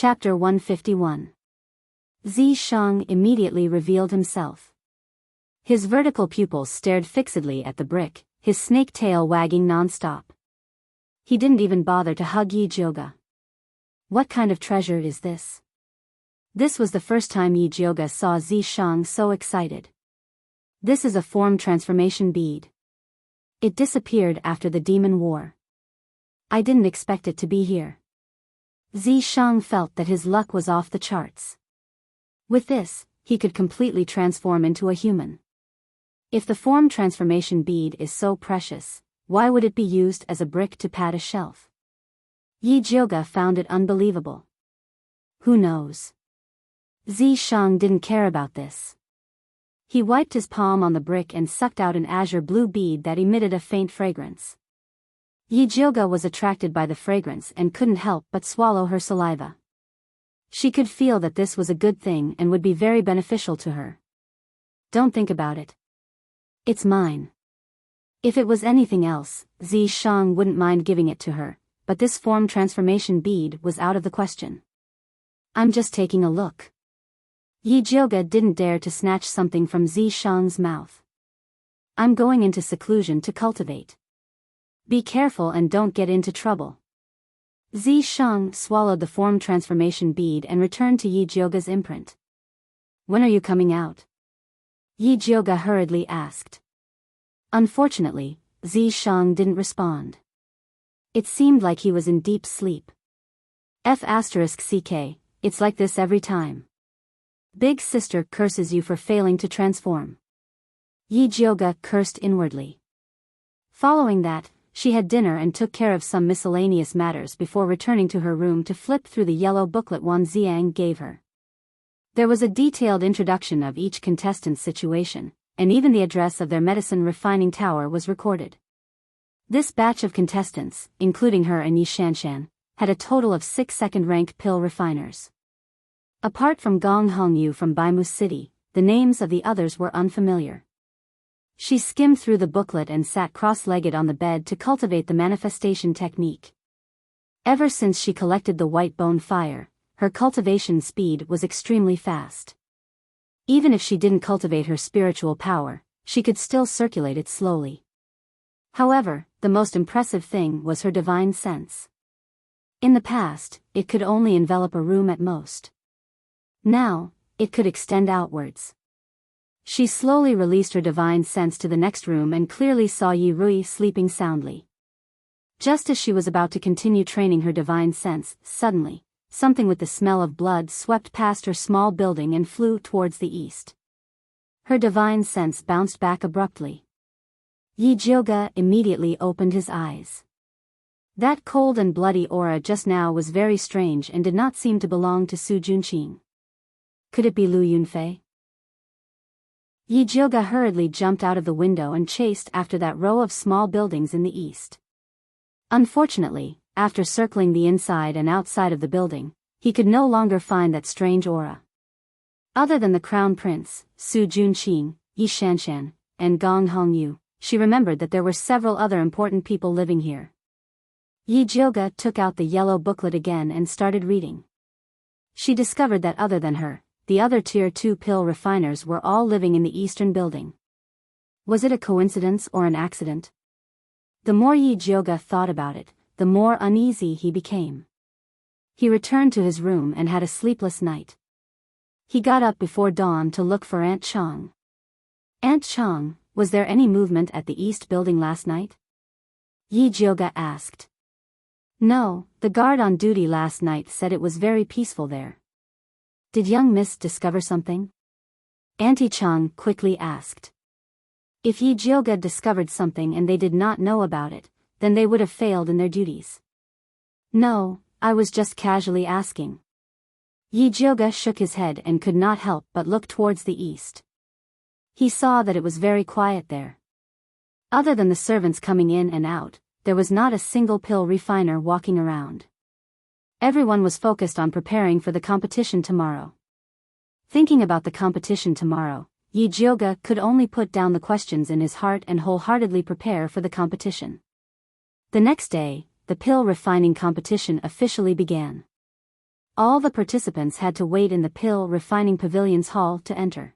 Chapter 151. Zi Shang immediately revealed himself. His vertical pupils stared fixedly at the brick, his snake tail wagging non-stop. He didn't even bother to hug Yi Jioga. What kind of treasure is this? This was the first time Yi Jioga saw Zi Shang so excited. This is a form transformation bead. It disappeared after the demon war. I didn't expect it to be here. Zi Shang felt that his luck was off the charts. With this, he could completely transform into a human. If the form transformation bead is so precious, why would it be used as a brick to pad a shelf? Yi Jioga found it unbelievable. Who knows? Zi Shang didn't care about this. He wiped his palm on the brick and sucked out an azure blue bead that emitted a faint fragrance. Yi Jioga was attracted by the fragrance and couldn't help but swallow her saliva. She could feel that this was a good thing and would be very beneficial to her. Don't think about it. It's mine. If it was anything else, Zi Shang wouldn't mind giving it to her, but this form transformation bead was out of the question. I'm just taking a look. Yi Jioga didn't dare to snatch something from Zi Shang's mouth. I'm going into seclusion to cultivate. Be careful and don't get into trouble. Zi Shang swallowed the form transformation bead and returned to Yi Jioga's imprint. When are you coming out? Yi Jioga hurriedly asked. Unfortunately, Zi Shang didn't respond. It seemed like he was in deep sleep. *CK, it's like this every time. Big sister curses you for failing to transform. Yi Jioga cursed inwardly. Following that, she had dinner and took care of some miscellaneous matters before returning to her room to flip through the yellow booklet Wan Xiang gave her. There was a detailed introduction of each contestant's situation, and even the address of their medicine refining tower was recorded. This batch of contestants, including her and Yi Shanshan, had a total of 6 second-rank pill refiners. Apart from Gong Hongyu from Baimu City, the names of the others were unfamiliar. She skimmed through the booklet and sat cross-legged on the bed to cultivate the manifestation technique. Ever since she collected the white bone fire, her cultivation speed was extremely fast. Even if she didn't cultivate her spiritual power, she could still circulate it slowly. However, the most impressive thing was her divine sense. In the past, it could only envelop a room at most. Now, it could extend outwards. She slowly released her divine sense to the next room and clearly saw Yi Rui sleeping soundly. Just as she was about to continue training her divine sense, suddenly, something with the smell of blood swept past her small building and flew towards the east. Her divine sense bounced back abruptly. Yi Jioga immediately opened his eyes. That cold and bloody aura just now was very strange and did not seem to belong to Su Junqing. Could it be Lu Yunfei? Yi Jioga hurriedly jumped out of the window and chased after that row of small buildings in the east. Unfortunately, after circling the inside and outside of the building, he could no longer find that strange aura. Other than the Crown Prince, Su Junqing, Yi Shanshan, and Gong Hongyu, she remembered that there were several other important people living here. Yi Jioga took out the yellow booklet again and started reading. She discovered that other than her, the other Tier 2 pill refiners were all living in the eastern building. Was it a coincidence or an accident? The more Yi Jioga thought about it, the more uneasy he became. He returned to his room and had a sleepless night. He got up before dawn to look for Aunt Chong. Aunt Chong, was there any movement at the east building last night? Yi Jioga asked. No, the guard on duty last night said it was very peaceful there. Did young miss discover something? Auntie Chong quickly asked. If Yi Jioga discovered something and they did not know about it, then they would have failed in their duties. No, I was just casually asking. Yi Jioga shook his head and could not help but look towards the east. He saw that it was very quiet there. Other than the servants coming in and out, there was not a single pill refiner walking around. Everyone was focused on preparing for the competition tomorrow. Thinking about the competition tomorrow, Yi Jioga could only put down the questions in his heart and wholeheartedly prepare for the competition. The next day, the pill refining competition officially began. All the participants had to wait in the pill refining pavilion's hall to enter.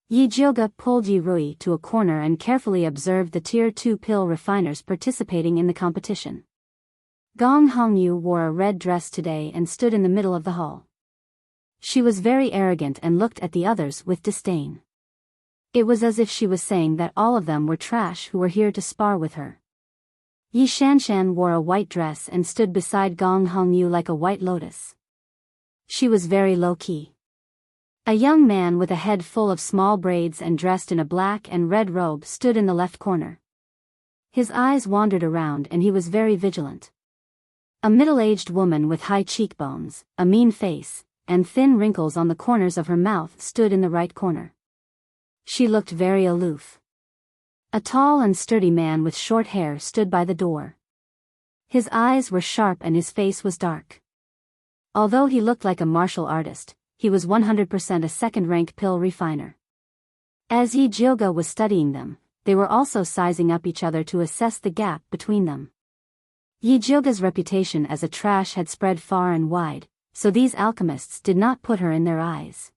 Yi Jioga pulled Yi Rui to a corner and carefully observed the Tier 2 pill refiners participating in the competition. Gong Hongyu wore a red dress today and stood in the middle of the hall. She was very arrogant and looked at the others with disdain. It was as if she was saying that all of them were trash who were here to spar with her. Yi Shanshan wore a white dress and stood beside Gong Hongyu like a white lotus. She was very low-key. A young man with a head full of small braids and dressed in a black and red robe stood in the left corner. His eyes wandered around and he was very vigilant. A middle-aged woman with high cheekbones, a mean face, and thin wrinkles on the corners of her mouth stood in the right corner. She looked very aloof. A tall and sturdy man with short hair stood by the door. His eyes were sharp and his face was dark. Although he looked like a martial artist, he was 100% a second-rank pill refiner. As Yi Jioga was studying them, they were also sizing up each other to assess the gap between them. Yi Jioga's reputation as a trash had spread far and wide, so these alchemists did not put her in their eyes.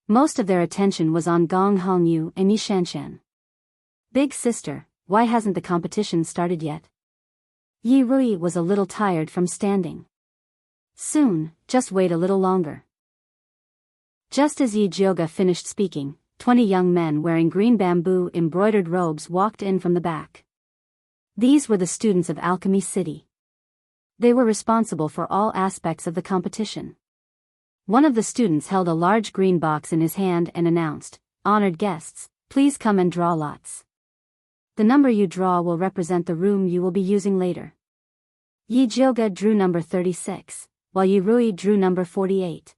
Most of their attention was on Gong Hongyu and Yi Shanshan. Big sister, why hasn't the competition started yet? Yi Rui was a little tired from standing. Soon, just wait a little longer. Just as Yi Jioga finished speaking, 20 young men wearing green bamboo embroidered robes walked in from the back. These were the students of Alchemy City. They were responsible for all aspects of the competition. One of the students held a large green box in his hand and announced, "Honored guests, please come and draw lots. The number you draw will represent the room you will be using later." Yi Jioga drew number 36, while Yi Rui drew number 48.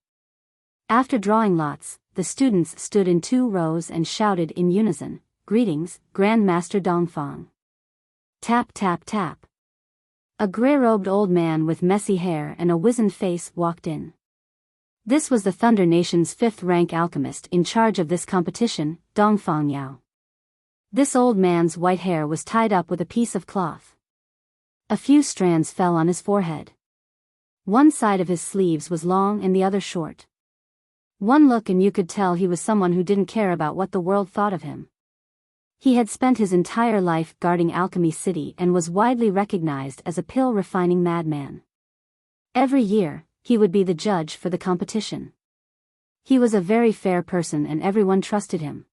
After drawing lots, the students stood in 2 rows and shouted in unison, "Greetings, Grand Master Dongfang." Tap tap tap. A gray-robed old man with messy hair and a wizened face walked in. This was the Thunder Nation's 5th-rank alchemist in charge of this competition, Dongfang Yao. This old man's white hair was tied up with a piece of cloth. A few strands fell on his forehead. One side of his sleeves was long and the other short. One look and you could tell he was someone who didn't care about what the world thought of him. He had spent his entire life guarding Alchemy City and was widely recognized as a pill-refining madman. Every year, he would be the judge for the competition. He was a very fair person and everyone trusted him.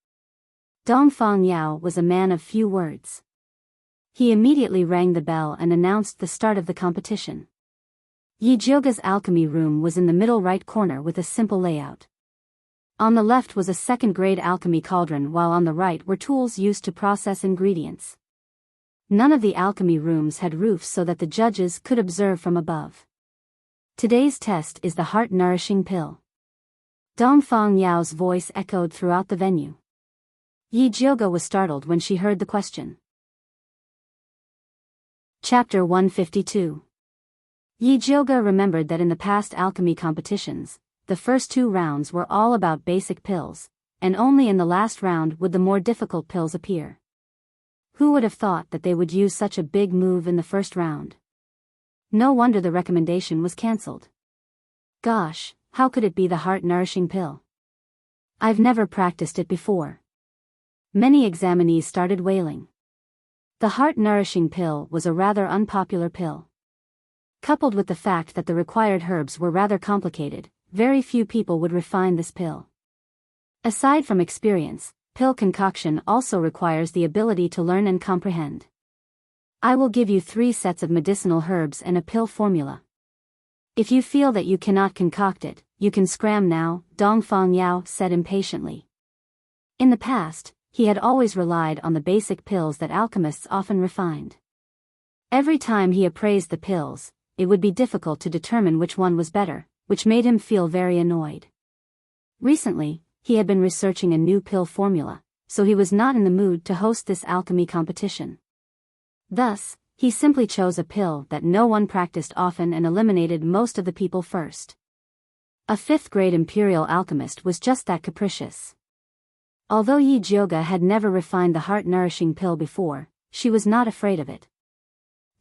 Dongfang Yao was a man of few words. He immediately rang the bell and announced the start of the competition. Yi Jioga's alchemy room was in the middle right corner with a simple layout. On the left was a second-grade alchemy cauldron while on the right were tools used to process ingredients. None of the alchemy rooms had roofs so that the judges could observe from above. Today's test is the heart-nourishing pill. Dongfang Yao's voice echoed throughout the venue. Yi Jioga was startled when she heard the question. Chapter 152. Yi Jioga remembered that in the past alchemy competitions, the first 2 rounds were all about basic pills, and only in the last round would the more difficult pills appear. Who would have thought that they would use such a big move in the first round? No wonder the recommendation was cancelled. Gosh, how could it be the heart-nourishing pill? I've never practiced it before. Many examinees started wailing. The heart-nourishing pill was a rather unpopular pill. Coupled with the fact that the required herbs were rather complicated, very few people would refine this pill. Aside from experience, pill concoction also requires the ability to learn and comprehend. I will give you 3 sets of medicinal herbs and a pill formula. If you feel that you cannot concoct it, you can scram now, Dongfang Yao said impatiently. In the past, he had always relied on the basic pills that alchemists often refined. Every time he appraised the pills, it would be difficult to determine which one was better, which made him feel very annoyed. Recently, he had been researching a new pill formula, so he was not in the mood to host this alchemy competition. Thus, he simply chose a pill that no one practiced often and eliminated most of the people first. A 5th-grade imperial alchemist was just that capricious. Although Yi Jioga had never refined the heart-nourishing pill before, she was not afraid of it.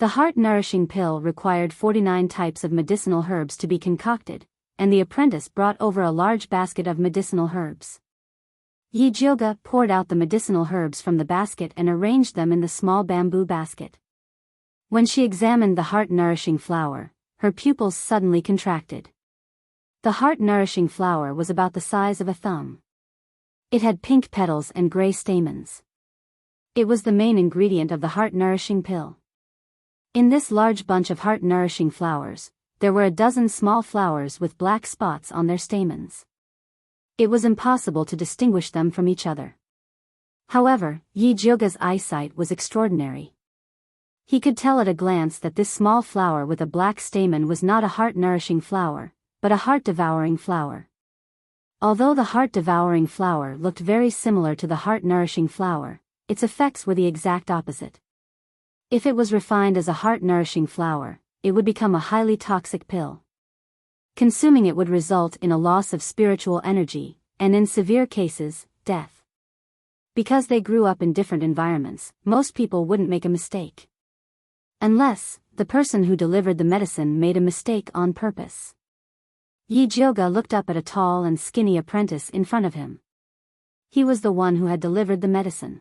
The heart-nourishing pill required 49 types of medicinal herbs to be concocted, and the apprentice brought over a large basket of medicinal herbs. Yijioga poured out the medicinal herbs from the basket and arranged them in the small bamboo basket. When she examined the heart-nourishing flower, her pupils suddenly contracted. The heart-nourishing flower was about the size of a thumb. It had pink petals and gray stamens. It was the main ingredient of the heart-nourishing pill. In this large bunch of heart-nourishing flowers, there were a dozen small flowers with black spots on their stamens. It was impossible to distinguish them from each other. However, Yijioga's eyesight was extraordinary. He could tell at a glance that this small flower with a black stamen was not a heart-nourishing flower, but a heart-devouring flower. Although the heart-devouring flower looked very similar to the heart-nourishing flower, its effects were the exact opposite. If it was refined as a heart-nourishing flower, it would become a highly toxic pill. Consuming it would result in a loss of spiritual energy, and in severe cases, death. Because they grew up in different environments, most people wouldn't make a mistake. Unless, the person who delivered the medicine made a mistake on purpose. Yijioga looked up at a tall and skinny apprentice in front of him. He was the one who had delivered the medicine.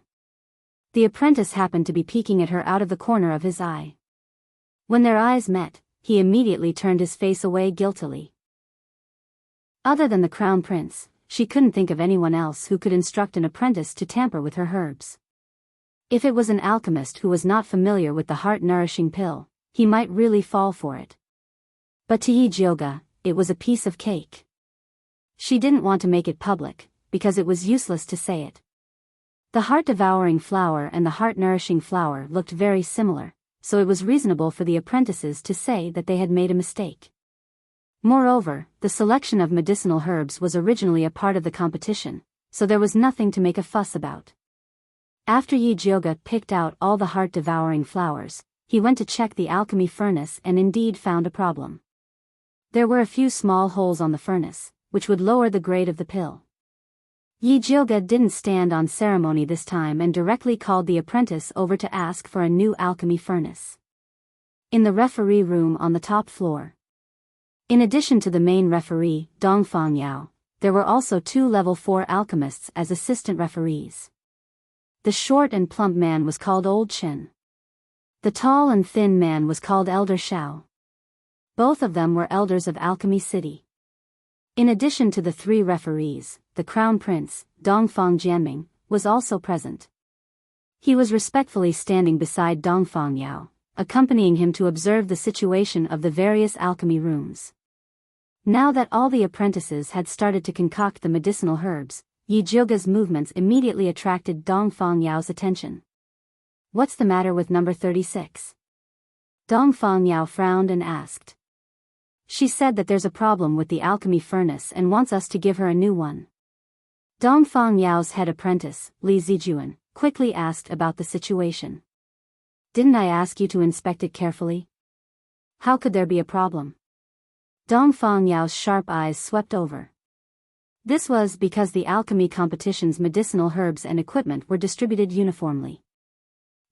The apprentice happened to be peeking at her out of the corner of his eye. When their eyes met, he immediately turned his face away guiltily. Other than the crown prince, she couldn't think of anyone else who could instruct an apprentice to tamper with her herbs. If it was an alchemist who was not familiar with the heart-nourishing pill, he might really fall for it. But to Yijioga, it was a piece of cake. She didn't want to make it public, because it was useless to say it. The heart-devouring flower and the heart-nourishing flower looked very similar, so it was reasonable for the apprentices to say that they had made a mistake. Moreover, the selection of medicinal herbs was originally a part of the competition, so there was nothing to make a fuss about. After Yijioga picked out all the heart-devouring flowers, he went to check the alchemy furnace and indeed found a problem. There were a few small holes on the furnace, which would lower the grade of the pill. Yijioga didn't stand on ceremony this time and directly called the apprentice over to ask for a new alchemy furnace. In the referee room on the top floor. In addition to the main referee, Dongfang Yao, there were also 2 level 4 alchemists as assistant referees. The short and plump man was called Old Chen. The tall and thin man was called Elder Shao. Both of them were elders of Alchemy City. In addition to the 3 referees, the crown prince, Dongfang Jianming, was also present. He was respectfully standing beside Dongfang Yao, accompanying him to observe the situation of the various alchemy rooms. Now that all the apprentices had started to concoct the medicinal herbs, Yijioga's movements immediately attracted Dongfang Yao's attention. "What's the matter with number 36? Dongfang Yao frowned and asked. "She said that there's a problem with the alchemy furnace and wants us to give her a new one." Dongfang Yao's head apprentice, Li Zijuan, quickly asked about the situation. "Didn't I ask you to inspect it carefully? How could there be a problem?" Dongfang Yao's sharp eyes swept over. This was because the alchemy competition's medicinal herbs and equipment were distributed uniformly.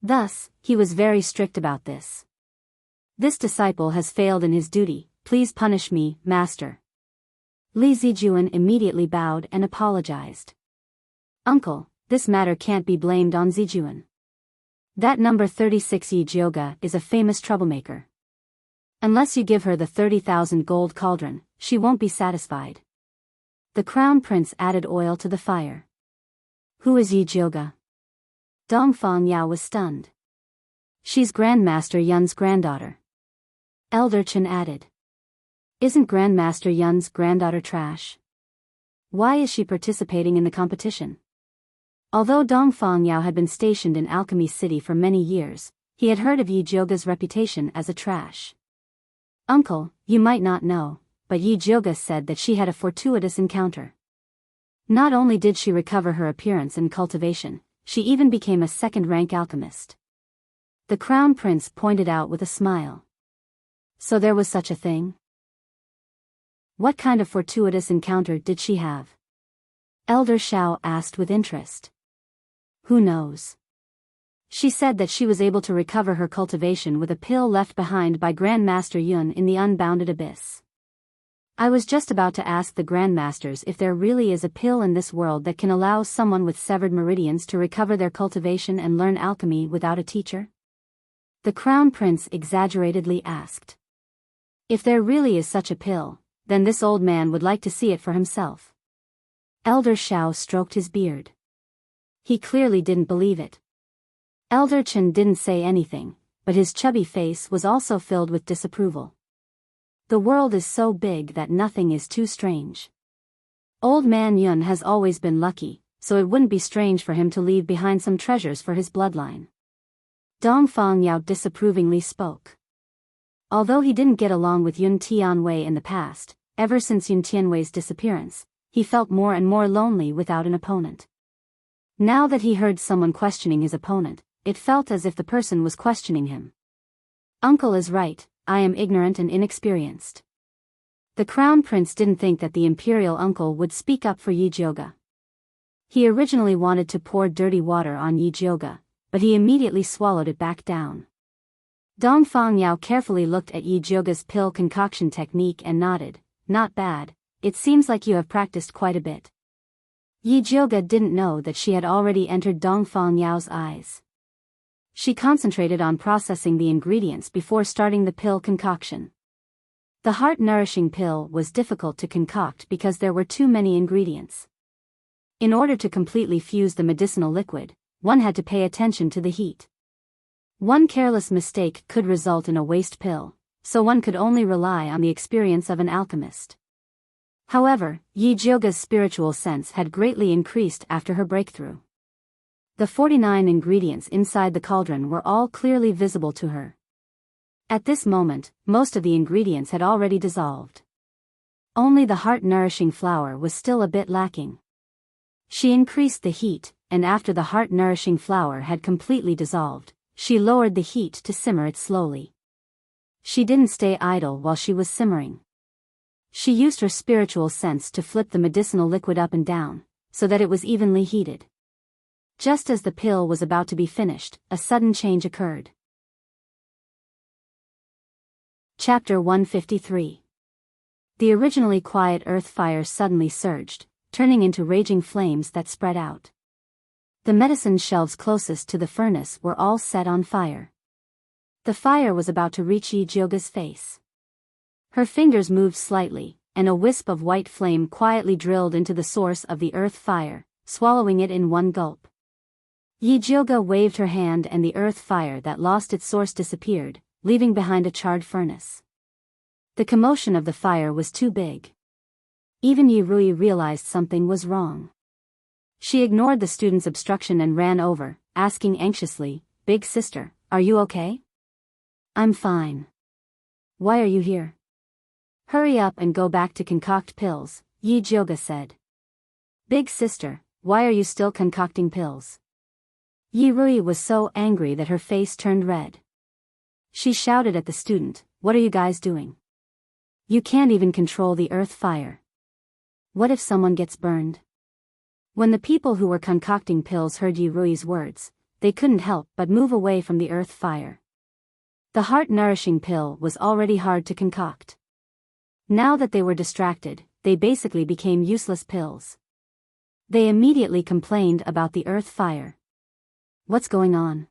Thus, he was very strict about this. "This disciple has failed in his duty, please punish me, master." Li Zijuan immediately bowed and apologized. "Uncle, this matter can't be blamed on Zijuan. That number 36 Yijioga is a famous troublemaker. Unless you give her the 30,000 gold cauldron, she won't be satisfied." The crown prince added oil to the fire. "Who is Yijioga?" Dongfang Yao was stunned. "She's Grandmaster Yun's granddaughter." Elder Chen added. "Isn't Grandmaster Yun's granddaughter trash? Why is she participating in the competition?" Although Dongfang Yao had been stationed in Alchemy City for many years, he had heard of Yijioga's reputation as a trash. "Uncle, you might not know, but Yijioga said that she had a fortuitous encounter. Not only did she recover her appearance and cultivation, she even became a second-rank alchemist." The crown prince pointed out with a smile. "So there was such a thing? What kind of fortuitous encounter did she have?" Elder Shao asked with interest. "Who knows? She said that she was able to recover her cultivation with a pill left behind by Grandmaster Yun in the unbounded abyss. I was just about to ask the Grandmasters if there really is a pill in this world that can allow someone with severed meridians to recover their cultivation and learn alchemy without a teacher? The Crown Prince exaggeratedly asked. If there really is such a pill, then this old man would like to see it for himself. Elder Xiao stroked his beard. He clearly didn't believe it. Elder Chen didn't say anything, but his chubby face was also filled with disapproval. The world is so big that nothing is too strange. Old man Yun has always been lucky, so it wouldn't be strange for him to leave behind some treasures for his bloodline. Dongfang Yao disapprovingly spoke. Although he didn't get along with Yun Tianwei in the past, ever since Yun Tianwei's disappearance, he felt more and more lonely without an opponent. Now that he heard someone questioning his opponent, it felt as if the person was questioning him. Uncle is right, I am ignorant and inexperienced. The Crown Prince didn't think that the imperial uncle would speak up for Yi Jioga. He originally wanted to pour dirty water on Yi Jioga, but he immediately swallowed it back down. Dongfang Yao carefully looked at Yi Jioga's pill concoction technique and nodded. Not bad, it seems like you have practiced quite a bit. Yi Jioga didn't know that she had already entered Dongfang Yao's eyes. She concentrated on processing the ingredients before starting the pill concoction. The heart-nourishing pill was difficult to concoct because there were too many ingredients. In order to completely fuse the medicinal liquid, one had to pay attention to the heat. One careless mistake could result in a waste pill, so one could only rely on the experience of an alchemist. However, Yi Jioga's spiritual sense had greatly increased after her breakthrough. The 49 ingredients inside the cauldron were all clearly visible to her. At this moment, most of the ingredients had already dissolved. Only the heart-nourishing flour was still a bit lacking. She increased the heat, and after the heart-nourishing flour had completely dissolved, she lowered the heat to simmer it slowly. She didn't stay idle while she was simmering. She used her spiritual sense to flip the medicinal liquid up and down, so that it was evenly heated. Just as the pill was about to be finished, a sudden change occurred. Chapter 153. The originally quiet earth fire suddenly surged, turning into raging flames that spread out. The medicine shelves closest to the furnace were all set on fire. The fire was about to reach Yi Jioga's face. Her fingers moved slightly, and a wisp of white flame quietly drilled into the source of the earth fire, swallowing it in one gulp. Yi Jioga waved her hand and the earth fire that lost its source disappeared, leaving behind a charred furnace. The commotion of the fire was too big. Even Yi Rui realized something was wrong. She ignored the student's obstruction and ran over, asking anxiously, "Big sister, are you okay?" "I'm fine." "Why are you here?" "Hurry up and go back to concoct pills," Yi Jioga said. "Big sister, why are you still concocting pills?" Yi Rui was so angry that her face turned red. She shouted at the student, "What are you guys doing? You can't even control the earth fire. What if someone gets burned?" When the people who were concocting pills heard Yi Rui's words, they couldn't help but move away from the earth fire. The heart-nourishing pill was already hard to concoct. Now that they were distracted, they basically became useless pills. They immediately complained about the earth fire. "What's going on?"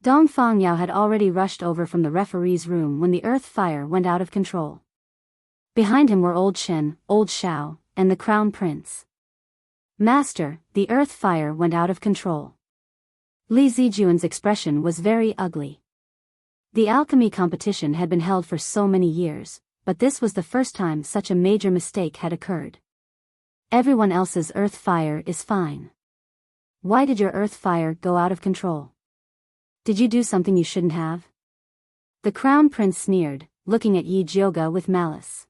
Dongfang Yao had already rushed over from the referee's room when the earth fire went out of control. Behind him were Old Shen, Old Xiao, and the Crown Prince. "Master, the earth fire went out of control." Li Zijuan's expression was very ugly. The alchemy competition had been held for so many years, but this was the first time such a major mistake had occurred. Everyone else's earth fire is fine. Why did your earth fire go out of control? Did you do something you shouldn't have? The Crown Prince sneered, looking at Yi Jioga with malice.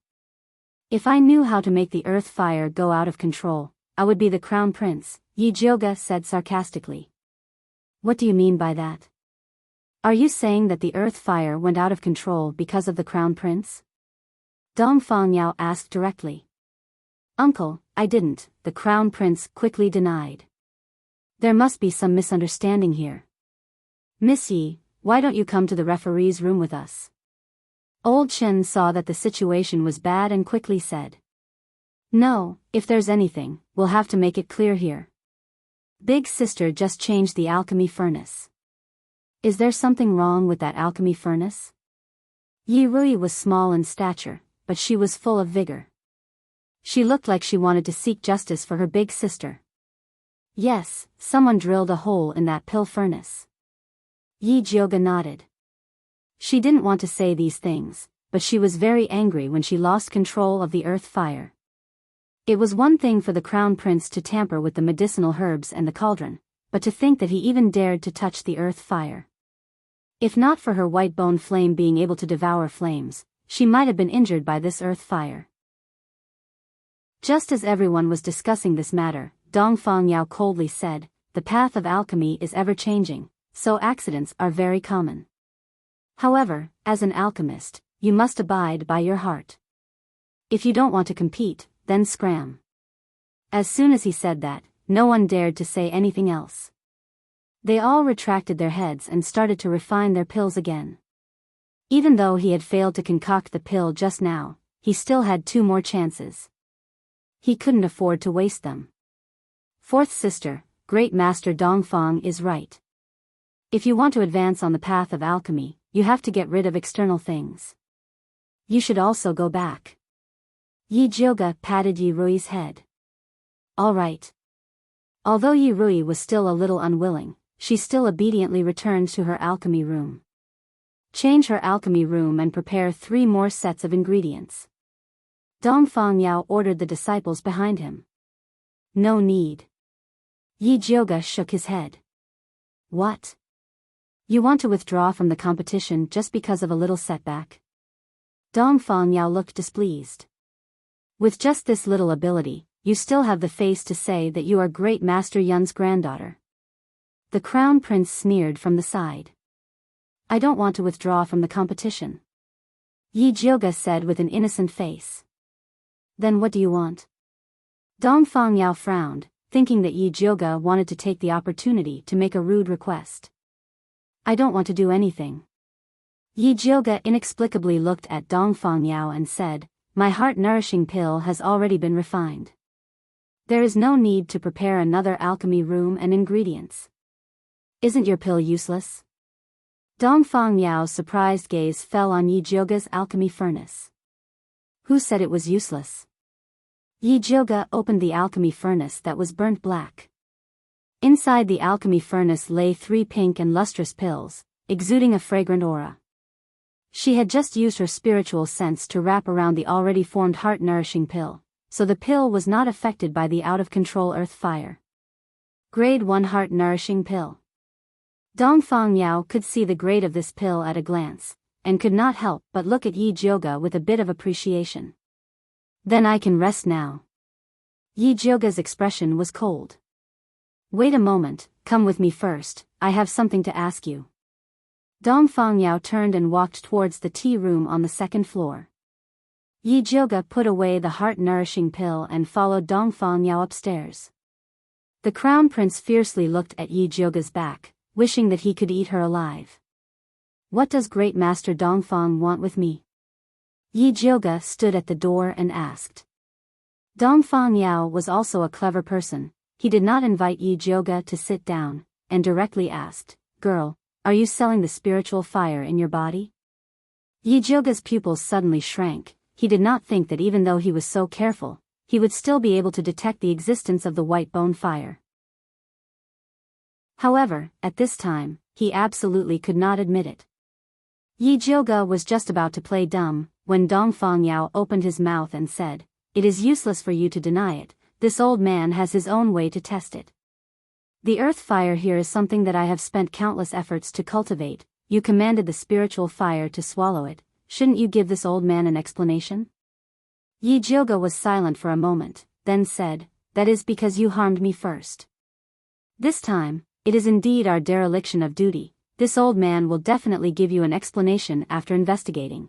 "If I knew how to make the earth fire go out of control, I would be the Crown Prince," Yi Jioga said sarcastically. "What do you mean by that? Are you saying that the earth fire went out of control because of the Crown Prince?" Dongfang Yao asked directly. "Uncle, I didn't," the Crown Prince quickly denied. "There must be some misunderstanding here. Miss Yi, why don't you come to the referee's room with us? Old Chen saw that the situation was bad and quickly said. No, if there's anything, we'll have to make it clear here. Big sister just changed the alchemy furnace. Is there something wrong with that alchemy furnace? Yi Rui was small in stature, but she was full of vigor. She looked like she wanted to seek justice for her big sister. Yes, someone drilled a hole in that pill furnace. Yi Jioga nodded. She didn't want to say these things, but she was very angry when she lost control of the earth fire. It was one thing for the crown prince to tamper with the medicinal herbs and the cauldron, but to think that he even dared to touch the earth fire. If not for her white bone flame being able to devour flames, she might have been injured by this earth fire. Just as everyone was discussing this matter, Dongfang Yao coldly said, "The path of alchemy is ever-changing, so accidents are very common. However, as an alchemist, you must abide by your heart. If you don't want to compete, then scram." As soon as he said that, no one dared to say anything else. They all retracted their heads and started to refine their pills again. Even though he had failed to concoct the pill just now, he still had 2 more chances. He couldn't afford to waste them. Fourth sister, Great Master Dongfang is right. If you want to advance on the path of alchemy, you have to get rid of external things. You should also go back. Yi Jioga patted Yi Rui's head. All right. Although Yi Rui was still a little unwilling, she still obediently returned to her alchemy room. Change her alchemy room and prepare 3 more sets of ingredients. Dongfang Yao ordered the disciples behind him. No need. Yi Jioga shook his head. What? You want to withdraw from the competition just because of a little setback? Dongfang Yao looked displeased. With just this little ability, you still have the face to say that you are Great Master Yun's granddaughter. The crown prince sneered from the side. I don't want to withdraw from the competition. Yi Jioga said with an innocent face. Then what do you want? Dongfang Yao frowned, thinking that Yi Jioga wanted to take the opportunity to make a rude request. I don't want to do anything. Yi Jioga inexplicably looked at Dongfang Yao and said, my heart-nourishing pill has already been refined. There is no need to prepare another alchemy room and ingredients. Isn't your pill useless? Dongfang Yao's surprised gaze fell on Yi Jioga's alchemy furnace. Who said it was useless? Yi Jioga opened the alchemy furnace that was burnt black. Inside the alchemy furnace lay 3 pink and lustrous pills, exuding a fragrant aura. She had just used her spiritual sense to wrap around the already formed heart-nourishing pill, so the pill was not affected by the out-of-control earth fire. Grade 1 heart-nourishing pill. Dongfang Yao could see the grade of this pill at a glance, and could not help but look at Yi Jioga with a bit of appreciation. Then I can rest now. Yi Jioga's expression was cold. Wait a moment, come with me first, I have something to ask you. Dongfang Yao turned and walked towards the tea room on the 2nd floor. Yi Jioga put away the heart-nourishing pill and followed Dongfang Yao upstairs. The crown prince fiercely looked at Yi Jioga's back, wishing that he could eat her alive. What does Great Master Dongfang want with me? Yi Jioga stood at the door and asked. Dongfang Yao was also a clever person. He did not invite Yi Jioga to sit down, and directly asked, Girl, are you selling the spiritual fire in your body? Yi Jioga's pupils suddenly shrank. He did not think that even though he was so careful, he would still be able to detect the existence of the white bone fire. However, at this time, he absolutely could not admit it. Yi Jioga was just about to play dumb, when Dongfang Yao opened his mouth and said, It is useless for you to deny it, this old man has his own way to test it. The earth fire here is something that I have spent countless efforts to cultivate. You commanded the spiritual fire to swallow it, shouldn't you give this old man an explanation? Yi Jioga was silent for a moment, then said, That is because you harmed me first. This time, it is indeed our dereliction of duty. This old man will definitely give you an explanation after investigating.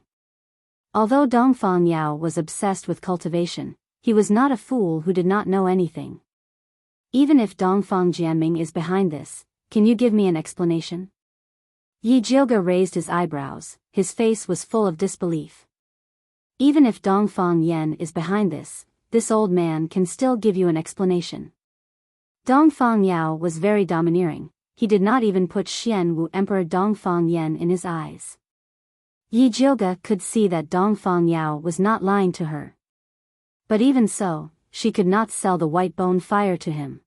Although Dongfang Yao was obsessed with cultivation, he was not a fool who did not know anything. Even if Dongfang Jianming is behind this, can you give me an explanation? Yi Jioge raised his eyebrows, his face was full of disbelief. Even if Dongfang Yan is behind this old man can still give you an explanation. Dongfang Yao was very domineering, he did not even put Xian Wu Emperor Dongfang Yan in his eyes. Yi Jioge could see that Dongfang Yao was not lying to her. But even so, she could not sell the white bone fire to him.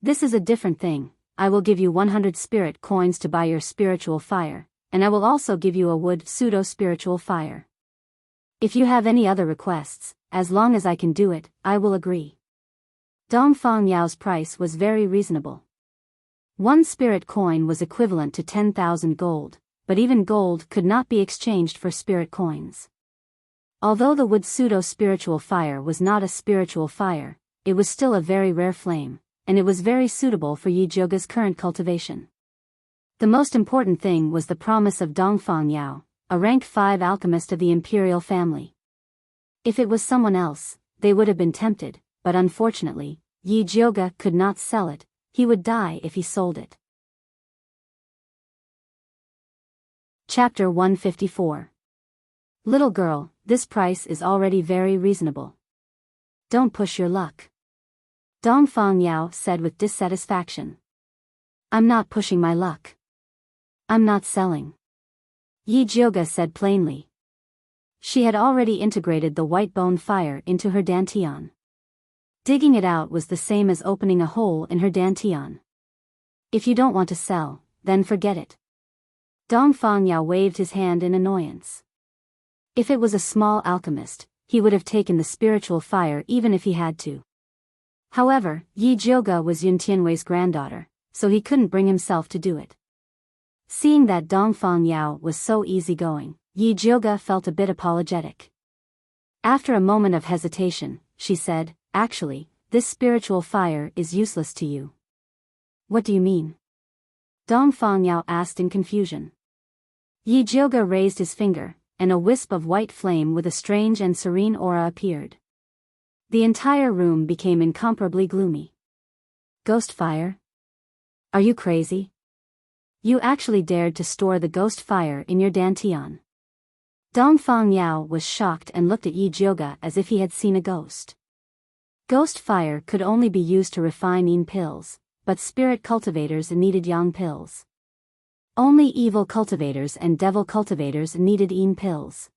This is a different thing. I will give you 100 spirit coins to buy your spiritual fire, and I will also give you a wood pseudo-spiritual fire. If you have any other requests, as long as I can do it, I will agree. Dongfang Yao's price was very reasonable. 1 spirit coin was equivalent to 10,000 gold, but even gold could not be exchanged for spirit coins. Although the wood pseudo-spiritual fire was not a spiritual fire, it was still a very rare flame, and it was very suitable for Yi Jioge's current cultivation. The most important thing was the promise of Dongfang Yao, a rank 5 alchemist of the imperial family. If it was someone else, they would have been tempted, but unfortunately, Yi Jioge could not sell it, he would die if he sold it. Chapter 154. Little girl, this price is already very reasonable. Don't push your luck. Dongfang Yao said with dissatisfaction. I'm not pushing my luck. I'm not selling. Yi Jioge said plainly. She had already integrated the white bone fire into her dantian. Digging it out was the same as opening a hole in her dantian. If you don't want to sell, then forget it. Dongfang Yao waved his hand in annoyance. If it was a small alchemist, he would have taken the spiritual fire even if he had to. However, Yi Jioge was Yun Tianwei's granddaughter, so he couldn't bring himself to do it. Seeing that Dongfang Yao was so easygoing, Yi Jioge felt a bit apologetic. After a moment of hesitation, she said, actually, this spiritual fire is useless to you. What do you mean? Dongfang Yao asked in confusion. Yi Jioge raised his finger, and a wisp of white flame with a strange and serene aura appeared. The entire room became incomparably gloomy. Ghost fire? Are you crazy? You actually dared to store the ghost fire in your dantian. Dongfang Yao was shocked and looked at Yi Jioge as if he had seen a ghost. Ghost fire could only be used to refine yin pills, but spirit cultivators needed yang pills. Only evil cultivators and devil cultivators needed yin pills.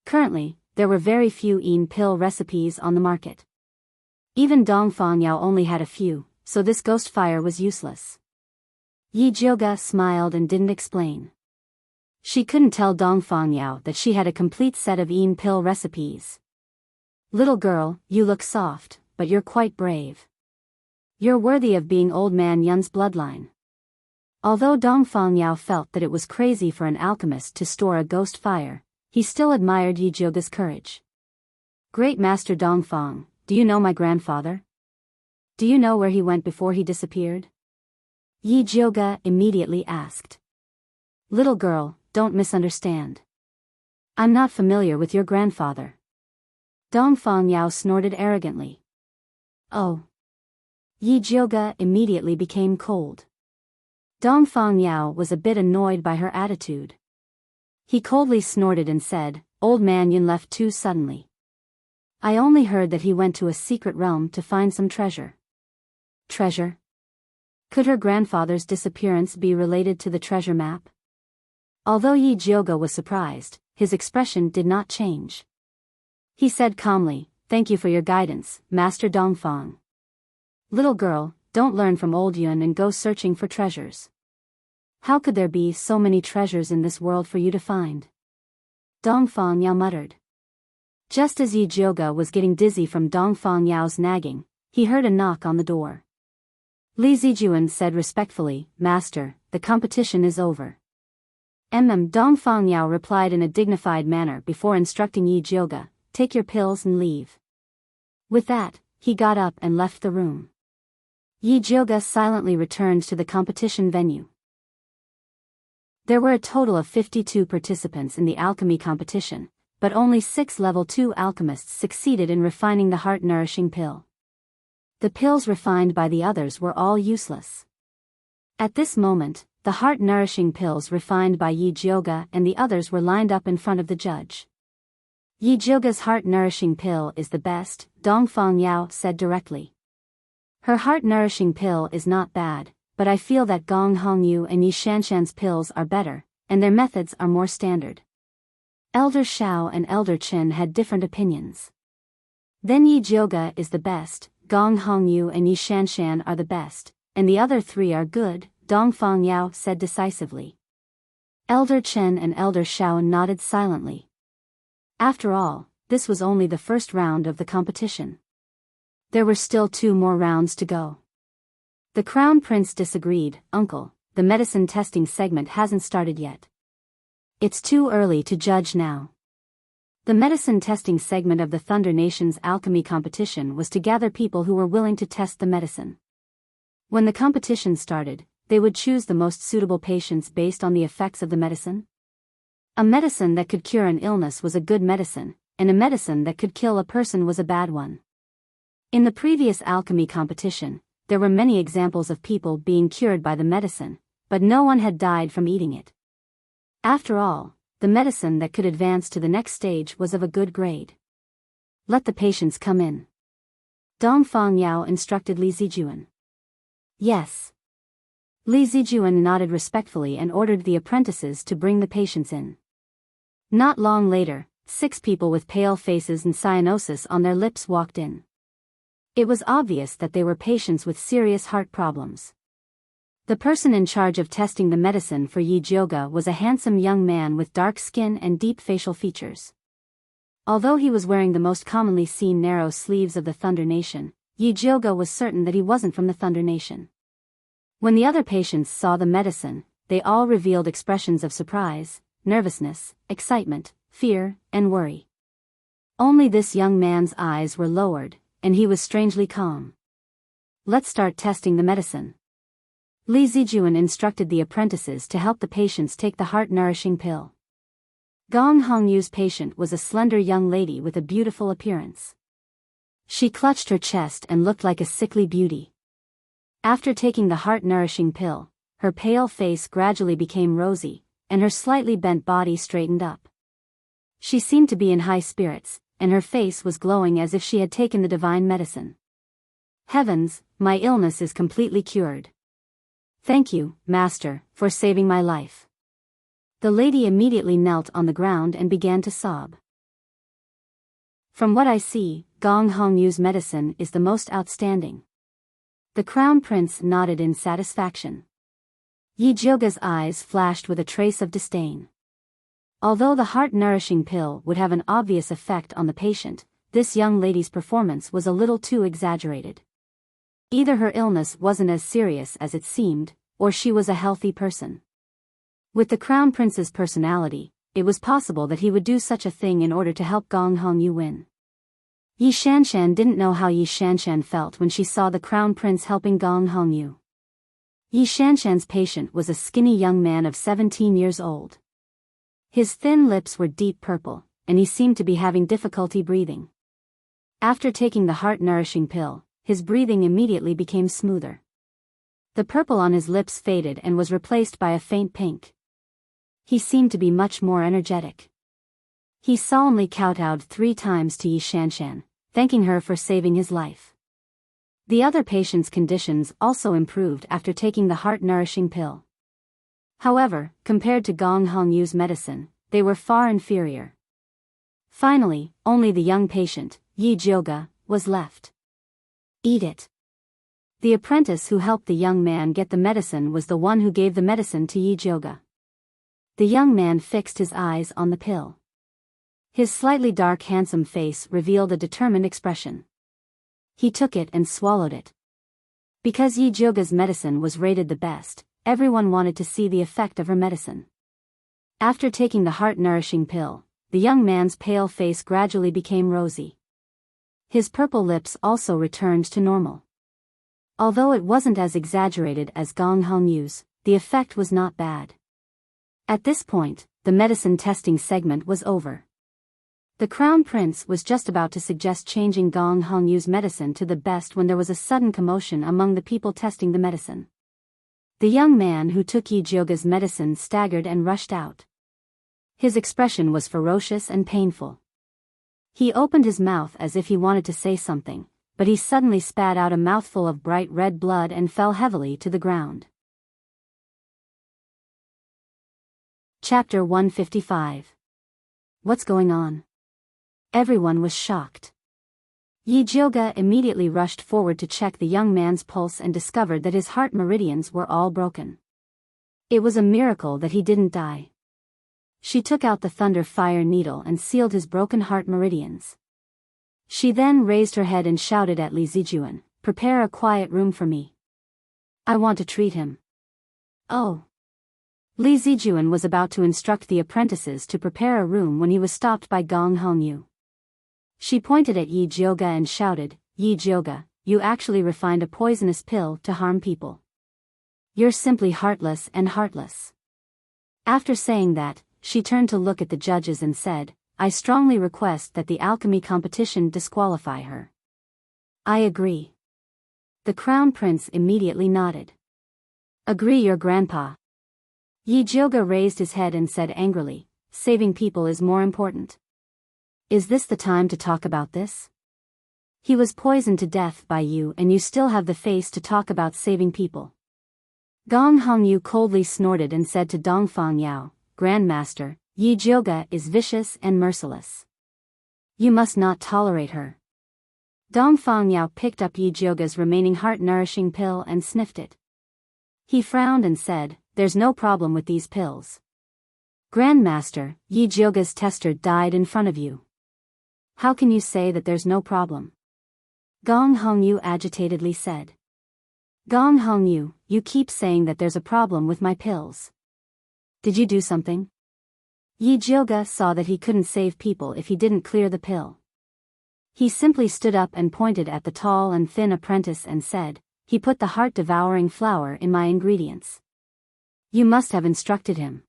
Currently, there were very few yin pill recipes on the market. Even Dongfang Yao only had a few, so this ghost fire was useless. Yi Jioge smiled and didn't explain. She couldn't tell Dongfang Yao that she had a complete set of yin pill recipes. Little girl, you look soft, but you're quite brave. You're worthy of being old man Yun's bloodline. Although Dongfang Yao felt that it was crazy for an alchemist to store a ghost fire, he still admired Yi Jioge's courage. Great Master Dongfang, do you know my grandfather? Do you know where he went before he disappeared? Yi Jioge immediately asked. Little girl, don't misunderstand. I'm not familiar with your grandfather. Dongfang Yao snorted arrogantly. Oh. Yi Jioge immediately became cold. Dongfang Yao was a bit annoyed by her attitude. He coldly snorted and said, Old man Yun left too suddenly. I only heard that he went to a secret realm to find some treasure. Treasure? Could her grandfather's disappearance be related to the treasure map? Although Yi Jioge was surprised, his expression did not change. He said calmly, Thank you for your guidance, Master Dongfang. Little girl, don't learn from old Yun and go searching for treasures. How could there be so many treasures in this world for you to find? Dongfang Yao muttered. Just as Yi Jioge was getting dizzy from Dongfang Yao's nagging, he heard a knock on the door. Li Zijuan said respectfully, Master, the competition is over. Dongfang Yao replied in a dignified manner before instructing Yi Jioge, Take your pills and leave. With that, he got up and left the room. Yi Jioge silently returned to the competition venue. There were a total of 52 participants in the alchemy competition, but only 6 level 2 alchemists succeeded in refining the heart-nourishing pill. The pills refined by the others were all useless. At this moment, the heart-nourishing pills refined by Yi Jioga and the others were lined up in front of the judge. Yi Jioga's heart-nourishing pill is the best, Dongfang Yao said directly. Her heart-nourishing pill is not bad, but I feel that Gong Hongyu and Yi Shanshan's pills are better, and their methods are more standard. Elder Shao and Elder Chen had different opinions. Then Yi Jioga is the best, Gong Hongyu and Yi Shanshan are the best, and the other three are good, Dongfang Yao said decisively. Elder Chen and Elder Shao nodded silently. After all, this was only the first round of the competition. There were still 2 more rounds to go. The Crown Prince disagreed. Uncle, the medicine testing segment hasn't started yet. It's too early to judge now. The medicine testing segment of the Thunder Nation's alchemy competition was to gather people who were willing to test the medicine. When the competition started, they would choose the most suitable patients based on the effects of the medicine. A medicine that could cure an illness was a good medicine, and a medicine that could kill a person was a bad one. In the previous alchemy competition, there were many examples of people being cured by the medicine, but no one had died from eating it. After all, the medicine that could advance to the next stage was of a good grade. Let the patients come in. Dongfang Yao instructed Li Zijuan. Yes. Li Zijuan nodded respectfully and ordered the apprentices to bring the patients in. Not long later, 6 people with pale faces and cyanosis on their lips walked in. It was obvious that they were patients with serious heart problems. The person in charge of testing the medicine for Yi Jioga was a handsome young man with dark skin and deep facial features. Although he was wearing the most commonly seen narrow sleeves of the Thunder Nation, Yi Jioga was certain that he wasn't from the Thunder Nation. When the other patients saw the medicine, they all revealed expressions of surprise, nervousness, excitement, fear, and worry. Only this young man's eyes were lowered, and he was strangely calm. Let's start testing the medicine. Li Zijuan instructed the apprentices to help the patients take the heart-nourishing pill. Gong Hongyu's patient was a slender young lady with a beautiful appearance. She clutched her chest and looked like a sickly beauty. After taking the heart-nourishing pill, her pale face gradually became rosy, and her slightly bent body straightened up. She seemed to be in high spirits, and her face was glowing as if she had taken the divine medicine. Heavens, my illness is completely cured. Thank you, Master, for saving my life. The lady immediately knelt on the ground and began to sob. From what I see, Gong Hongyu's medicine is the most outstanding. The Crown Prince nodded in satisfaction. Yi Jioga's eyes flashed with a trace of disdain. Although the heart-nourishing pill would have an obvious effect on the patient, this young lady's performance was a little too exaggerated. Either her illness wasn't as serious as it seemed, or she was a healthy person. With the Crown Prince's personality, it was possible that he would do such a thing in order to help Gong Hongyu win. Yi Shanshan didn't know how Yi Shanshan felt when she saw the Crown Prince helping Gong Hongyu. Yi Shanshan's patient was a skinny young man of 17 years old. His thin lips were deep purple, and he seemed to be having difficulty breathing. After taking the heart-nourishing pill, his breathing immediately became smoother. The purple on his lips faded and was replaced by a faint pink. He seemed to be much more energetic. He solemnly kowtowed 3 times to Yi Shanshan, thanking her for saving his life. The other patient's conditions also improved after taking the heart-nourishing pill. However, compared to Gong Hongyu's medicine, they were far inferior. Finally, only the young patient, Yi Jioga, was left. Eat it. The apprentice who helped the young man get the medicine was the one who gave the medicine to Yi Jioga. The young man fixed his eyes on the pill. His slightly dark handsome face revealed a determined expression. He took it and swallowed it. Because Yi Jioga's medicine was rated the best, everyone wanted to see the effect of her medicine. After taking the heart-nourishing pill, the young man's pale face gradually became rosy. His purple lips also returned to normal. Although it wasn't as exaggerated as Gong Hongyu's, the effect was not bad. At this point, the medicine testing segment was over. The Crown Prince was just about to suggest changing Gong Hongyu's medicine to the best when there was a sudden commotion among the people testing the medicine. The young man who took Yi Jioga's medicine staggered and rushed out. His expression was ferocious and painful. He opened his mouth as if he wanted to say something, but he suddenly spat out a mouthful of bright red blood and fell heavily to the ground. Chapter 155. What's going on? Everyone was shocked. Yi Jioga immediately rushed forward to check the young man's pulse and discovered that his heart meridians were all broken. It was a miracle that he didn't die. She took out the thunder fire needle and sealed his broken heart meridians. She then raised her head and shouted at Li Zijuan, "Prepare a quiet room for me. I want to treat him." Oh. Li Zijuan was about to instruct the apprentices to prepare a room when he was stopped by Gong Hongyu. She pointed at Yi Jioga and shouted, "Yi Jioga, you actually refined a poisonous pill to harm people. You're simply heartless and heartless." After saying that, she turned to look at the judges and said, "I strongly request that the alchemy competition disqualify her." "I agree." The Crown Prince immediately nodded. "Agree, your grandpa." Yi Jioga raised his head and said angrily, "Saving people is more important. Is this the time to talk about this? He was poisoned to death by you and you still have the face to talk about saving people." Gong Hongyu coldly snorted and said to Dongfang Yao, "Grandmaster, Yi Jioga is vicious and merciless. You must not tolerate her." Dongfang Yao picked up Yi Jioga's remaining heart-nourishing pill and sniffed it. He frowned and said, "There's no problem with these pills. Grandmaster, Yi Jioga's tester died in front of you. How can you say that there's no problem?" Gong Hongyu agitatedly said. "Gong Hongyu, you keep saying that there's a problem with my pills. Did you do something?" Yi Jioga saw that he couldn't save people if he didn't clear the pill. He simply stood up and pointed at the tall and thin apprentice and said, "He put the heart-devouring flower in my ingredients. You must have instructed him."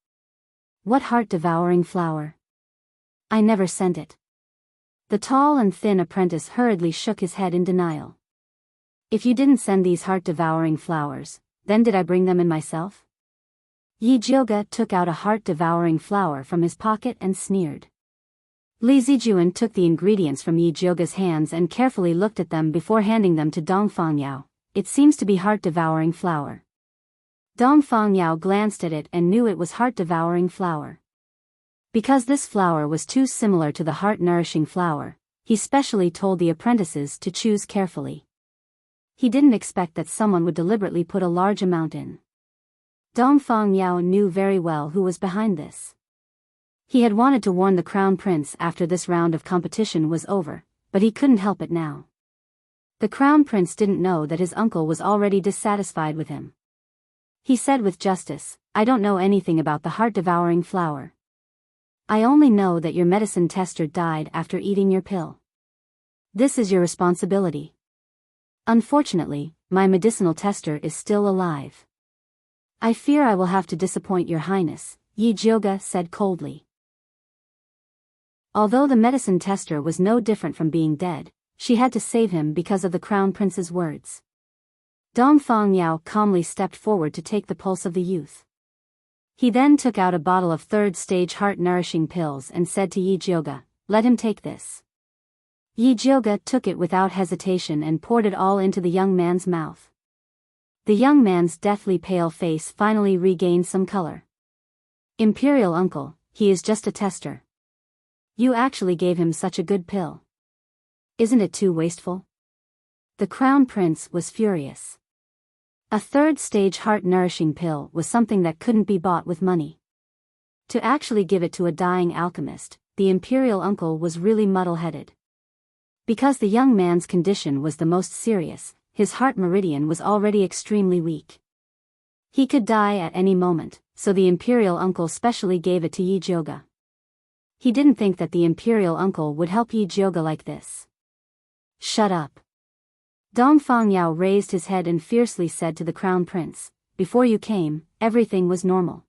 "What heart-devouring flower? I never sent it." The tall and thin apprentice hurriedly shook his head in denial. "If you didn't send these heart-devouring flowers, then did I bring them in myself?" Yi Jioga took out a heart-devouring flower from his pocket and sneered. Li Zijuan took the ingredients from Yi Jioga's hands and carefully looked at them before handing them to Dongfang Yao. "It seems to be heart-devouring flower." Dongfang Yao glanced at it and knew it was heart-devouring flower. Because this flower was too similar to the heart-nourishing flower, he specially told the apprentices to choose carefully. He didn't expect that someone would deliberately put a large amount in. Dongfang Yao knew very well who was behind this. He had wanted to warn the Crown Prince after this round of competition was over, but he couldn't help it now. The Crown Prince didn't know that his uncle was already dissatisfied with him. He said with justice, "I don't know anything about the heart-devouring flower. I only know that your medicine tester died after eating your pill. This is your responsibility. Unfortunately, my medicinal tester is still alive." "I fear I will have to disappoint your highness," Yi Jioga said coldly. Although the medicine tester was no different from being dead, she had to save him because of the Crown Prince's words. Dongfang Yao calmly stepped forward to take the pulse of the youth. He then took out a bottle of third-stage heart-nourishing pills and said to Yi Jioga, "Let him take this." Yi Jioga took it without hesitation and poured it all into the young man's mouth. The young man's deathly pale face finally regained some color. "Imperial uncle, he is just a tester. You actually gave him such a good pill. Isn't it too wasteful?" The Crown Prince was furious. A third-stage heart-nourishing pill was something that couldn't be bought with money. To actually give it to a dying alchemist, the imperial uncle was really muddle-headed. Because the young man's condition was the most serious, his heart meridian was already extremely weak. He could die at any moment, so the imperial uncle specially gave it to Yi Jioga. He didn't think that the imperial uncle would help Yi Jioga like this. "Shut up." Dongfang Yao raised his head and fiercely said to the Crown Prince, "Before you came, everything was normal.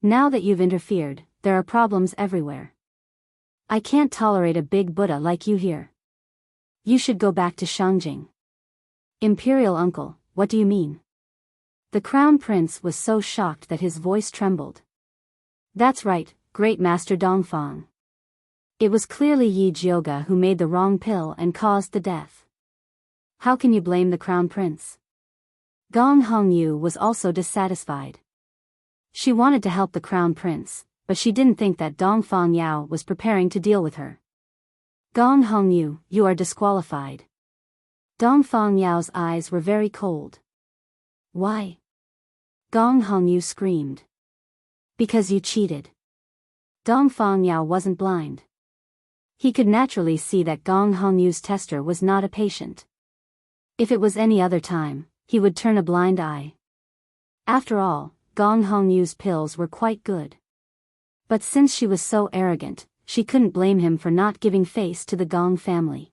Now that you've interfered, there are problems everywhere. I can't tolerate a big Buddha like you here. You should go back to Shangjing." "Imperial uncle, what do you mean?" The crown prince was so shocked that his voice trembled. That's right, great master Dongfang. It was clearly Yi Jiuge who made the wrong pill and caused the death. How can you blame the crown prince? Gong Hongyu was also dissatisfied. She wanted to help the crown prince, but she didn't think that Dongfang Yao was preparing to deal with her. Gong Hongyu, you are disqualified. Dongfang Yao's eyes were very cold. Why? Gong Hongyu screamed. Because you cheated. Dongfang Yao wasn't blind. He could naturally see that Gong Hongyu's tester was not a patient. If it was any other time, he would turn a blind eye. After all, Gong Hongyu's pills were quite good. But since she was so arrogant, she couldn't blame him for not giving face to the Gong family.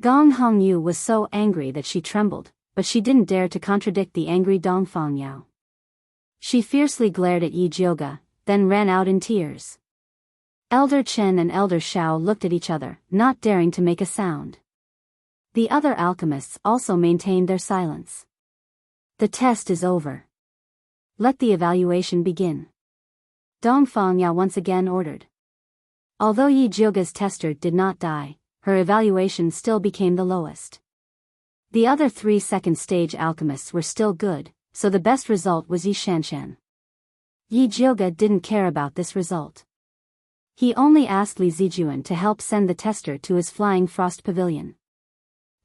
Gong Hongyu was so angry that she trembled, but she didn't dare to contradict the angry Dongfang Yao. She fiercely glared at Yi Jiuge, then ran out in tears. Elder Chen and Elder Shao looked at each other, not daring to make a sound. The other alchemists also maintained their silence. The test is over. Let the evaluation begin. Dongfang Yao once again ordered. Although Yi Jiuge's tester did not die, her evaluation still became the lowest. The other 3 second-stage alchemists were still good, so the best result was Yi Shanshan. Yi Jiuge didn't care about this result. He only asked Li Zijuan to help send the tester to his Flying Frost Pavilion.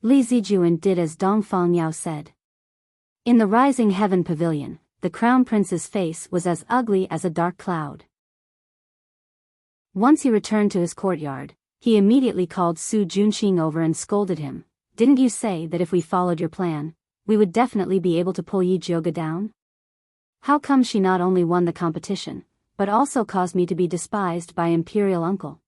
Li Zijuan did as Dongfang Yao said. In the Rising Heaven Pavilion, the crown prince's face was as ugly as a dark cloud. Once he returned to his courtyard, he immediately called Su Junqing over and scolded him. Didn't you say that if we followed your plan, we would definitely be able to pull Yi Jiuge down? How come she not only won the competition, but also caused me to be despised by Imperial Uncle?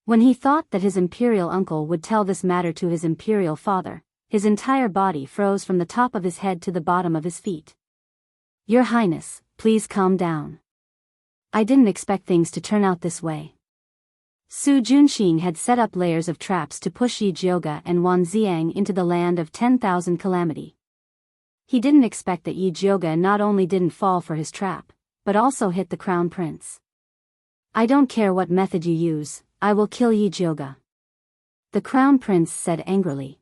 When he thought that his Imperial Uncle would tell this matter to his Imperial father, his entire body froze from the top of his head to the bottom of his feet. Your Highness, please calm down. I didn't expect things to turn out this way. Su Junqing had set up layers of traps to push Yi Jiuge and Wan Xiang into the land of 10,000 calamity. He didn't expect that Yi Jiuge not only didn't fall for his trap, but also hit the crown prince. I don't care what method you use, I will kill Yi Jiuge. The crown prince said angrily.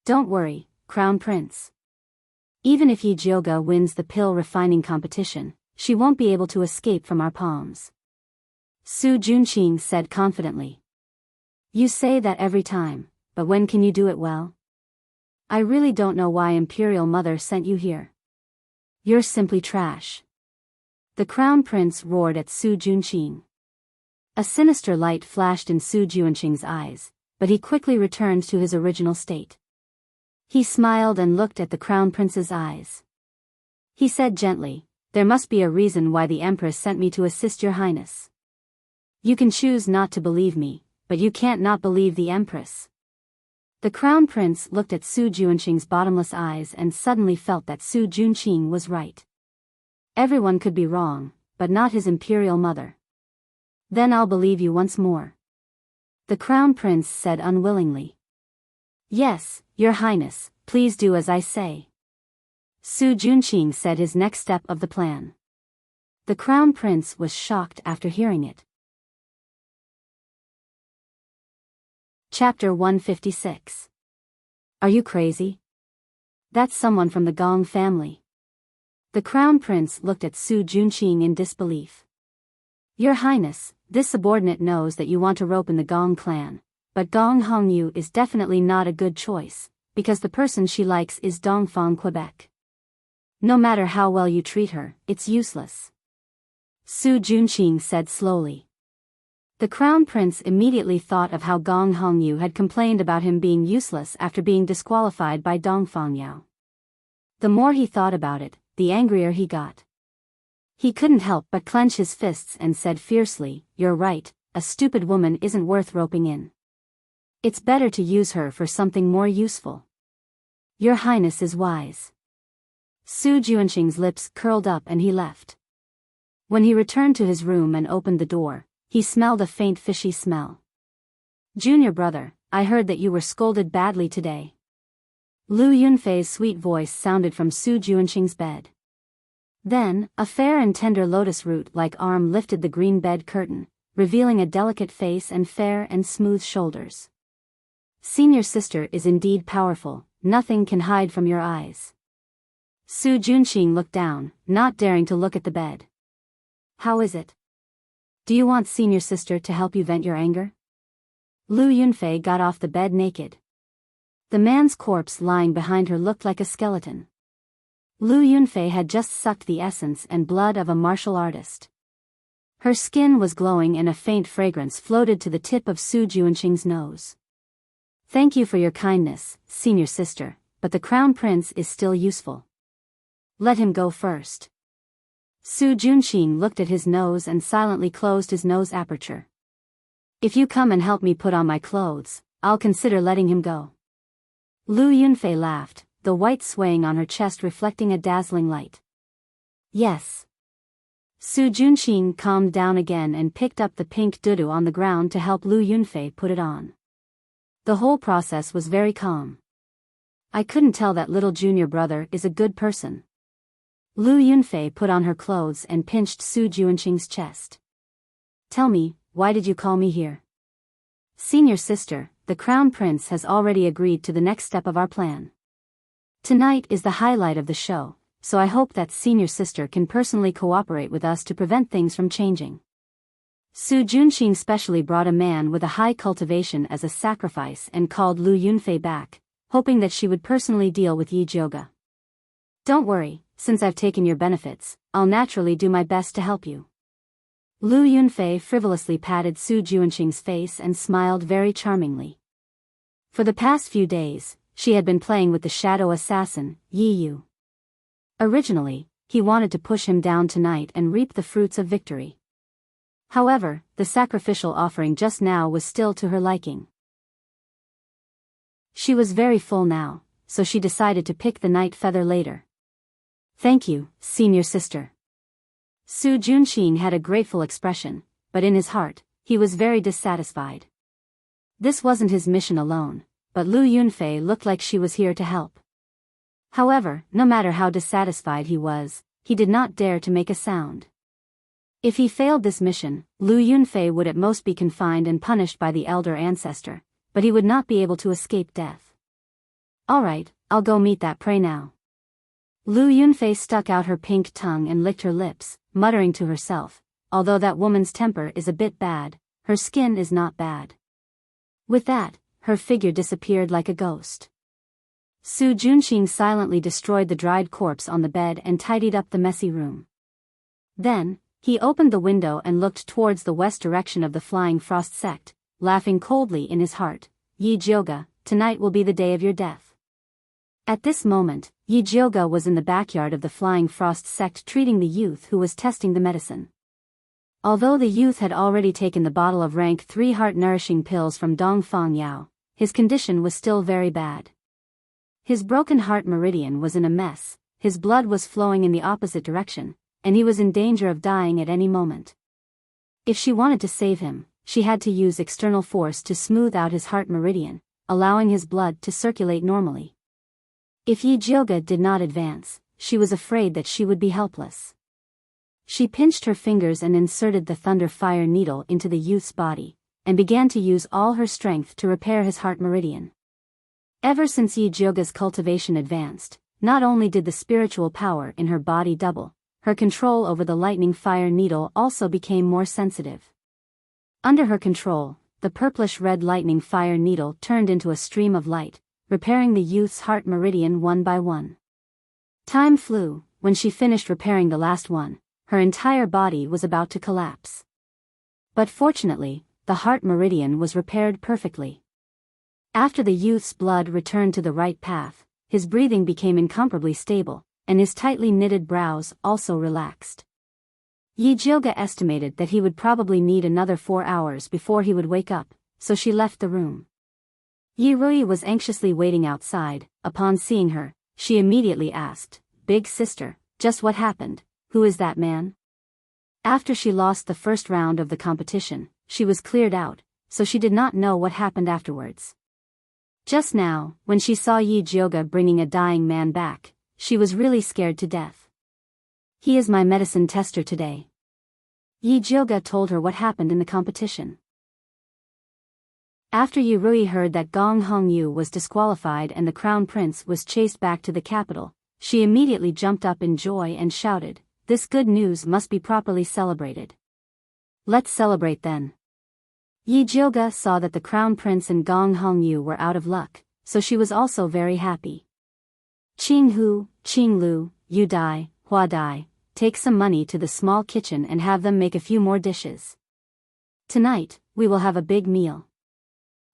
Don't worry, crown prince. Even if Yi Jiuge wins the pill refining competition, she won't be able to escape from our palms. Su Junqing said confidently. You say that every time, but when can you do it well? I really don't know why Imperial Mother sent you here. You're simply trash. The crown prince roared at Su Junqing. A sinister light flashed in Su Junqing's eyes, but he quickly returned to his original state. He smiled and looked at the crown prince's eyes. He said gently, there must be a reason why the Empress sent me to assist your Highness. You can choose not to believe me, but you can't not believe the Empress. The crown prince looked at Su Junqing's bottomless eyes and suddenly felt that Su Junqing was right. Everyone could be wrong, but not his Imperial Mother. Then I'll believe you once more. The crown prince said unwillingly. Yes, your Highness, please do as I say. Su Junqing said his next step of the plan. The crown prince was shocked after hearing it. Chapter 156. Are you crazy? That's someone from the Gong family. The crown prince looked at Su Junqing in disbelief. Your Highness, this subordinate knows that you want to rope in the Gong clan, but Gong Hongyu is definitely not a good choice, because the person she likes is Dongfang Quebec. No matter how well you treat her, it's useless. Su Junqing said slowly. The crown prince immediately thought of how Gong Hongyu had complained about him being useless after being disqualified by Dongfang Yao. The more he thought about it, the angrier he got. He couldn't help but clench his fists and said fiercely, You're right, a stupid woman isn't worth roping in. It's better to use her for something more useful. Your Highness is wise. Su Junqing's lips curled up and he left. When he returned to his room and opened the door, he smelled a faint fishy smell. Junior brother, I heard that you were scolded badly today. Lu Yunfei's sweet voice sounded from Su Juanqing's bed. Then, a fair and tender lotus root-like arm lifted the green bed curtain, revealing a delicate face and fair and smooth shoulders. Senior sister is indeed powerful, nothing can hide from your eyes. Su Juanqing looked down, not daring to look at the bed. How is it? Do you want senior sister to help you vent your anger? Lu Yunfei got off the bed naked. The man's corpse lying behind her looked like a skeleton. Lu Yunfei had just sucked the essence and blood of a martial artist. Her skin was glowing and a faint fragrance floated to the tip of Su Juanqing's nose. Thank you for your kindness, senior sister, but the crown prince is still useful. Let him go first. Su Juanqing looked at his nose and silently closed his nose aperture. If you come and help me put on my clothes, I'll consider letting him go. Lu Yunfei laughed, the white swaying on her chest reflecting a dazzling light. Yes. Su Juanqing calmed down again and picked up the pink dudu on the ground to help Lu Yunfei put it on. The whole process was very calm. I couldn't tell that little junior brother is a good person. Lu Yunfei put on her clothes and pinched Su Juanqing's chest. Tell me, why did you call me here? Senior sister, the crown prince has already agreed to the next step of our plan. Tonight is the highlight of the show, so I hope that senior sister can personally cooperate with us to prevent things from changing. Su Juanqing specially brought a man with a high cultivation as a sacrifice and called Lu Yunfei back, hoping that she would personally deal with Yi Jioge. Don't worry, since I've taken your benefits, I'll naturally do my best to help you. Lu Yunfei frivolously patted Su Juanqing's face and smiled very charmingly. For the past few days, she had been playing with the shadow assassin, Yi Yu. Originally, he wanted to push him down tonight and reap the fruits of victory. However, the sacrificial offering just now was still to her liking. She was very full now, so she decided to pick the night feather later. Thank you, senior sister. Su Juanqing had a grateful expression, but in his heart, he was very dissatisfied. This wasn't his mission alone, but Lu Yunfei looked like she was here to help. However, no matter how dissatisfied he was, he did not dare to make a sound. If he failed this mission, Lu Yunfei would at most be confined and punished by the elder ancestor, but he would not be able to escape death. Alright, I'll go meet that prey now. Lu Yunfei stuck out her pink tongue and licked her lips, muttering to herself, although that woman's temper is a bit bad, her skin is not bad. With that, her figure disappeared like a ghost. Su Juanqing silently destroyed the dried corpse on the bed and tidied up the messy room. Then, he opened the window and looked towards the west direction of the Flying Frost sect, laughing coldly in his heart. Yi Jioge, tonight will be the day of your death. At this moment, Yi Jioge was in the backyard of the Flying Frost sect treating the youth who was testing the medicine. Although the youth had already taken the bottle of rank 3 heart-nourishing pills from Dong Fang Yao, his condition was still very bad. His broken heart meridian was in a mess, his blood was flowing in the opposite direction, and he was in danger of dying at any moment. If she wanted to save him, she had to use external force to smooth out his heart meridian, allowing his blood to circulate normally. If Yi Jioge did not advance, she was afraid that she would be helpless. She pinched her fingers and inserted the thunder fire needle into the youth's body, and began to use all her strength to repair his heart meridian. Ever since Yi Jioge's cultivation advanced, not only did the spiritual power in her body double, her control over the lightning fire needle also became more sensitive. Under her control, the purplish-red lightning fire needle turned into a stream of light, repairing the youth's heart meridian one by one. Time flew. When she finished repairing the last one, her entire body was about to collapse. But fortunately, the heart meridian was repaired perfectly. After the youth's blood returned to the right path, his breathing became incomparably stable, and his tightly knitted brows also relaxed. Yi Jioge estimated that he would probably need another 4 hours before he would wake up, so she left the room. Yi Rui was anxiously waiting outside. Upon seeing her, she immediately asked, "Big sister, just what happened? Who is that man?" After she lost the first round of the competition, she was cleared out, so she did not know what happened afterwards. Just now, when she saw Yi Jioga bringing a dying man back, she was really scared to death. He is my medicine tester today. Yi Jioga told her what happened in the competition. After Yi Rui heard that Gong Hongyu was disqualified and the crown prince was chased back to the capital, she immediately jumped up in joy and shouted, "This good news must be properly celebrated. Let's celebrate then." Yi Jioga saw that the crown prince and Gong Hongyu were out of luck, so she was also very happy. "Qing Hu, Qing Lu, Yu Dai, Hua Dai, take some money to the small kitchen and have them make a few more dishes. Tonight, we will have a big meal,"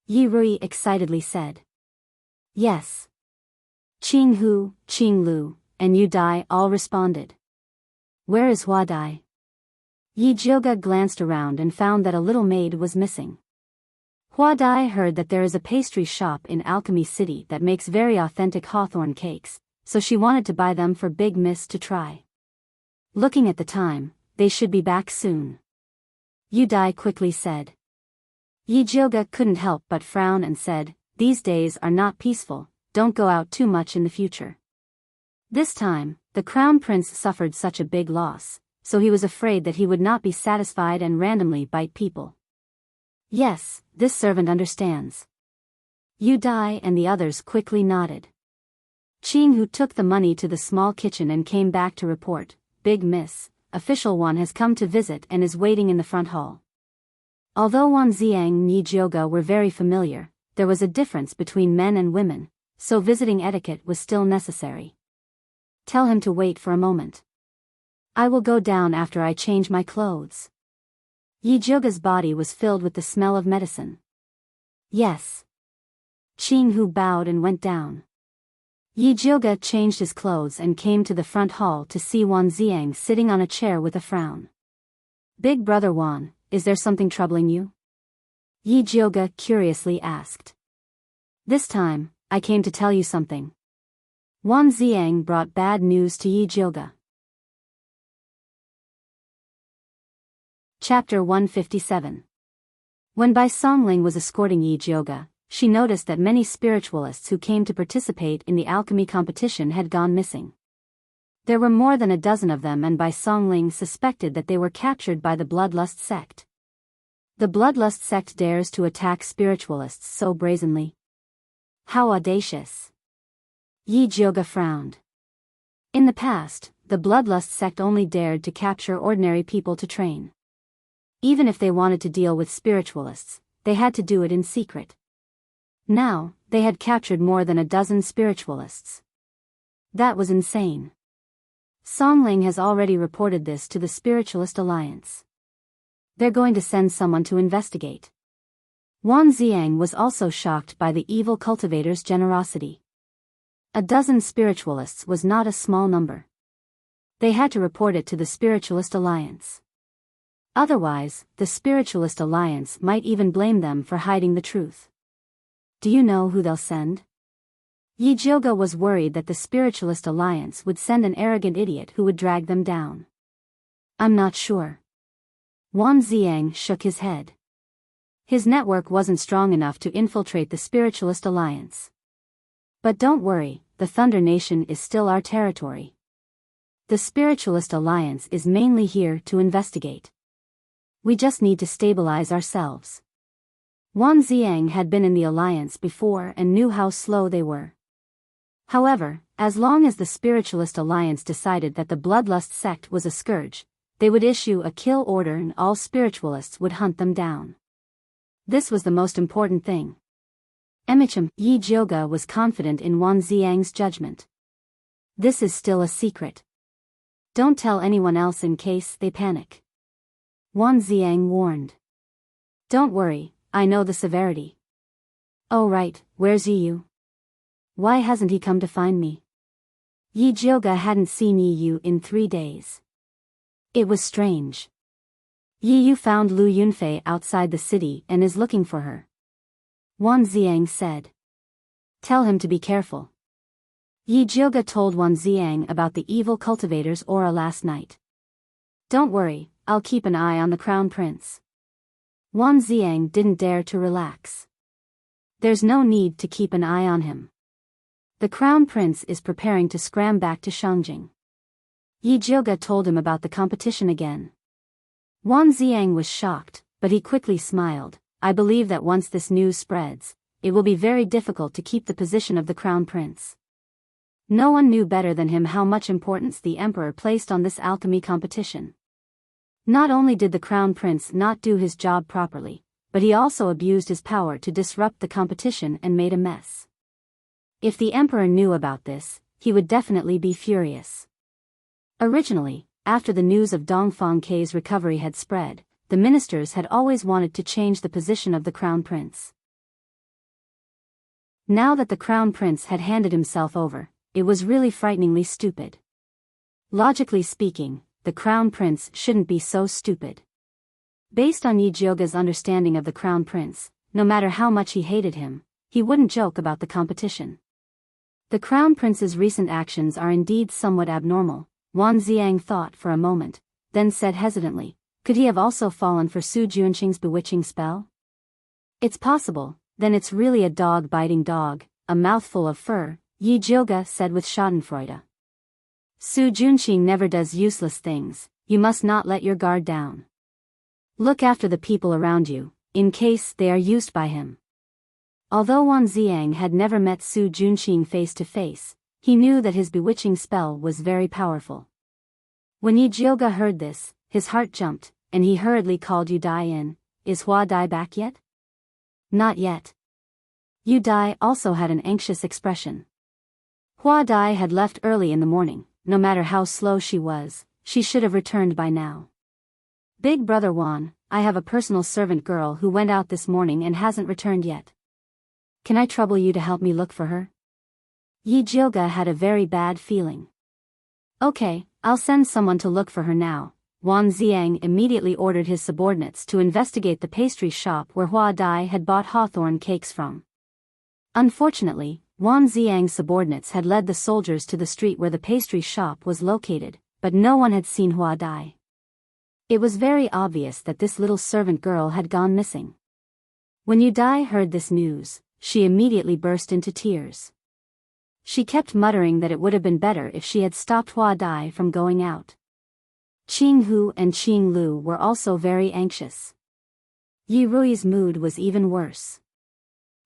Yi Rui excitedly said. "Yes." Qing Hu, Qing Lu, and Yu Dai all responded. "Where is Hua Dai?" Yi Jioga glanced around and found that a little maid was missing. Hua Dai heard that there is a pastry shop in Alchemy City that makes very authentic hawthorn cakes, so she wanted to buy them for Big Miss to try. Looking at the time, they should be back soon, Yu Dai quickly said. Yi Jioga couldn't help but frown and said, "These days are not peaceful, don't go out too much in the future." This time, the crown prince suffered such a big loss, so he was afraid that he would not be satisfied and randomly bite people. "Yes, this servant understands." Yu Dai and the others quickly nodded. Qing Hu took the money to the small kitchen and came back to report, "Big Miss, official one has come to visit and is waiting in the front hall." Although Wan Ziang and Yi Jioga were very familiar, there was a difference between men and women, so visiting etiquette was still necessary. "Tell him to wait for a moment. I will go down after I change my clothes." Yi Jioga's body was filled with the smell of medicine. "Yes." Qing Hu bowed and went down. Yi Jioga changed his clothes and came to the front hall to see Wan Ziang sitting on a chair with a frown. "Big brother Wan, is there something troubling you?" Yi Jioga curiously asked. "This time, I came to tell you something." Wan Ziang brought bad news to Yi Jioga. Chapter 157. When Bai Songling was escorting Yi Jioga, she noticed that many spiritualists who came to participate in the alchemy competition had gone missing. There were more than a dozen of them, and Bai Songling suspected that they were captured by the Bloodlust sect. The Bloodlust sect dares to attack spiritualists so brazenly. How audacious! Yi Jioga frowned. In the past, the Bloodlust sect only dared to capture ordinary people to train. Even if they wanted to deal with spiritualists, they had to do it in secret. Now, they had captured more than a dozen spiritualists. That was insane. Songling has already reported this to the Spiritualist Alliance. They're going to send someone to investigate. Wan Ziang was also shocked by the evil cultivator's generosity. A dozen spiritualists was not a small number. They had to report it to the Spiritualist Alliance. Otherwise, the Spiritualist Alliance might even blame them for hiding the truth. Do you know who they'll send? Yi Jioga was worried that the Spiritualist Alliance would send an arrogant idiot who would drag them down. "I'm not sure." Wan Ziang shook his head. His network wasn't strong enough to infiltrate the Spiritualist Alliance. "But don't worry, the Thunder Nation is still our territory. The Spiritualist Alliance is mainly here to investigate. We just need to stabilize ourselves." Wan Ziang had been in the alliance before and knew how slow they were. However, as long as the Spiritualist Alliance decided that the Bloodlust sect was a scourge, they would issue a kill order and all spiritualists would hunt them down. This was the most important thing. Emicham, Yi Jioga was confident in Wan Ziang's judgment. "This is still a secret. Don't tell anyone else in case they panic," Wan Ziang warned. "Don't worry, I know the severity." "Oh right, where's Yi? Why hasn't he come to find me?" Yi Jioga hadn't seen Yi in 3 days. It was strange. Yi found Lu Yunfei outside the city and is looking for her, Wan Ziang said. "Tell him to be careful." Yi Jioga told Wan Ziang about the evil cultivator's aura last night. "Don't worry, I'll keep an eye on the crown prince." Wan Ziang didn't dare to relax. There's no need to keep an eye on him. The crown prince is preparing to scram back to Shangjing. Yi Jioge told him about the competition again. Wang Xiang was shocked, but he quickly smiled. I believe that once this news spreads, it will be very difficult to keep the position of the crown prince. No one knew better than him how much importance the emperor placed on this alchemy competition. Not only did the crown prince not do his job properly, but he also abused his power to disrupt the competition and made a mess. If the emperor knew about this, he would definitely be furious. Originally, after the news of Dongfang K's recovery had spread, the ministers had always wanted to change the position of the crown prince. Now that the crown prince had handed himself over, it was really frighteningly stupid. Logically speaking, the crown prince shouldn't be so stupid. Based on Yi Jioge's understanding of the crown prince, no matter how much he hated him, he wouldn't joke about the competition. The crown prince's recent actions are indeed somewhat abnormal, Wang Xiang thought for a moment, then said hesitantly, could he have also fallen for Su Junqing's bewitching spell? It's possible, then it's really a dog-biting dog, a mouthful of fur, Yi Jioge said with schadenfreude. Su Junqing never does useless things, you must not let your guard down. Look after the people around you, in case they are used by him. Although Wang Xiang had never met Su Junqing face to face, he knew that his bewitching spell was very powerful. When Yi Jioge heard this, his heart jumped, and he hurriedly called Yu Dai in. Is Hua Dai back yet? Not yet. Yu Dai also had an anxious expression. Hua Dai had left early in the morning. No matter how slow she was, she should have returned by now. Big brother Wan, I have a personal servant girl who went out this morning and hasn't returned yet. Can I trouble you to help me look for her? Yi Jioge had a very bad feeling. Okay, I'll send someone to look for her now. Wang Xiang immediately ordered his subordinates to investigate the pastry shop where Hua Dai had bought hawthorn cakes from. Unfortunately, Wang Xiang's subordinates had led the soldiers to the street where the pastry shop was located, but no one had seen Hua Dai. It was very obvious that this little servant girl had gone missing. When Yu Dai heard this news, she immediately burst into tears. She kept muttering that it would have been better if she had stopped Hua Dai from going out. Qing Hu and Qing Lu were also very anxious. Yi Rui's mood was even worse.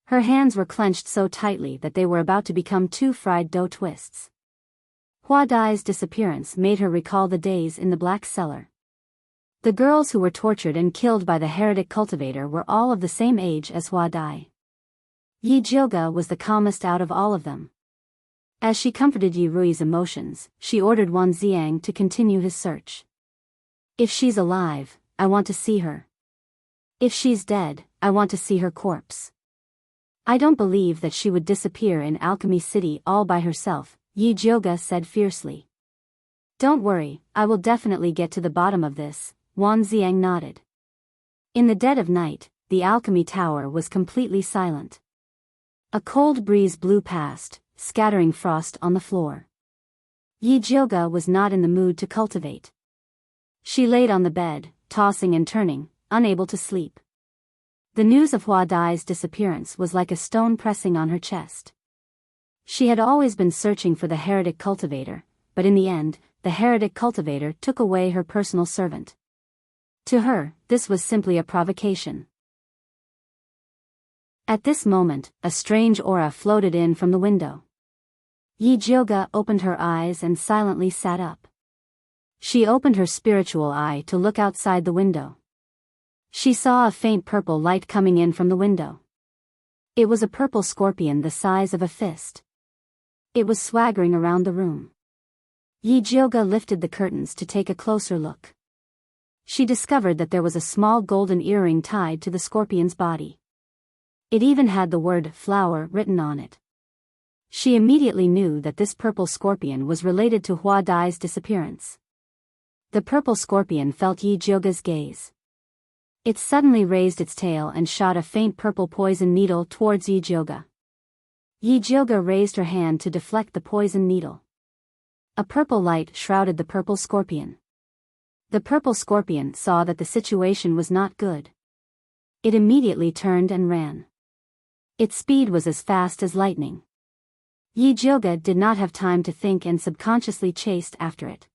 Her hands were clenched so tightly that they were about to become two fried dough twists. Hua Dai's disappearance made her recall the days in the Black Cellar. The girls who were tortured and killed by the heretic cultivator were all of the same age as Hua Dai. Yi Jioge was the calmest out of all of them. As she comforted Yi Rui's emotions, she ordered Wang Xiang to continue his search. If she's alive, I want to see her. If she's dead, I want to see her corpse. I don't believe that she would disappear in Alchemy City all by herself, Yi Jioge said fiercely. Don't worry, I will definitely get to the bottom of this, Wang Xiang nodded. In the dead of night, the alchemy tower was completely silent. A cold breeze blew past, scattering frost on the floor. Yi Jioge was not in the mood to cultivate. She laid on the bed, tossing and turning, unable to sleep. The news of Hua Dai's disappearance was like a stone pressing on her chest. She had always been searching for the heretic cultivator, but in the end, the heretic cultivator took away her personal servant. To her, this was simply a provocation. At this moment, a strange aura floated in from the window. Yi Jioge opened her eyes and silently sat up. She opened her spiritual eye to look outside the window. She saw a faint purple light coming in from the window. It was a purple scorpion the size of a fist. It was swaggering around the room. Yi Jioge lifted the curtains to take a closer look. She discovered that there was a small golden earring tied to the scorpion's body. It even had the word flower written on it. She immediately knew that this purple scorpion was related to Hua Dai's disappearance. The purple scorpion felt Yi Jioge's gaze. It suddenly raised its tail and shot a faint purple poison needle towards Yi Jioge. Yi Jioge raised her hand to deflect the poison needle. A purple light shrouded the purple scorpion. The purple scorpion saw that the situation was not good. It immediately turned and ran. Its speed was as fast as lightning. Yi Jioga did not have time to think and subconsciously chased after it.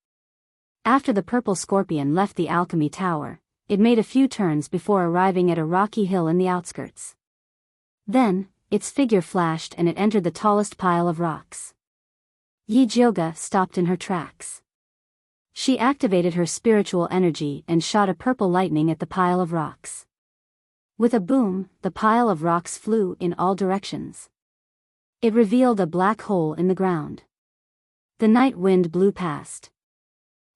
After the purple scorpion left the alchemy tower, it made a few turns before arriving at a rocky hill in the outskirts. Then, its figure flashed and it entered the tallest pile of rocks. Yi Jioga stopped in her tracks. She activated her spiritual energy and shot a purple lightning at the pile of rocks. With a boom, the pile of rocks flew in all directions. It revealed a black hole in the ground. The night wind blew past.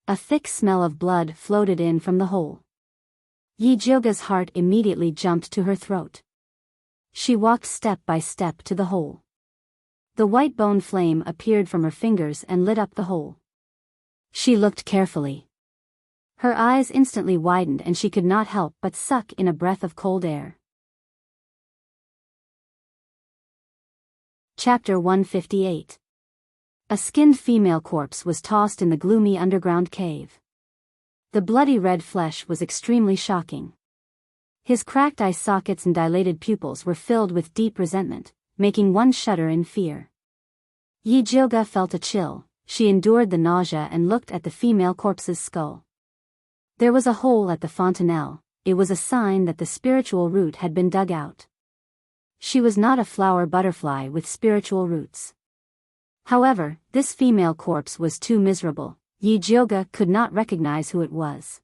A thick smell of blood floated in from the hole. Yi Jioga's heart immediately jumped to her throat. She walked step by step to the hole. The white bone flame appeared from her fingers and lit up the hole. She looked carefully. Her eyes instantly widened and she could not help but suck in a breath of cold air. Chapter 158. A skinned female corpse was tossed in the gloomy underground cave. The bloody red flesh was extremely shocking. His cracked eye sockets and dilated pupils were filled with deep resentment, making one shudder in fear. Yi Jioga felt a chill. She endured the nausea and looked at the female corpse's skull. There was a hole at the fontanelle. It was a sign that the spiritual root had been dug out. She was not a flower butterfly with spiritual roots. However, this female corpse was too miserable. Yi Jioga could not recognize who it was.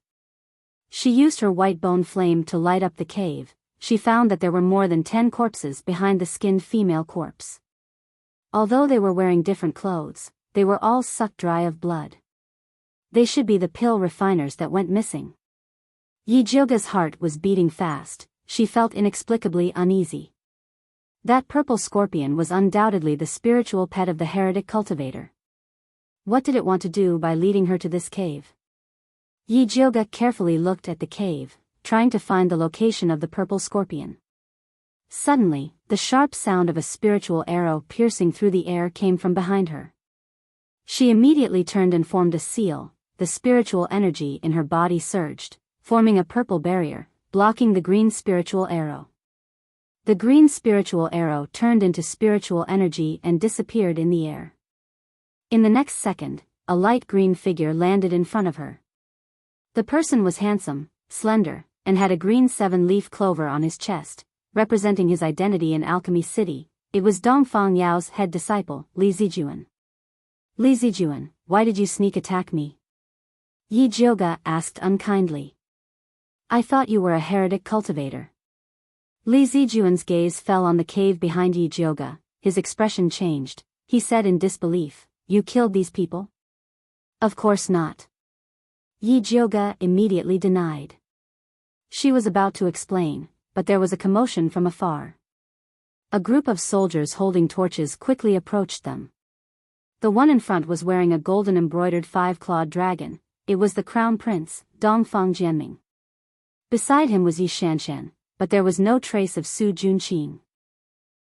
She used her white bone flame to light up the cave. She found that there were more than 10 corpses behind the skinned female corpse. Although they were wearing different clothes, they were all sucked dry of blood. They should be the pill refiners that went missing. Yi Jioga's heart was beating fast. She felt inexplicably uneasy. That purple scorpion was undoubtedly the spiritual pet of the heretic cultivator. What did it want to do by leading her to this cave? Yi Jioga carefully looked at the cave, trying to find the location of the purple scorpion. Suddenly, the sharp sound of a spiritual arrow piercing through the air came from behind her. She immediately turned and formed a seal. The spiritual energy in her body surged, forming a purple barrier, blocking the green spiritual arrow. The green spiritual arrow turned into spiritual energy and disappeared in the air. In the next second, a light green figure landed in front of her. The person was handsome, slender, and had a green 7-leaf clover on his chest, representing his identity in Alchemy City. It was Dongfang Yao's head disciple, Li Zijuan. Li Zijuan, why did you sneak attack me? Yi Jioga asked unkindly. I thought you were a heretic cultivator. Li Zijuan's gaze fell on the cave behind Yi Jioga. His expression changed. He said in disbelief, You killed these people? Of course not. Yi Jioga immediately denied. She was about to explain, but there was a commotion from afar. A group of soldiers holding torches quickly approached them. The one in front was wearing a golden embroidered 5-clawed dragon. It was the crown prince, Dongfang Jianming. Beside him was Yi Shanshan, but there was no trace of Su Junqing.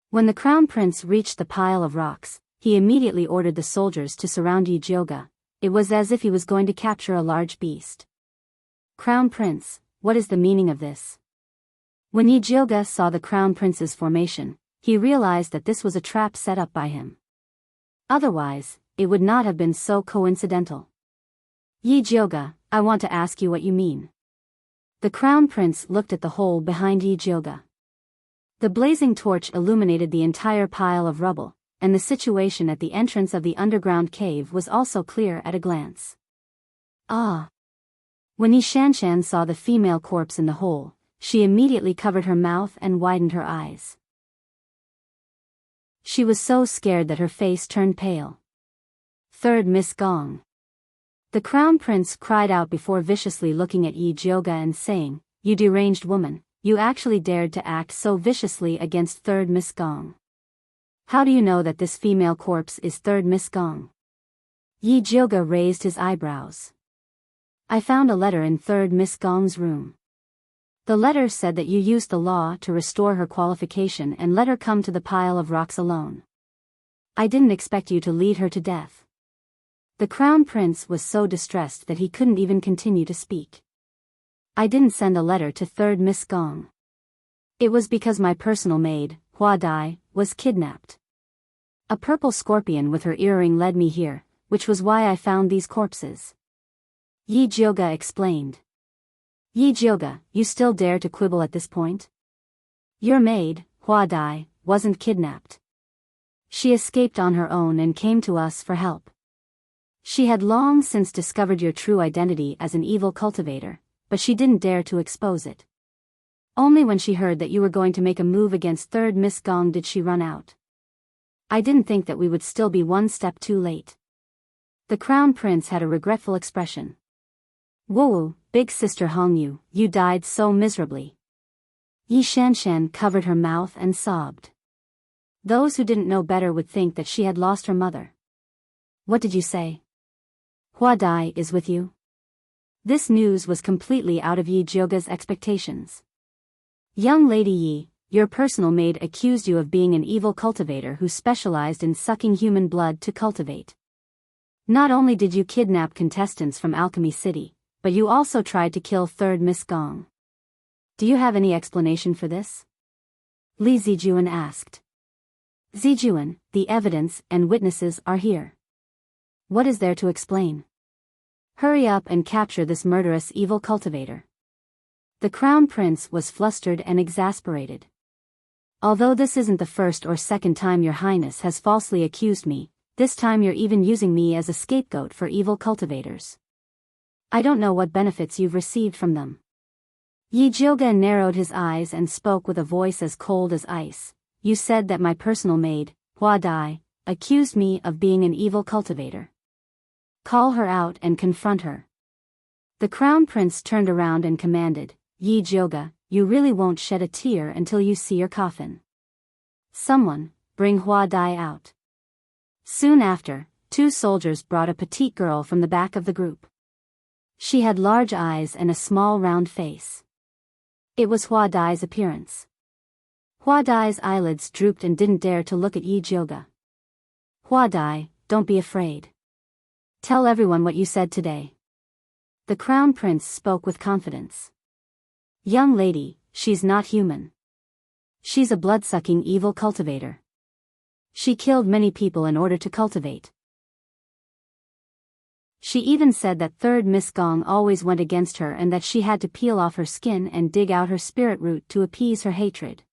When the crown prince reached the pile of rocks, he immediately ordered the soldiers to surround Yi Jioga. It was as if he was going to capture a large beast. Crown prince, what is the meaning of this? When Yi Jioga saw the crown prince's formation, he realized that this was a trap set up by him. Otherwise, it would not have been so coincidental. Yi Jioga, I want to ask you what you mean. The crown prince looked at the hole behind Yi Jioga. The blazing torch illuminated the entire pile of rubble, and the situation at the entrance of the underground cave was also clear at a glance. Ah! When Yi Shanshan saw the female corpse in the hole, she immediately covered her mouth and widened her eyes. She was so scared that her face turned pale. Third Miss Gong. The crown prince cried out before viciously looking at Yi Jioga and saying, You deranged woman, you actually dared to act so viciously against Third Miss Gong. How do you know that this female corpse is Third Miss Gong? Yi Jioga raised his eyebrows. I found a letter in Third Miss Gong's room. The letter said that you used the law to restore her qualification and let her come to the pile of rocks alone. I didn't expect you to lead her to death. The crown prince was so distressed that he couldn't even continue to speak. I didn't send a letter to Third Miss Gong. It was because my personal maid, Hua Dai, was kidnapped. A purple scorpion with her earring led me here, which was why I found these corpses. Yi Jioga explained. Yi Jioga, you still dare to quibble at this point? Your maid, Hua Dai, wasn't kidnapped. She escaped on her own and came to us for help. She had long since discovered your true identity as an evil cultivator, but she didn't dare to expose it. Only when she heard that you were going to make a move against third Miss Gong did she run out. I didn't think that we would still be one step too late. The Crown Prince had a regretful expression. Woo, big sister Hongyu, you died so miserably. Yi Shanshan covered her mouth and sobbed. Those who didn't know better would think that she had lost her mother. What did you say? Hua Dai is with you? This news was completely out of Yi Jioga's expectations. Young Lady Yi, your personal maid accused you of being an evil cultivator who specialized in sucking human blood to cultivate. Not only did you kidnap contestants from Alchemy City, but you also tried to kill third Miss Gong. Do you have any explanation for this? Li Zijuan asked. Zijuan, the evidence and witnesses are here. What is there to explain? Hurry up and capture this murderous evil cultivator. The Crown Prince was flustered and exasperated. Although this isn't the first or second time your highness has falsely accused me, this time you're even using me as a scapegoat for evil cultivators. I don't know what benefits you've received from them. Yi Jioga narrowed his eyes and spoke with a voice as cold as ice. You said that my personal maid, Hua Dai, accused me of being an evil cultivator. Call her out and confront her. The Crown Prince turned around and commanded, Yi Jioga, you really won't shed a tear until you see your coffin. Someone, bring Hua Dai out. Soon after, two soldiers brought a petite girl from the back of the group. She had large eyes and a small round face. It was Hua Dai's appearance. Hua Dai's eyelids drooped and didn't dare to look at Yi Jioga. Hua Dai, don't be afraid. Tell everyone what you said today. The Crown Prince spoke with confidence. Young lady, she's not human. She's a blood-sucking evil cultivator. She killed many people in order to cultivate. She even said that third Miss Gong always went against her and that she had to peel off her skin and dig out her spirit root to appease her hatred.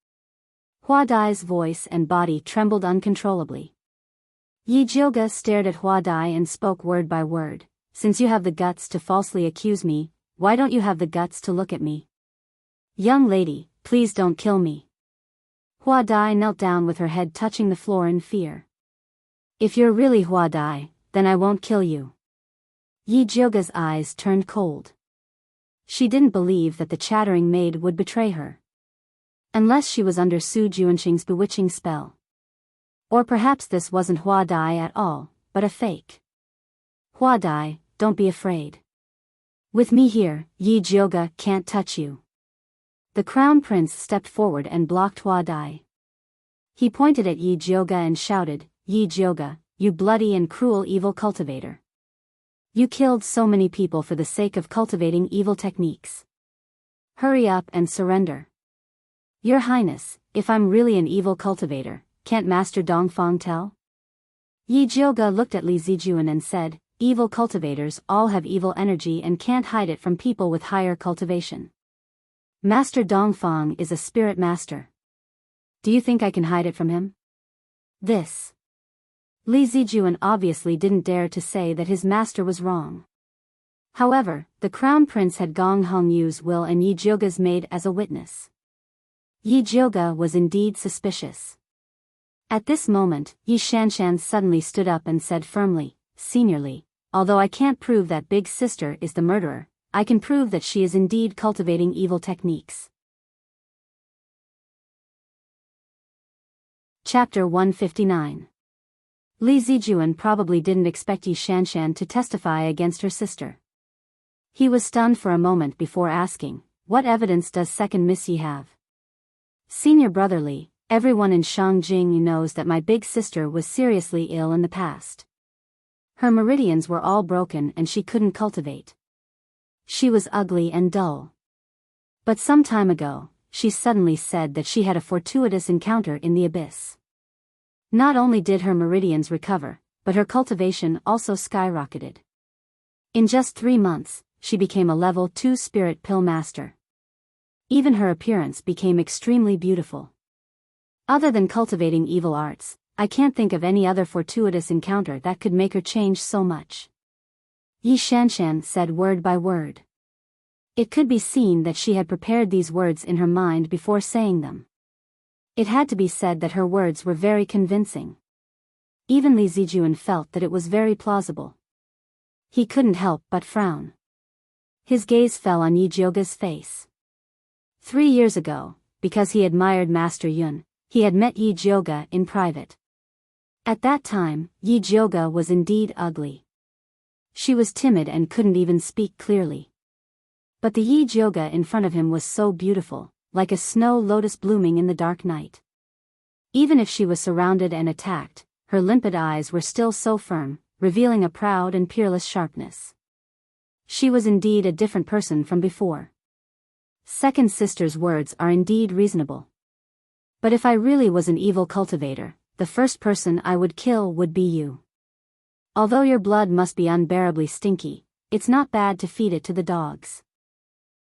Hua Dai's voice and body trembled uncontrollably. Yi Jioga stared at Hua Dai and spoke word by word. Since you have the guts to falsely accuse me, why don't you have the guts to look at me? Young lady, please don't kill me. Hua Dai knelt down with her head touching the floor in fear. If you're really Hua Dai, then I won't kill you. Yi Jioga's eyes turned cold. She didn't believe that the chattering maid would betray her. Unless she was under Su Juanqing's bewitching spell. Or perhaps this wasn't Hua Dai at all, but a fake. Hua Dai, don't be afraid. With me here, Yi Jioga can't touch you. The Crown Prince stepped forward and blocked Hua Dai. He pointed at Yi Jioga and shouted, Yi Jioga, you bloody and cruel evil cultivator. You killed so many people for the sake of cultivating evil techniques. Hurry up and surrender. Your Highness, if I'm really an evil cultivator, can't Master Dongfang tell? Yi Jioga looked at Li Zijuan and said, evil cultivators all have evil energy and can't hide it from people with higher cultivation. Master Dongfang is a spirit master. Do you think I can hide it from him? This. Li Zijuan obviously didn't dare to say that his master was wrong. However, the Crown Prince had Gong Hongyu's will and Yi Jioga's maid as a witness. Yi Jioga was indeed suspicious. At this moment, Yi Shanshan suddenly stood up and said firmly, Seniorly, although I can't prove that Big Sister is the murderer, I can prove that she is indeed cultivating evil techniques. Chapter 159. Li Zijuan probably didn't expect Yi Shanshan to testify against her sister. He was stunned for a moment before asking, what evidence does second Miss Yi have? Senior brother Li, everyone in Shangjing knows that my big sister was seriously ill in the past. Her meridians were all broken and she couldn't cultivate. She was ugly and dull. But some time ago, she suddenly said that she had a fortuitous encounter in the abyss. Not only did her meridians recover, but her cultivation also skyrocketed. In just 3 months, she became a level 2 spirit pill master. Even her appearance became extremely beautiful. Other than cultivating evil arts, I can't think of any other fortuitous encounter that could make her change so much. Yi Shanshan said word by word. It could be seen that she had prepared these words in her mind before saying them. It had to be said that her words were very convincing. Even Li Zijuan felt that it was very plausible. He couldn't help but frown. His gaze fell on Yi Jioga's face. 3 years ago, because he admired Master Yun, he had met Yi Jioga in private. At that time, Yi Jioga was indeed ugly. She was timid and couldn't even speak clearly. But the Yi Jioga in front of him was so beautiful, like a snow lotus blooming in the dark night. Even if she was surrounded and attacked, her limpid eyes were still so firm, revealing a proud and peerless sharpness. She was indeed a different person from before. Second sister's words are indeed reasonable. But if I really was an evil cultivator, the first person I would kill would be you. Although your blood must be unbearably stinky, it's not bad to feed it to the dogs.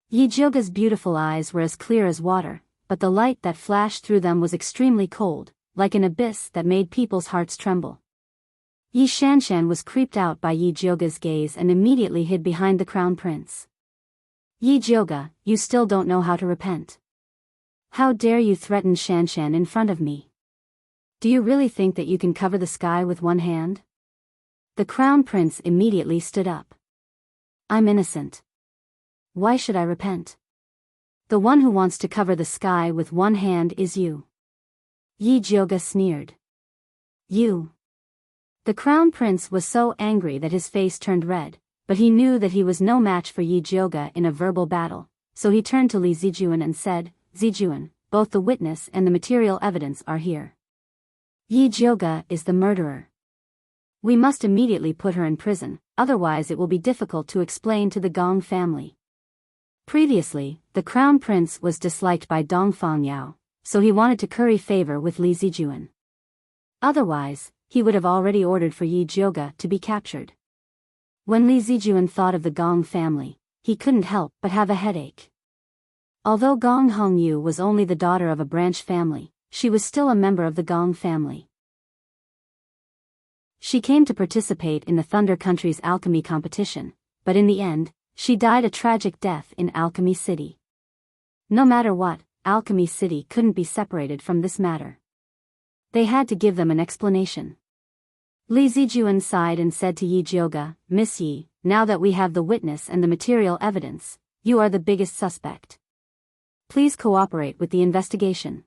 Yi Jioga's beautiful eyes were as clear as water, but the light that flashed through them was extremely cold, like an abyss that made people's hearts tremble. Yi Shanshan was creeped out by Yi Jioga's gaze and immediately hid behind the crown prince. Yi Jioga, you still don't know how to repent. How dare you threaten Shanshan in front of me? Do you really think that you can cover the sky with one hand? The crown prince immediately stood up. I'm innocent. Why should I repent? The one who wants to cover the sky with one hand is you. Yi Jioga sneered. You. The crown prince was so angry that his face turned red, but he knew that he was no match for Yi Jioga in a verbal battle, so he turned to Li Zijuan and said, Zijuan, both the witness and the material evidence are here. Yi Jioga is the murderer. We must immediately put her in prison, otherwise it will be difficult to explain to the Gong family. Previously, the crown prince was disliked by Dong Fangyao, so he wanted to curry favor with Li Zijuan. Otherwise, he would have already ordered for Yi Jioga to be captured. When Li Zijuan thought of the Gong family, he couldn't help but have a headache. Although Gong Hongyu was only the daughter of a branch family, she was still a member of the Gong family. She came to participate in the Thunder Country's alchemy competition, but in the end, she died a tragic death in Alchemy City. No matter what, Alchemy City couldn't be separated from this matter. They had to give them an explanation. Li Zijuan sighed and said to Yi Jioga, Miss Yi, now that we have the witness and the material evidence, you are the biggest suspect. Please cooperate with the investigation.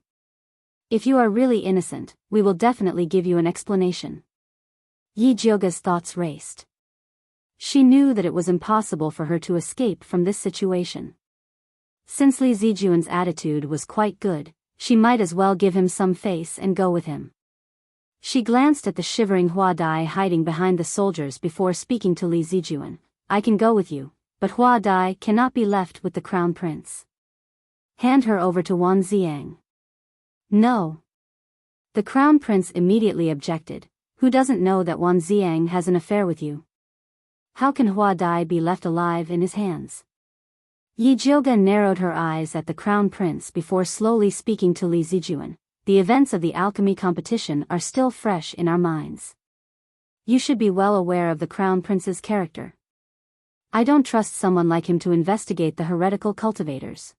If you are really innocent, we will definitely give you an explanation. Yi Jioga's thoughts raced. She knew that it was impossible for her to escape from this situation. Since Li Zijuan's attitude was quite good, she might as well give him some face and go with him. She glanced at the shivering Hua Dai hiding behind the soldiers before speaking to Li Zijuan. I can go with you, but Hua Dai cannot be left with the crown prince. Hand her over to Wan Xiang. No. The crown prince immediately objected. Who doesn't know that Wan Xiang has an affair with you? How can Hua Dai be left alive in his hands? Yi Jioga narrowed her eyes at the crown prince before slowly speaking to Li Zijuan. The events of the alchemy competition are still fresh in our minds. You should be well aware of the crown prince's character. I don't trust someone like him to investigate the heretical cultivators.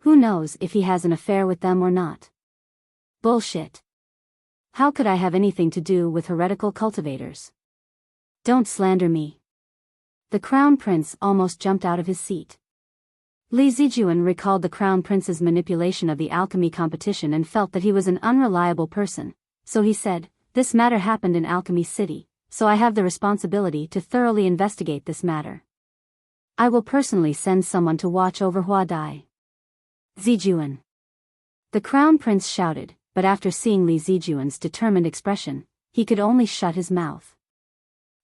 Who knows if he has an affair with them or not? Bullshit. How could I have anything to do with heretical cultivators? Don't slander me. The crown prince almost jumped out of his seat. Li Zijuan recalled the crown prince's manipulation of the alchemy competition and felt that he was an unreliable person, so he said, This matter happened in Alchemy City, so I have the responsibility to thoroughly investigate this matter. I will personally send someone to watch over Hua Dai. Zijuan. The crown prince shouted, but after seeing Li Zijuan's determined expression, he could only shut his mouth.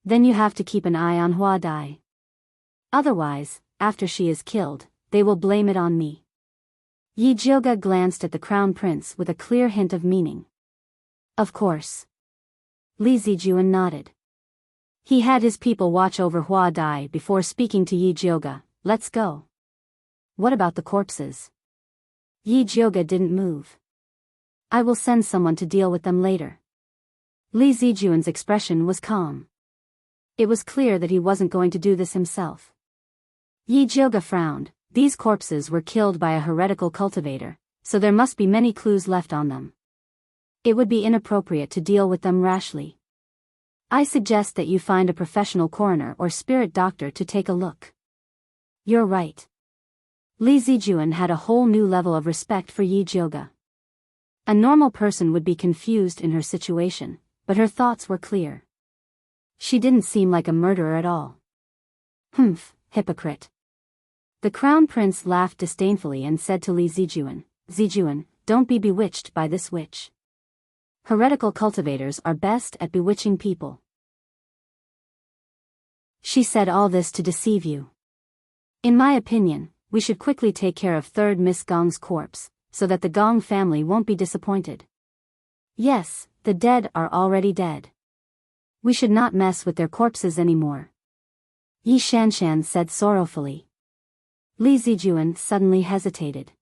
Then you have to keep an eye on Hua Dai. Otherwise, after she is killed, they will blame it on me. Yi Jioga glanced at the crown prince with a clear hint of meaning. Of course. Li Zijuan nodded. He had his people watch over Hua Dai before speaking to Yi Jioga. Let's go. What about the corpses? Yi Jioga didn't move. I will send someone to deal with them later. Li Zijuan's expression was calm. It was clear that he wasn't going to do this himself. Yi Jioga frowned. These corpses were killed by a heretical cultivator, so there must be many clues left on them. It would be inappropriate to deal with them rashly. I suggest that you find a professional coroner or spirit doctor to take a look. You're right. Li Zijuan had a whole new level of respect for Yi Jioga. A normal person would be confused in her situation, but her thoughts were clear. She didn't seem like a murderer at all. Humph, hypocrite. The crown prince laughed disdainfully and said to Li Zijuan, Zijuan, don't be bewitched by this witch. Heretical cultivators are best at bewitching people. She said all this to deceive you. In my opinion, we should quickly take care of third Miss Gong's corpse, so that the Gong family won't be disappointed. Yes, the dead are already dead. We should not mess with their corpses anymore. Yi Shanshan said sorrowfully. Li Zijuan suddenly hesitated.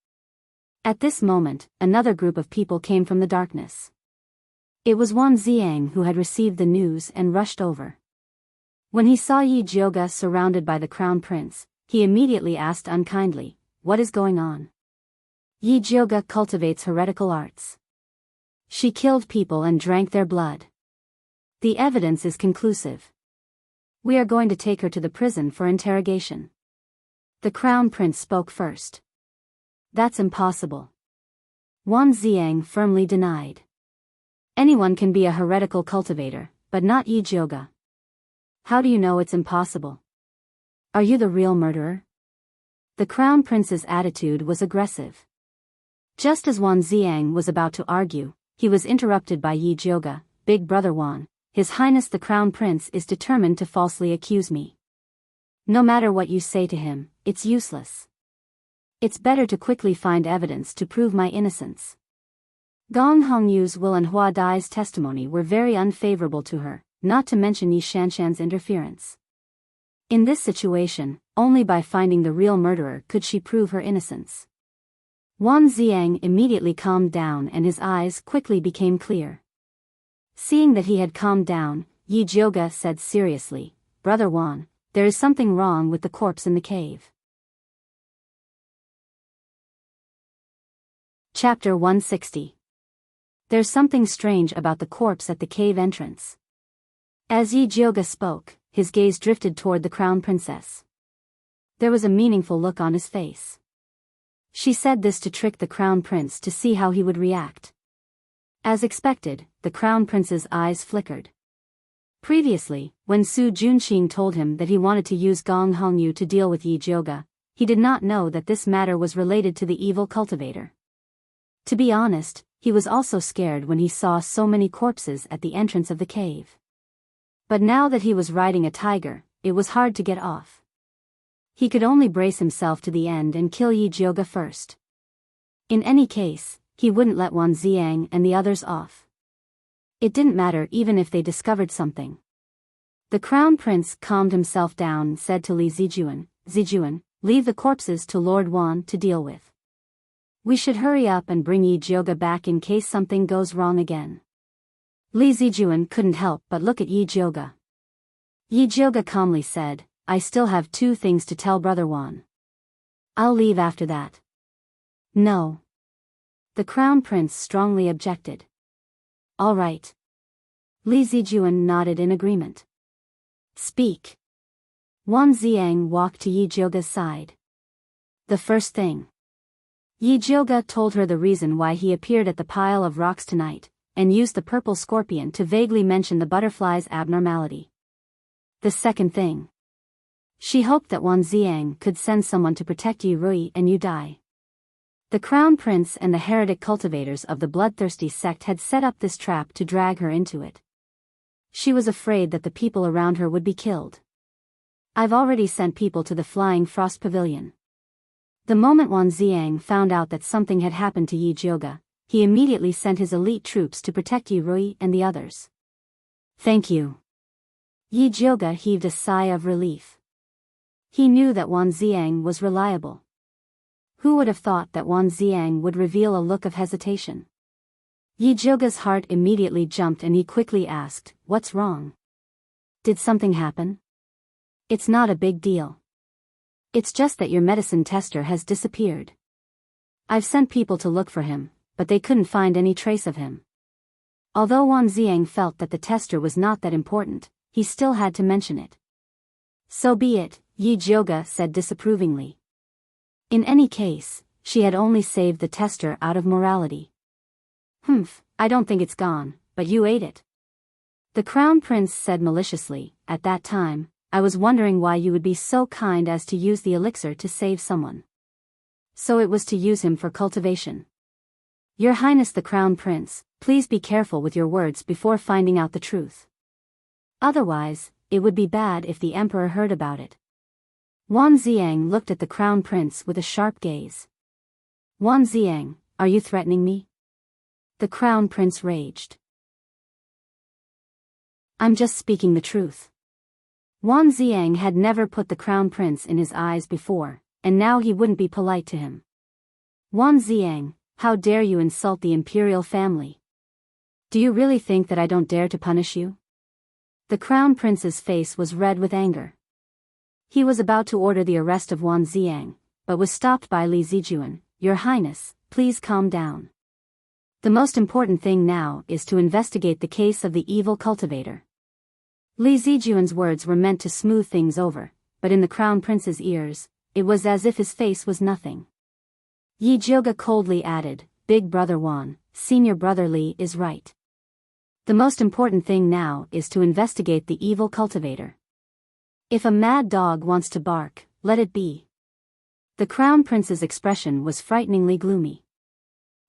At this moment, another group of people came from the darkness. It was Wan Ziang who had received the news and rushed over. When he saw Yi Jioga surrounded by the crown prince, he immediately asked unkindly, what is going on? Yi Jioga cultivates heretical arts. She killed people and drank their blood. The evidence is conclusive. We are going to take her to the prison for interrogation. The crown prince spoke first. That's impossible. Wan Ziang firmly denied. Anyone can be a heretical cultivator, but not Yi Jioga. How do you know it's impossible? Are you the real murderer? The crown prince's attitude was aggressive. Just as Wan Ziang was about to argue, he was interrupted by Yi Jioga. Big brother Wan, His Highness the crown prince is determined to falsely accuse me. No matter what you say to him, it's useless. It's better to quickly find evidence to prove my innocence. Gong Hongyu's will and Hua Dai's testimony were very unfavorable to her, not to mention Yi Shanshan's interference. In this situation, only by finding the real murderer could she prove her innocence. Wan Ziang immediately calmed down and his eyes quickly became clear. Seeing that he had calmed down, Yi Jioga said seriously, Brother Wan, there is something wrong with the corpse in the cave. Chapter 160. There's something strange about the corpse at the cave entrance. As Yi Jioga spoke, his gaze drifted toward the crown princess. There was a meaningful look on his face. She said this to trick the crown prince to see how he would react. As expected, the crown prince's eyes flickered. Previously, when Su Junqing told him that he wanted to use Gong Hongyu to deal with Yi Jioga, he did not know that this matter was related to the evil cultivator. To be honest, he was also scared when he saw so many corpses at the entrance of the cave. But now that he was riding a tiger, it was hard to get off. He could only brace himself to the end and kill Yi Jioga first. In any case, he wouldn't let Wan Ziang and the others off. It didn't matter even if they discovered something. The crown prince calmed himself down and said to Li Zijuan, Zijuan, leave the corpses to Lord Wan to deal with. We should hurry up and bring Yi Jioga back in case something goes wrong again. Li Zijuan couldn't help but look at Yi Jioga. Yi Jioga calmly said, I still have 2 things to tell Brother Wan. I'll leave after that. No. The crown prince strongly objected. All right. Li Zijuan nodded in agreement. Speak. Wan Ziang walked to Yi Jioga's side. The first thing. Yi Jioga told her the reason why he appeared at the pile of rocks tonight, and used the purple scorpion to vaguely mention the butterfly's abnormality. The second thing. She hoped that Wan Ziang could send someone to protect Yi Rui and Yu Dai. The crown prince and the heretic cultivators of the bloodthirsty sect had set up this trap to drag her into it. She was afraid that the people around her would be killed. I've already sent people to the Flying Frost Pavilion. The moment Wan Ziang found out that something had happened to Yi Jioga, he immediately sent his elite troops to protect Yi Rui and the others. Thank you. Yi Jioga heaved a sigh of relief. He knew that Wan Ziang was reliable. Who would have thought that Wan Ziang would reveal a look of hesitation? Yi Jioga's heart immediately jumped and he quickly asked, "What's wrong? Did something happen?" "It's not a big deal. It's just that your medicine tester has disappeared. I've sent people to look for him, but they couldn't find any trace of him." Although Wan Ziang felt that the tester was not that important, he still had to mention it. "So be it," Yi Jioga said disapprovingly. In any case, she had only saved the tester out of morality. I don't think it's gone, but you ate it." The Crown Prince said maliciously. "At that time, I was wondering why you would be so kind as to use the elixir to save someone. So it was to use him for cultivation. Your Highness the Crown Prince, please be careful with your words before finding out the truth. Otherwise, it would be bad if the Emperor heard about it." Wan Ziang looked at the Crown Prince with a sharp gaze. "Wan Ziang, are you threatening me?" The Crown Prince raged. "I'm just speaking the truth." Wan Ziang had never put the Crown Prince in his eyes before, and now he wouldn't be polite to him. "Wan Ziang, how dare you insult the imperial family? Do you really think that I don't dare to punish you?" The Crown Prince's face was red with anger. He was about to order the arrest of Wan Ziang, but was stopped by Li Zijuan. "Your Highness, please calm down. The most important thing now is to investigate the case of the evil cultivator." Li Zijuan's words were meant to smooth things over, but in the Crown Prince's ears, it was as if his face was nothing. Yi Jioga coldly added, "Big brother Wan, senior brother Li is right. The most important thing now is to investigate the evil cultivator. If a mad dog wants to bark, let it be." The Crown Prince's expression was frighteningly gloomy.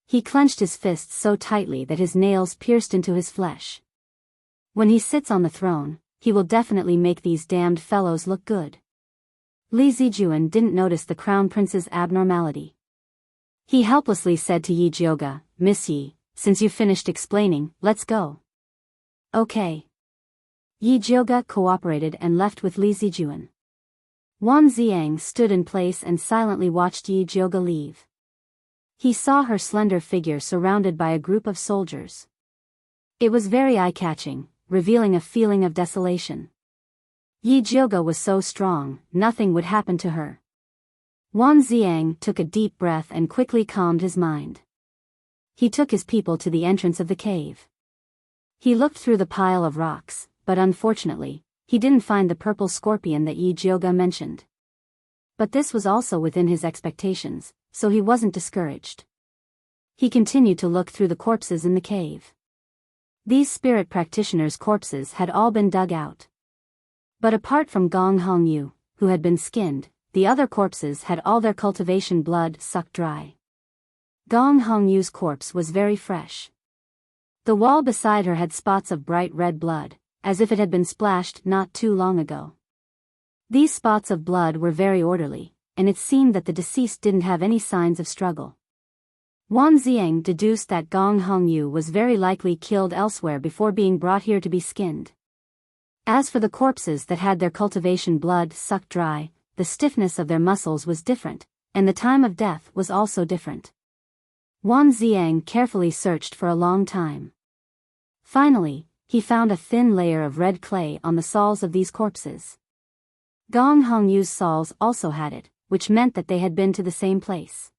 He clenched his fists so tightly that his nails pierced into his flesh. When he sits on the throne, he will definitely make these damned fellows look good. Li Zijuan didn't notice the Crown Prince's abnormality. He helplessly said to Yi Jioga, "Miss Yi, since you finished explaining, let's go." "Okay." Yi Jioga cooperated and left with Li Zijuan. Wan Ziang stood in place and silently watched Yi Jioga leave. He saw her slender figure surrounded by a group of soldiers. It was very eye-catching, revealing a feeling of desolation. Yi Jioga was so strong, nothing would happen to her. Wan Ziang took a deep breath and quickly calmed his mind. He took his people to the entrance of the cave. He looked through the pile of rocks, but unfortunately, he didn't find the purple scorpion that Yi Jioga mentioned. But this was also within his expectations, so he wasn't discouraged. He continued to look through the corpses in the cave. These spirit practitioners' corpses had all been dug out. But apart from Gong Hongyu, who had been skinned, the other corpses had all their cultivation blood sucked dry. Gong Hongyu's corpse was very fresh. The wall beside her had spots of bright red blood, as if it had been splashed not too long ago. These spots of blood were very orderly, and it seemed that the deceased didn't have any signs of struggle. Wan Ziang deduced that Gong Hongyu was very likely killed elsewhere before being brought here to be skinned. As for the corpses that had their cultivation blood sucked dry, the stiffness of their muscles was different, and the time of death was also different. Wan Ziang carefully searched for a long time. Finally, he found a thin layer of red clay on the soles of these corpses. Gong Hongyu's soles also had it, which meant that they had been to the same place.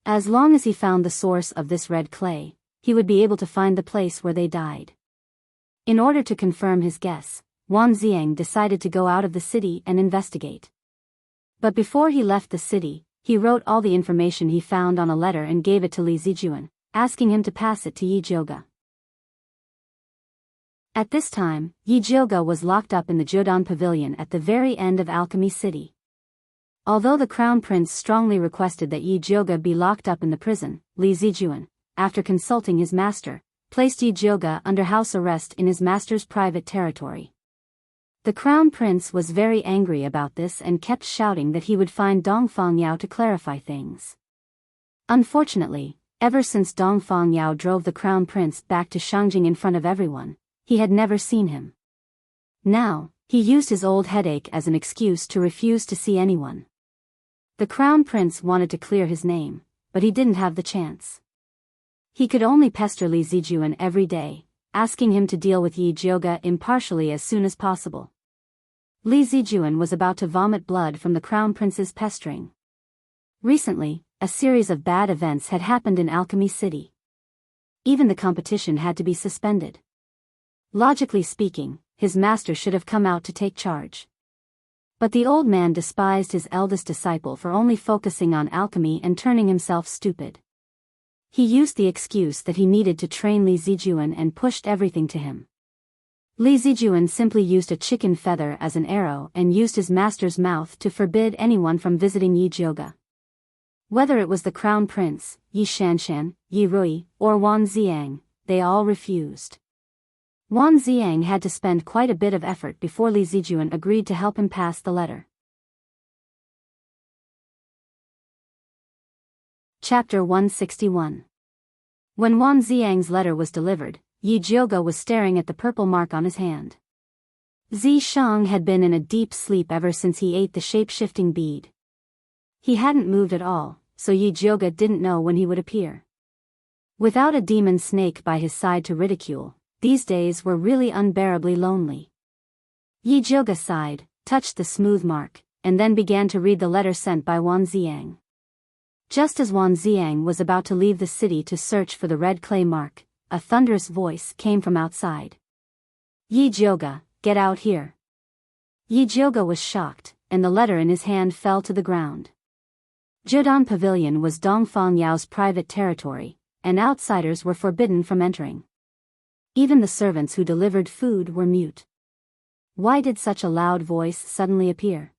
As long as he found the source of this red clay, he would be able to find the place where they died. In order to confirm his guess, Wan Ziang decided to go out of the city and investigate. But before he left the city, he wrote all the information he found on a letter and gave it to Li Zijuan, asking him to pass it to Yi Jioga. At this time, Yi Jioga was locked up in the Jodan Pavilion at the very end of Alchemy City. Although the Crown Prince strongly requested that Yi Jioga be locked up in the prison, Li Zijuan, after consulting his master, placed Yi Jioga under house arrest in his master's private territory. The crown prince was very angry about this and kept shouting that he would find Dongfang Yao to clarify things. Unfortunately, ever since Dongfang Yao drove the crown prince back to Shangjing in front of everyone, he had never seen him. Now, he used his old headache as an excuse to refuse to see anyone. The crown prince wanted to clear his name, but he didn't have the chance. He could only pester Li Zijuan every day, asking him to deal with Yi Jioga impartially as soon as possible. Li Zijuan was about to vomit blood from the crown prince's pestering. Recently, a series of bad events had happened in Alchemy City. Even the competition had to be suspended. Logically speaking, his master should have come out to take charge. But the old man despised his eldest disciple for only focusing on alchemy and turning himself stupid. He used the excuse that he needed to train Li Zijuan and pushed everything to him. Li Zijuan simply used a chicken feather as an arrow and used his master's mouth to forbid anyone from visiting Yi Jioga. Whether it was the crown prince, Yi Shanshan, Yi Rui, or Wan Ziang, they all refused. Wan Ziang had to spend quite a bit of effort before Li Zijuan agreed to help him pass the letter. Chapter 161. When Wan Ziang's letter was delivered, Yi Jioga was staring at the purple mark on his hand. Zi Shang had been in a deep sleep ever since he ate the shape-shifting bead. He hadn't moved at all, so Yi Jioga didn't know when he would appear. Without a demon snake by his side to ridicule, these days were really unbearably lonely. Yi Jioga sighed, touched the smooth mark, and then began to read the letter sent by Wan Ziang. Just as Wan Ziang was about to leave the city to search for the red clay mark, a thunderous voice came from outside. Yi Jioga, get out here. Yi Jioga was shocked, and the letter in his hand fell to the ground. Zhedan Pavilion was Dongfang Yao's private territory, and outsiders were forbidden from entering. Even the servants who delivered food were mute. Why did such a loud voice suddenly appear?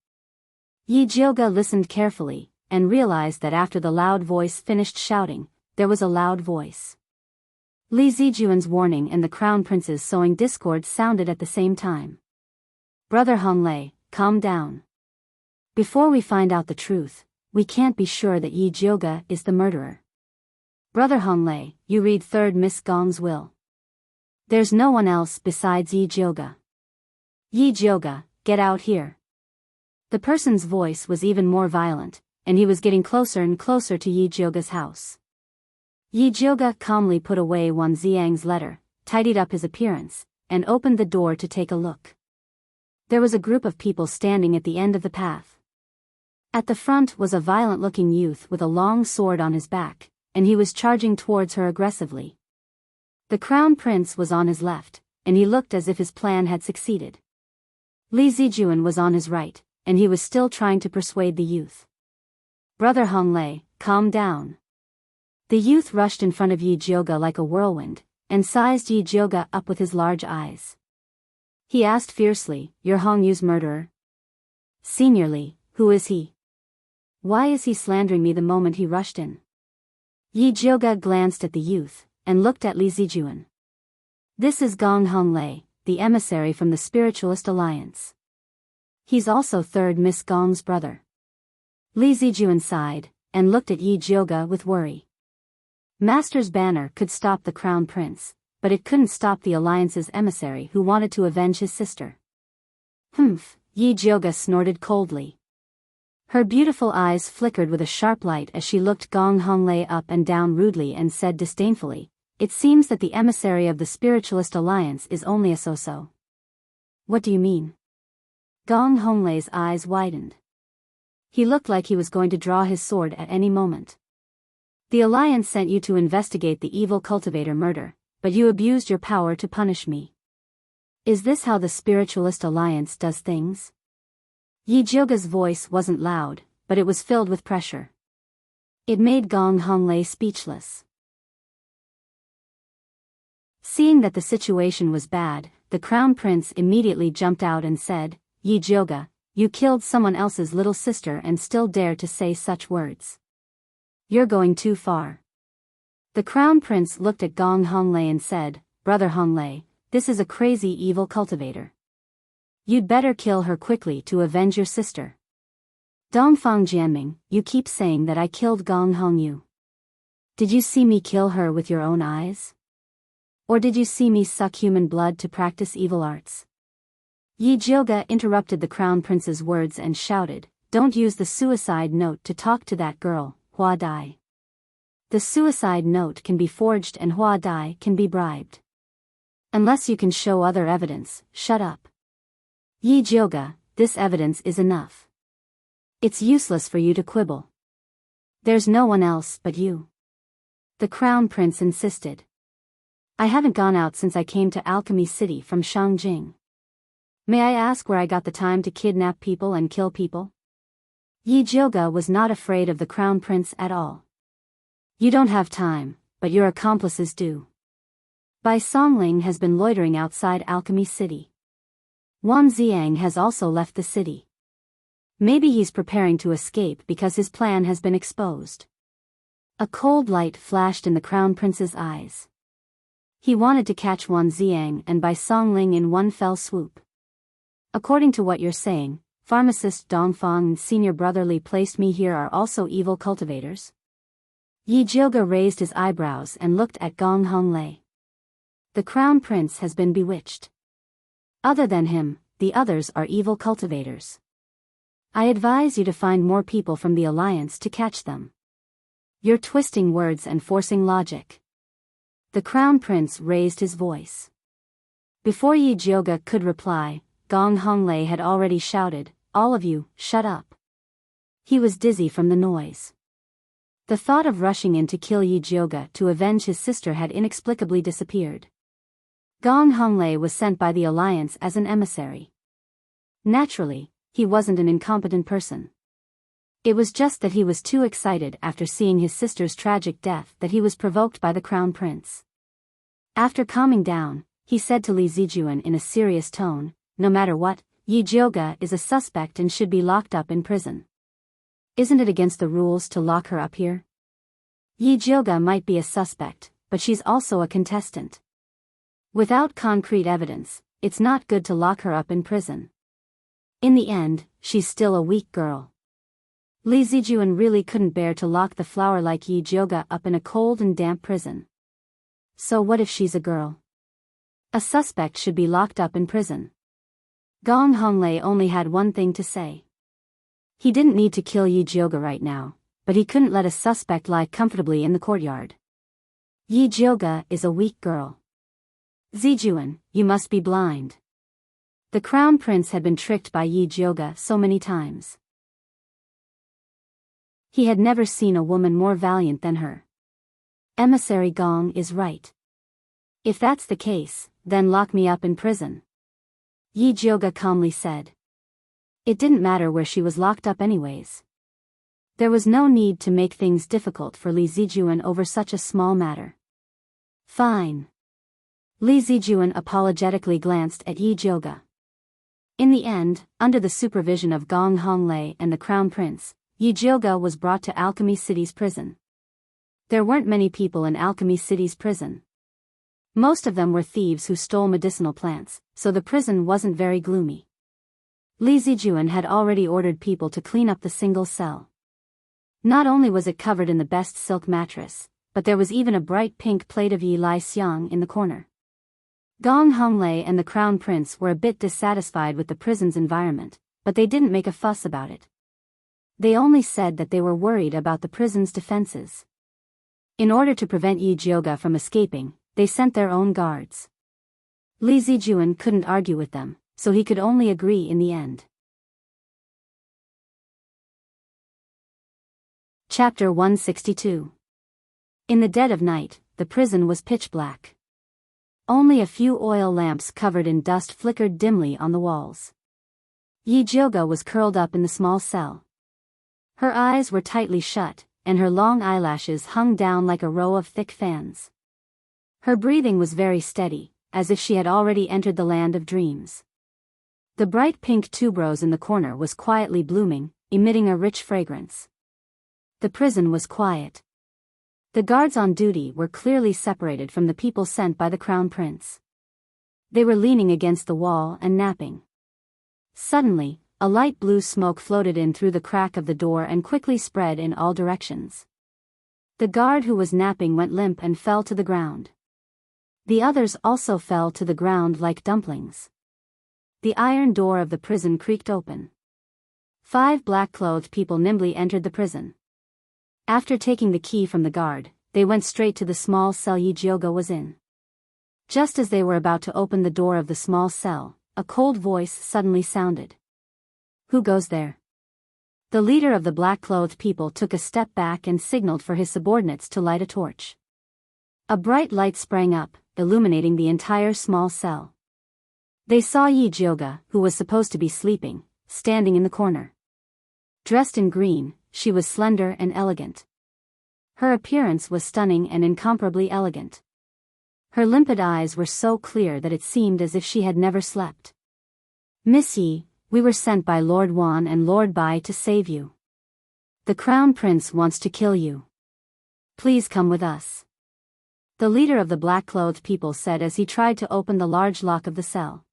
Yi Jioga listened carefully, and realized that after the loud voice finished shouting, there was a loud voice. Li Zijuan's warning and the crown prince's sowing discord sounded at the same time. Brother Honglei, calm down. Before we find out the truth, we can't be sure that Yi Jioga is the murderer. Brother Honglei, you read 3rd Miss Gong's will. There's no one else besides Yi Jioga. Yi Jioga, get out here. The person's voice was even more violent, and he was getting closer and closer to Yi Jioga's house. Yi Jioga calmly put away Wan Ziang's letter, tidied up his appearance, and opened the door to take a look. There was a group of people standing at the end of the path. At the front was a violent-looking youth with a long sword on his back, and he was charging towards her aggressively. The crown prince was on his left, and he looked as if his plan had succeeded. Li Zijuan was on his right, and he was still trying to persuade the youth. Brother Honglei, calm down. The youth rushed in front of Yi Jioga like a whirlwind, and sized Yi Jioga up with his large eyes. He asked fiercely, "You're Hong Yu's murderer?" "Senior Li, who is he? Why is he slandering me the moment he rushed in?" Yi Jioga glanced at the youth, and looked at Li Zijuan. "This is Gong Honglei, the emissary from the Spiritualist Alliance. He's also 3rd Miss Gong's brother." Li Zijuan sighed, and looked at Yi Jioga with worry. Master's banner could stop the crown prince, but it couldn't stop the alliance's emissary who wanted to avenge his sister. "Humph," Yi Jioga snorted coldly. Her beautiful eyes flickered with a sharp light as she looked Gong Honglei up and down rudely and said disdainfully, "It seems that the emissary of the Spiritualist Alliance is only a so-so." "What do you mean?" Gong Honglei's eyes widened. He looked like he was going to draw his sword at any moment. "The Alliance sent you to investigate the evil cultivator murder, but you abused your power to punish me. Is this how the Spiritualist Alliance does things?" Yi Jioga's voice wasn't loud, but it was filled with pressure. It made Gong Honglei speechless. Seeing that the situation was bad, the crown prince immediately jumped out and said, "Yi Jioga, you killed someone else's little sister and still dare to say such words. You're going too far." The crown prince looked at Gong Honglei and said, "Brother Honglei, this is a crazy evil cultivator. You'd better kill her quickly to avenge your sister. Dongfang Jianming, you keep saying that I killed Gong Hongyu. Did you see me kill her with your own eyes? Or did you see me suck human blood to practice evil arts? Yi Jioga interrupted the crown prince's words and shouted, "Don't use the suicide note to talk to that girl, Hua Dai. The suicide note can be forged and Hua Dai can be bribed. Unless you can show other evidence, shut up. Yi Jioga, this evidence is enough. It's useless for you to quibble. There's no one else but you." The crown prince insisted. "I haven't gone out since I came to Alchemy City from Shangjing. May I ask where I got the time to kidnap people and kill people?" Yi Jioga was not afraid of the crown prince at all. "You don't have time, but your accomplices do. Bai Songling has been loitering outside Alchemy City. Wan Ziang has also left the city. Maybe he's preparing to escape because his plan has been exposed." A cold light flashed in the crown prince's eyes. He wanted to catch Wan Ziang and Bai Songling in one fell swoop. "According to what you're saying, pharmacist Dongfang and senior brotherly placed me here are also evil cultivators?" Yi Jioga raised his eyebrows and looked at Gong Honglei. The crown prince has been bewitched. Other than him, the others are evil cultivators. I advise you to find more people from the alliance to catch them. You're twisting words and forcing logic. The crown prince raised his voice. Before Yi Jioga could reply, Gong Honglei had already shouted, "All of you, shut up." He was dizzy from the noise. The thought of rushing in to kill Yi Jioga to avenge his sister had inexplicably disappeared. Gong Honglei was sent by the alliance as an emissary. Naturally, he wasn't an incompetent person. It was just that he was too excited after seeing his sister's tragic death that he was provoked by the crown prince. After calming down, he said to Li Zijuan in a serious tone, "No matter what, Yi Jioga is a suspect and should be locked up in prison. Isn't it against the rules to lock her up here? Yi Jioga might be a suspect, but she's also a contestant. Without concrete evidence, it's not good to lock her up in prison. In the end, she's still a weak girl." Li Zijuan really couldn't bear to lock the flower like Yi Jioga up in a cold and damp prison. So what if she's a girl? A suspect should be locked up in prison. Gong Honglei only had one thing to say. He didn't need to kill Yi Jioga right now, but he couldn't let a suspect lie comfortably in the courtyard. Yi Jioga is a weak girl. Zijuan, you must be blind. The crown prince had been tricked by Yi Jioga so many times. He had never seen a woman more valiant than her. Emissary Gong is right. If that's the case, then lock me up in prison. Yi Jioga calmly said. It didn't matter where she was locked up anyways. There was no need to make things difficult for Li Zijuan over such a small matter. Fine. Li Zijuan apologetically glanced at Yi Jioga. In the end, under the supervision of Gong Honglei and the crown prince, Yi Jioga was brought to Alchemy City's prison. There weren't many people in Alchemy City's prison. Most of them were thieves who stole medicinal plants, so the prison wasn't very gloomy. Li Zijuan had already ordered people to clean up the single cell. Not only was it covered in the best silk mattress, but there was even a bright pink plate of Yi Lai Xiang in the corner. Gong Honglei and the crown prince were a bit dissatisfied with the prison's environment, but they didn't make a fuss about it. They only said that they were worried about the prison's defenses. In order to prevent Yi Jioga from escaping, they sent their own guards. Li Zijuan couldn't argue with them, so he could only agree in the end. Chapter 162. In the dead of night, the prison was pitch black. Only a few oil lamps covered in dust flickered dimly on the walls. Yi Jioga was curled up in the small cell. Her eyes were tightly shut, and her long eyelashes hung down like a row of thick fans. Her breathing was very steady, as if she had already entered the land of dreams. The bright pink tuberose in the corner was quietly blooming, emitting a rich fragrance. The prison was quiet. The guards on duty were clearly separated from the people sent by the crown prince. They were leaning against the wall and napping. Suddenly, a light blue smoke floated in through the crack of the door and quickly spread in all directions. The guard who was napping went limp and fell to the ground. The others also fell to the ground like dumplings. The iron door of the prison creaked open. 5 black-clothed people nimbly entered the prison. After taking the key from the guard, they went straight to the small cell Yi Jioga was in. Just as they were about to open the door of the small cell, a cold voice suddenly sounded. "Who goes there?" The leader of the black-clothed people took a step back and signaled for his subordinates to light a torch. A bright light sprang up, illuminating the entire small cell. They saw Yi Jioga, who was supposed to be sleeping, standing in the corner. Dressed in green, she was slender and elegant. Her appearance was stunning and incomparably elegant. Her limpid eyes were so clear that it seemed as if she had never slept. "Miss Yi, we were sent by Lord Wan and Lord Bai to save you. The Crown Prince wants to kill you. Please come with us," the leader of the black-clothed people said as he tried to open the large lock of the cell.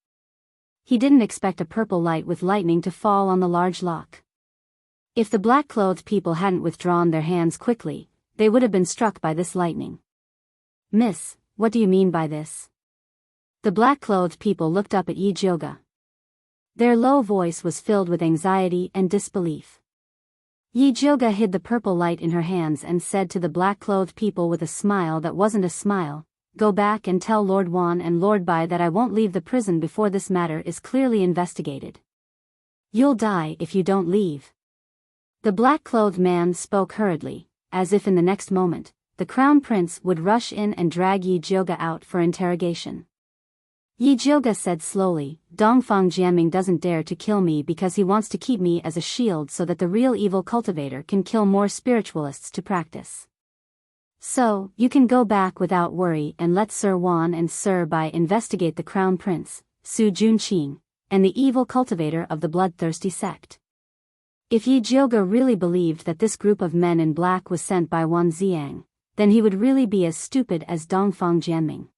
He didn't expect a purple light with lightning to fall on the large lock. If the black-clothed people hadn't withdrawn their hands quickly, they would have been struck by this lightning. "Miss, what do you mean by this?" The black-clothed people looked up at Yi Jioga. Their low voice was filled with anxiety and disbelief. Yi Jioga hid the purple light in her hands and said to the black-clothed people with a smile that wasn't a smile, "Go back and tell Lord Wan and Lord Bai that I won't leave the prison before this matter is clearly investigated. You'll die if you don't leave." The black-clothed man spoke hurriedly, as if in the next moment, the Crown Prince would rush in and drag Yi Jioga out for interrogation. Yi Jioga said slowly, "Dongfang Jianming doesn't dare to kill me because he wants to keep me as a shield so that the real evil cultivator can kill more spiritualists to practice. So, you can go back without worry and let Sir Wan and Sir Bai investigate the Crown Prince, Su Junqing, and the evil cultivator of the bloodthirsty sect." If Yi Jioga really believed that this group of men in black was sent by Wan Xiang, then he would really be as stupid as Dongfang Jianming.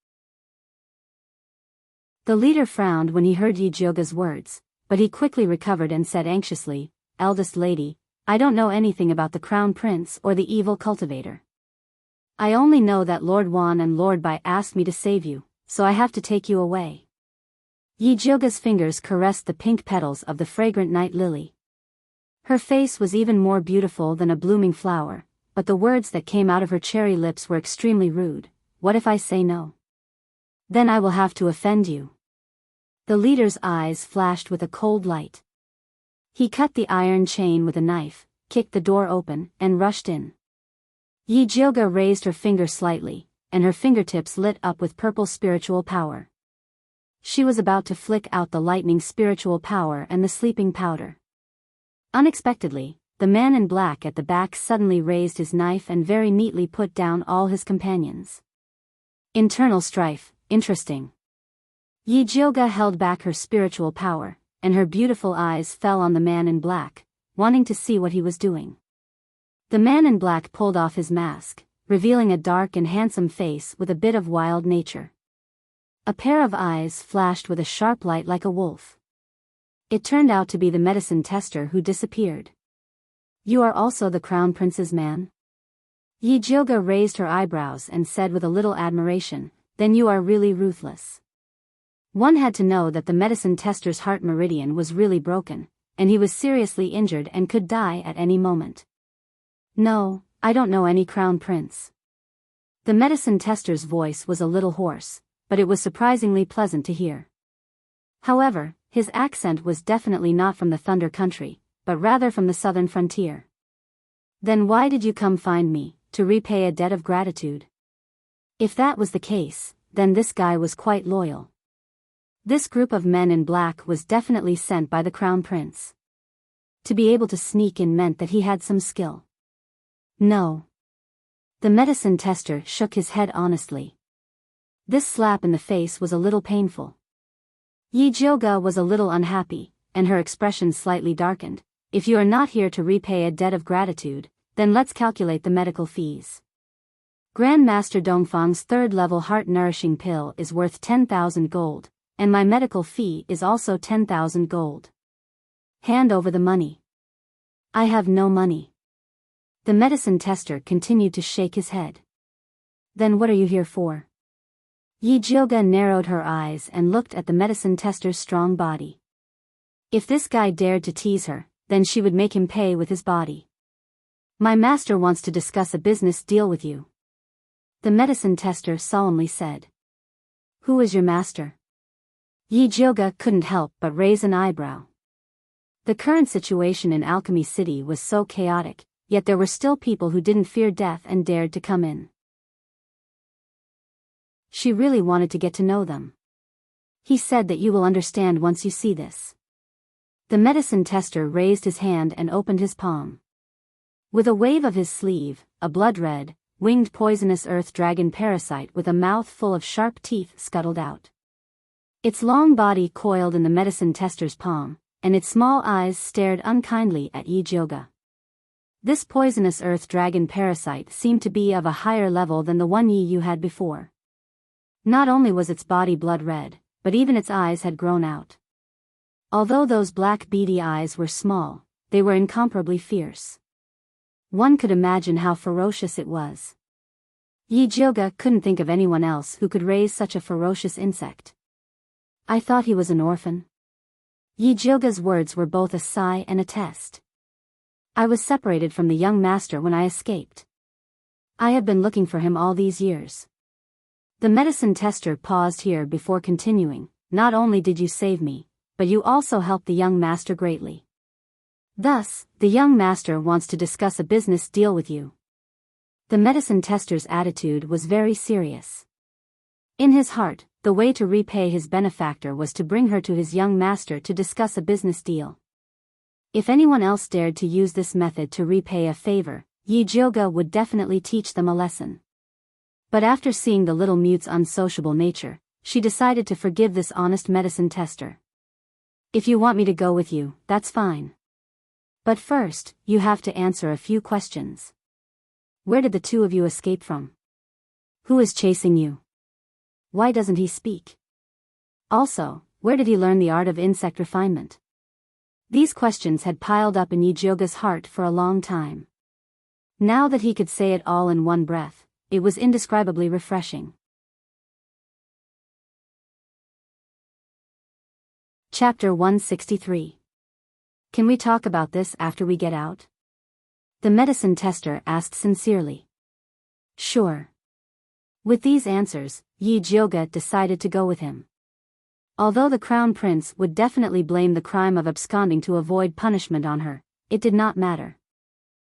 The leader frowned when he heard Yi Jioga's words, but he quickly recovered and said anxiously, "Eldest lady, I don't know anything about the Crown Prince or the evil cultivator. I only know that Lord Wan and Lord Bai asked me to save you, so I have to take you away." Yi Jioga's fingers caressed the pink petals of the fragrant night lily. Her face was even more beautiful than a blooming flower, but the words that came out of her cherry lips were extremely rude. "What if I say no? Then I will have to offend you." The leader's eyes flashed with a cold light. He cut the iron chain with a knife, kicked the door open, and rushed in. Yi Jioga raised her finger slightly, and her fingertips lit up with purple spiritual power. She was about to flick out the lightning spiritual power and the sleeping powder. Unexpectedly, the man in black at the back suddenly raised his knife and very neatly put down all his companions. Internal strife, interesting. Yi Jioga held back her spiritual power, and her beautiful eyes fell on the man in black, wanting to see what he was doing. The man in black pulled off his mask, revealing a dark and handsome face with a bit of wild nature. A pair of eyes flashed with a sharp light like a wolf. It turned out to be the medicine tester who disappeared. "You are also the Crown Prince's man?" Yi Jioga raised her eyebrows and said with a little admiration, "Then you are really ruthless." One had to know that the medicine tester's heart meridian was really broken, and he was seriously injured and could die at any moment. "No, I don't know any Crown Prince." The medicine tester's voice was a little hoarse, but it was surprisingly pleasant to hear. However, his accent was definitely not from the Thunder Country, but rather from the southern frontier. "Then why did you come find me, to repay a debt of gratitude?" If that was the case, then this guy was quite loyal. This group of men in black was definitely sent by the Crown Prince. To be able to sneak in meant that he had some skill. "No." The medicine tester shook his head honestly. This slap in the face was a little painful. Yi Jioga was a little unhappy, and her expression slightly darkened. "If you are not here to repay a debt of gratitude, then let's calculate the medical fees. Grand Master Dongfang's third-level heart-nourishing pill is worth 10,000 gold, and my medical fee is also 10,000 gold. Hand over the money. I have no money. The medicine tester continued to shake his head. Then what are you here for? Yi Jioga narrowed her eyes and looked at the medicine tester's strong body. If this guy dared to tease her, then she would make him pay with his body. My master wants to discuss a business deal with you. The medicine tester solemnly said. Who is your master? Yi Jioga couldn't help but raise an eyebrow. The current situation in Alchemy City was so chaotic, yet there were still people who didn't fear death and dared to come in. She really wanted to get to know them. He said that you will understand once you see this. The medicine tester raised his hand and opened his palm. With a wave of his sleeve, a blood-red, winged poisonous earth dragon parasite with a mouth full of sharp teeth scuttled out. Its long body coiled in the medicine tester's palm, and its small eyes stared unkindly at Yi Jioga. This poisonous earth dragon parasite seemed to be of a higher level than the one Yi Yu had before. Not only was its body blood-red, but even its eyes had grown out. Although those black beady eyes were small, they were incomparably fierce. One could imagine how ferocious it was. Yi Jioga couldn't think of anyone else who could raise such a ferocious insect. I thought he was an orphan. Yi Jioga's words were both a sigh and a test. I was separated from the young master when I escaped. I have been looking for him all these years. The medicine tester paused here before continuing. Not only did you save me, but you also helped the young master greatly. Thus, the young master wants to discuss a business deal with you. The medicine tester's attitude was very serious. In his heart, the way to repay his benefactor was to bring her to his young master to discuss a business deal. If anyone else dared to use this method to repay a favor, Yi Jioga would definitely teach them a lesson. But after seeing the little mute's unsociable nature, she decided to forgive this honest medicine tester. If you want me to go with you, that's fine. But first, you have to answer a few questions. Where did the two of you escape from? Who is chasing you? Why doesn't he speak? Also, where did he learn the art of insect refinement? These questions had piled up in Yi Jioga's heart for a long time. Now that he could say it all in one breath, it was indescribably refreshing. Chapter 163. Can we talk about this after we get out? The medicine tester asked sincerely. Sure. With these answers, Yi Jioga decided to go with him. Although the crown prince would definitely blame the crime of absconding to avoid punishment on her, it did not matter.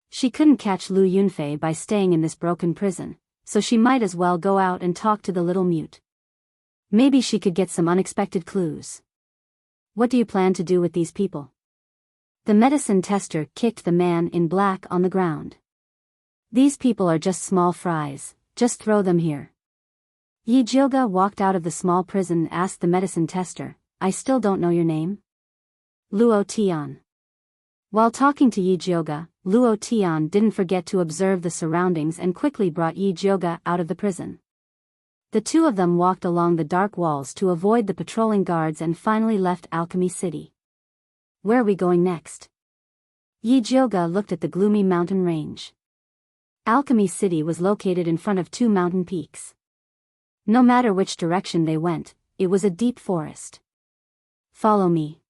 She couldn't catch Lu Yunfei by staying in this broken prison, so she might as well go out and talk to the little mute. Maybe she could get some unexpected clues. What do you plan to do with these people? The medicine tester kicked the man in black on the ground. These people are just small fries, just throw them here. Yi Jioga walked out of the small prison and asked the medicine tester, I still don't know your name? Luo Tian. While talking to Yi Jioga, Luo Tian didn't forget to observe the surroundings and quickly brought Yi Jioga out of the prison. The two of them walked along the dark walls to avoid the patrolling guards and finally left Alchemy City. Where are we going next? Yi Jioga looked at the gloomy mountain range. Alchemy City was located in front of two mountain peaks. No matter which direction they went, it was a deep forest. Follow me.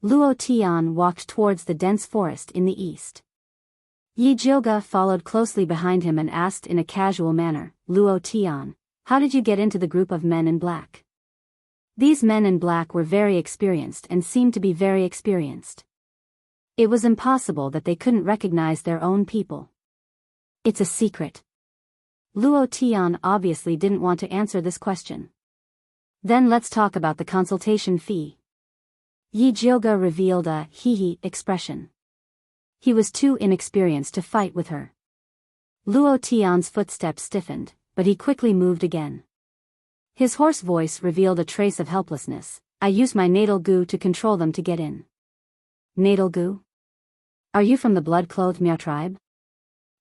Luo Tian walked towards the dense forest in the east. Yi Jioga followed closely behind him and asked in a casual manner, Luo Tian, how did you get into the group of men in black? These men in black were very experienced and seemed to be very experienced. It was impossible that they couldn't recognize their own people. It's a secret. Luo Tian obviously didn't want to answer this question. Then let's talk about the consultation fee. Yi Jioga revealed a hee-hee expression. He was too inexperienced to fight with her. Luo Tian's footsteps stiffened, but he quickly moved again. His hoarse voice revealed a trace of helplessness. I used my natal goo to control them to get in. Natal goo? Are you from the blood-clothed Miao tribe?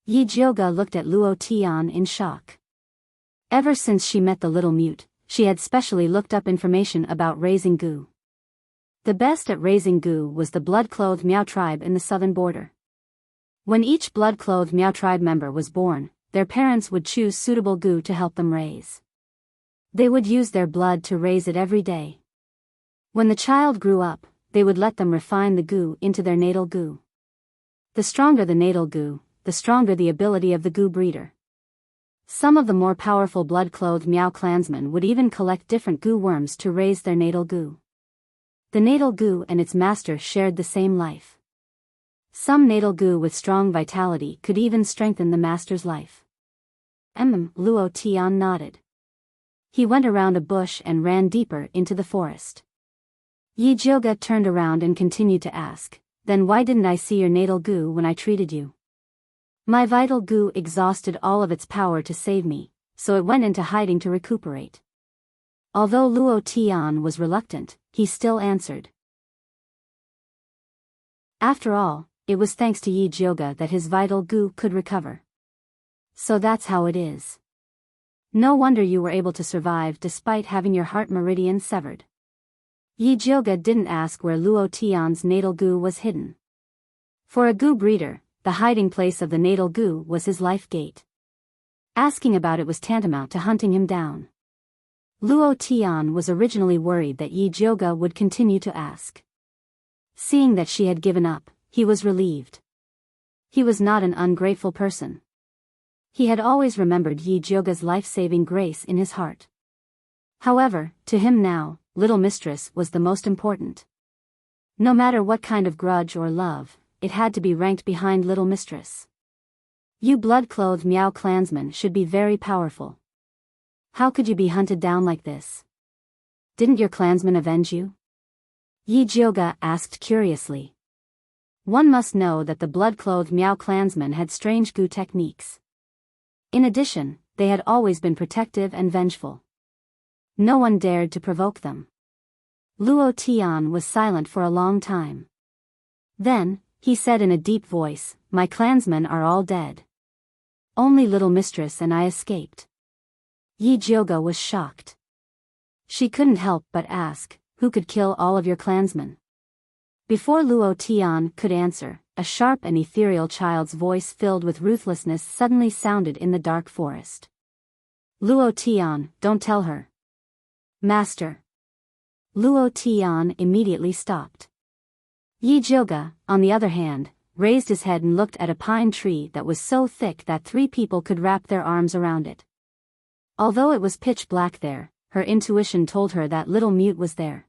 Yi Jioga looked at Luo Tian in shock. Ever since she met the little mute, she had specially looked up information about raising goo. The best at raising goo was the blood-clothed Miao tribe in the southern border. When each blood-clothed Miao tribe member was born, their parents would choose suitable goo to help them raise. They would use their blood to raise it every day. When the child grew up, they would let them refine the goo into their natal goo. The stronger the natal goo, the stronger the ability of the goo breeder. Some of the more powerful blood-clothed Miao clansmen would even collect different goo worms to raise their natal goo. The natal goo and its master shared the same life. Some natal goo with strong vitality could even strengthen the master's life. Luo Tian nodded. He went around a bush and ran deeper into the forest. Yi Jioga turned around and continued to ask, "Then why didn't I see your natal goo when I treated you?" "My vital goo exhausted all of its power to save me, so it went into hiding to recuperate." Although Luo Tian was reluctant, he still answered. After all, it was thanks to Yi Jioga that his vital goo could recover. So that's how it is. No wonder you were able to survive despite having your heart meridian severed. Yi Jioga didn't ask where Luo Tian's natal goo was hidden. For a goo breeder, the hiding place of the natal goo was his life gate. Asking about it was tantamount to hunting him down. Luo Tian was originally worried that Yi Jioga would continue to ask. Seeing that she had given up, he was relieved. He was not an ungrateful person. He had always remembered Yi Jioga's life-saving grace in his heart. However, to him now, Little Mistress was the most important. No matter what kind of grudge or love, it had to be ranked behind Little Mistress. You blood-clothed Miao clansmen should be very powerful. How could you be hunted down like this? Didn't your clansmen avenge you? Yi Jioga asked curiously. One must know that the blood-clothed Miao clansmen had strange goo techniques. In addition, they had always been protective and vengeful. No one dared to provoke them. Luo Tian was silent for a long time. Then, he said in a deep voice, "My clansmen are all dead. Only Little Mistress and I escaped." Yi Jioga was shocked. She couldn't help but ask, "Who could kill all of your clansmen?" Before Luo Tian could answer, a sharp and ethereal child's voice filled with ruthlessness suddenly sounded in the dark forest. "Luo Tian, don't tell her." "Master." Luo Tian immediately stopped. Yi Jioga, on the other hand, raised his head and looked at a pine tree that was so thick that 3 people could wrap their arms around it. Although it was pitch black there, her intuition told her that Little Mute was there.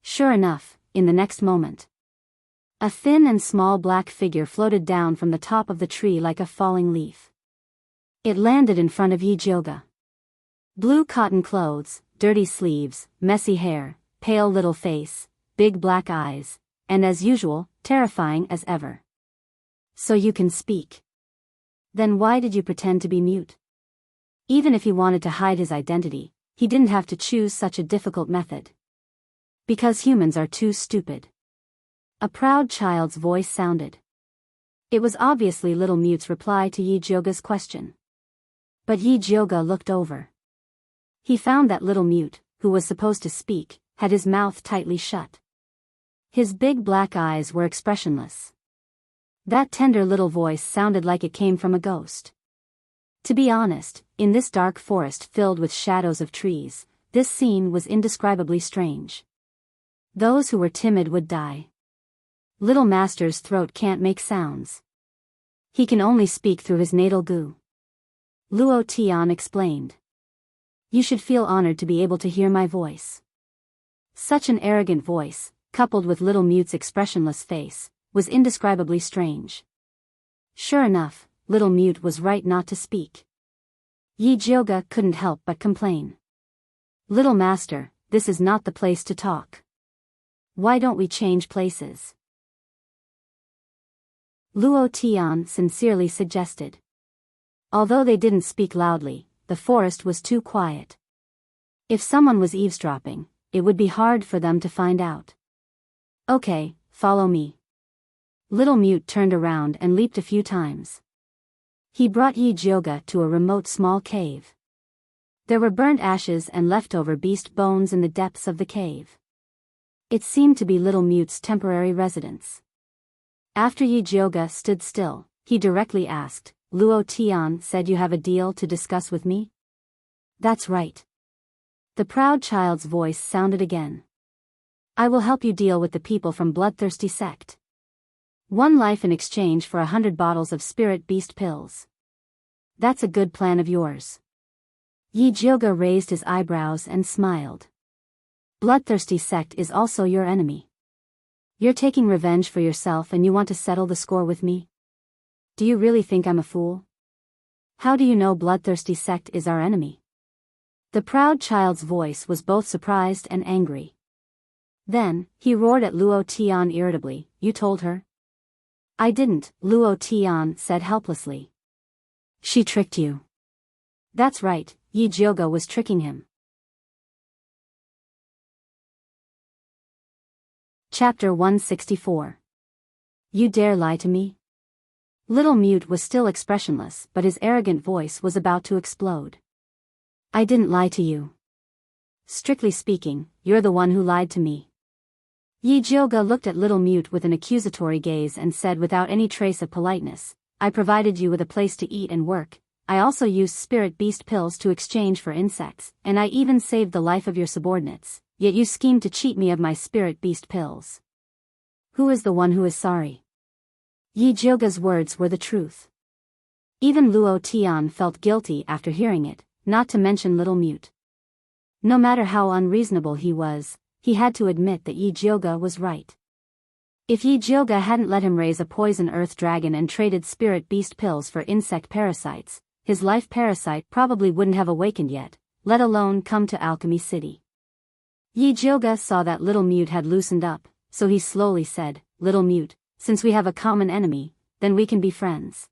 Sure enough, in the next moment, a thin and small black figure floated down from the top of the tree like a falling leaf. It landed in front of Yi Jioga. Blue cotton clothes, dirty sleeves, messy hair, pale little face, big black eyes, and as usual, terrifying as ever. "So you can speak. Then why did you pretend to be mute?" Even if he wanted to hide his identity, he didn't have to choose such a difficult method. Because humans are too stupid. A proud child's voice sounded. It was obviously Little Mute's reply to Yi Jioga's question. But Yi Jioga looked over. He found that Little Mute, who was supposed to speak, had his mouth tightly shut. His big black eyes were expressionless. That tender little voice sounded like it came from a ghost. To be honest, in this dark forest filled with shadows of trees, this scene was indescribably strange. Those who were timid would die. Little Master's throat can't make sounds. He can only speak through his natal goo. Luo Tian explained. "You should feel honored to be able to hear my voice." Such an arrogant voice, coupled with Little Mute's expressionless face, was indescribably strange. Sure enough, Little Mute was right not to speak. Yi Jioga couldn't help but complain. "Little Master, this is not the place to talk. Why don't we change places?" Luo Tian sincerely suggested. Although they didn't speak loudly, the forest was too quiet. If someone was eavesdropping, it would be hard for them to find out. "Okay, follow me." Little Mute turned around and leaped a few times. He brought Yi Jioga to a remote small cave. There were burnt ashes and leftover beast bones in the depths of the cave. It seemed to be Little Mute's temporary residence. After Yi Jioga stood still, he directly asked, Luo Tian said you have a deal to discuss with me? That's right. The proud child's voice sounded again. I will help you deal with the people from Bloodthirsty Sect. 1 life in exchange for 100 bottles of spirit beast pills. That's a good plan of yours. Yi Jioga raised his eyebrows and smiled. Bloodthirsty Sect is also your enemy. You're taking revenge for yourself and you want to settle the score with me? Do you really think I'm a fool? How do you know Bloodthirsty Sect is our enemy? The proud child's voice was both surprised and angry. Then, he roared at Luo Tian irritably, You told her? I didn't, Luo Tian said helplessly. She tricked you. That's right, Yi Jioga was tricking him. Chapter 164. You dare lie to me? Little Mute was still expressionless, but his arrogant voice was about to explode. I didn't lie to you. Strictly speaking, you're the one who lied to me. Yi Jioga looked at Little Mute with an accusatory gaze and said without any trace of politeness, I provided you with a place to eat and work, I also used spirit beast pills to exchange for insects, and I even saved the life of your subordinates, yet you schemed to cheat me of my spirit beast pills. Who is the one who is sorry? Yi Jioga's words were the truth. Even Luo Tian felt guilty after hearing it, not to mention Little Mute. No matter how unreasonable he was, he had to admit that Yi Jioga was right. If Yi Jioga hadn't let him raise a poison earth dragon and traded spirit beast pills for insect parasites, his life parasite probably wouldn't have awakened yet, let alone come to Alchemy City. Yi Jioga saw that Little Mute had loosened up, so he slowly said, Little Mute, since we have a common enemy, then we can be friends.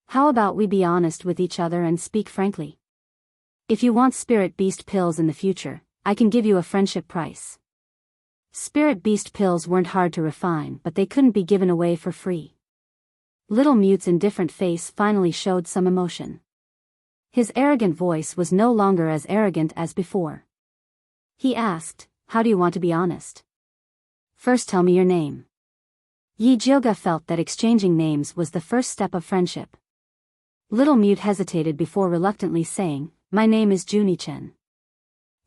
How about we be honest with each other and speak frankly? If you want spirit beast pills in the future, I can give you a friendship price. Spirit beast pills weren't hard to refine, but they couldn't be given away for free. Little Mute's indifferent face finally showed some emotion. His arrogant voice was no longer as arrogant as before. He asked, How do you want to be honest? First tell me your name. Yi Jioga felt that exchanging names was the first step of friendship. Little Mute hesitated before reluctantly saying, My name is Junichen.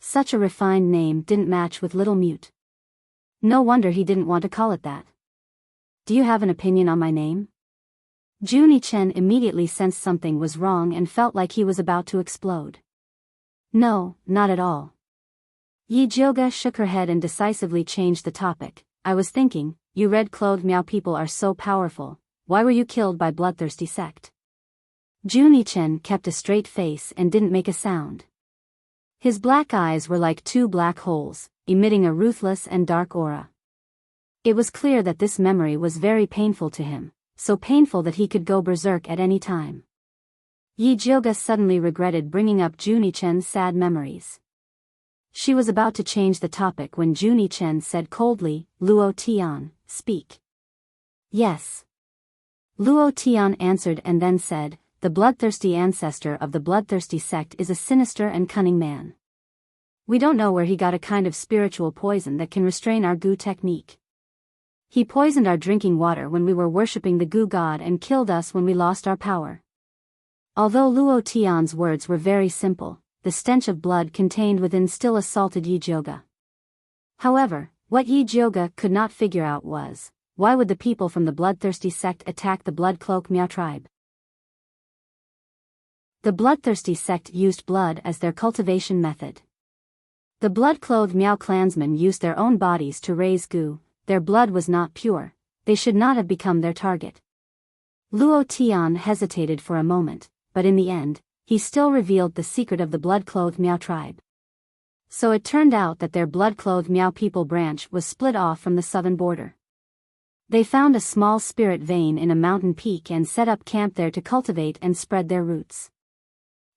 Such a refined name didn't match with Little Mute. No wonder he didn't want to call it that. Do you have an opinion on my name? Junichen immediately sensed something was wrong and felt like he was about to explode. No, not at all. Yi Jioga shook her head and decisively changed the topic. I was thinking, you red-clothed Miao people are so powerful, why were you killed by Bloodthirsty Sect? Junichen kept a straight face and didn't make a sound. His black eyes were like 2 black holes, emitting a ruthless and dark aura. It was clear that this memory was very painful to him, so painful that he could go berserk at any time. Yi Jioga suddenly regretted bringing up Junichen's sad memories. She was about to change the topic when Junichen said coldly, Luo Tian, speak. Yes. Luo Tian answered and then said, The bloodthirsty ancestor of the bloodthirsty sect is a sinister and cunning man. We don't know where he got a kind of spiritual poison that can restrain our Gu technique. He poisoned our drinking water when we were worshipping the Gu god and killed us when we lost our power. Although Luo Tian's words were very simple, the stench of blood contained within still assaulted Yi Jioga. However, what Yi Jioga could not figure out was, why would the people from the bloodthirsty sect attack the Bloodcloak Miao tribe? The bloodthirsty sect used blood as their cultivation method. The blood-clothed Miao clansmen used their own bodies to raise Gu, their blood was not pure, they should not have become their target. Luo Tian hesitated for a moment, but in the end, he still revealed the secret of the blood-clothed Miao tribe. So it turned out that their blood-clothed Miao people branch was split off from the southern border. They found a small spirit vein in a mountain peak and set up camp there to cultivate and spread their roots.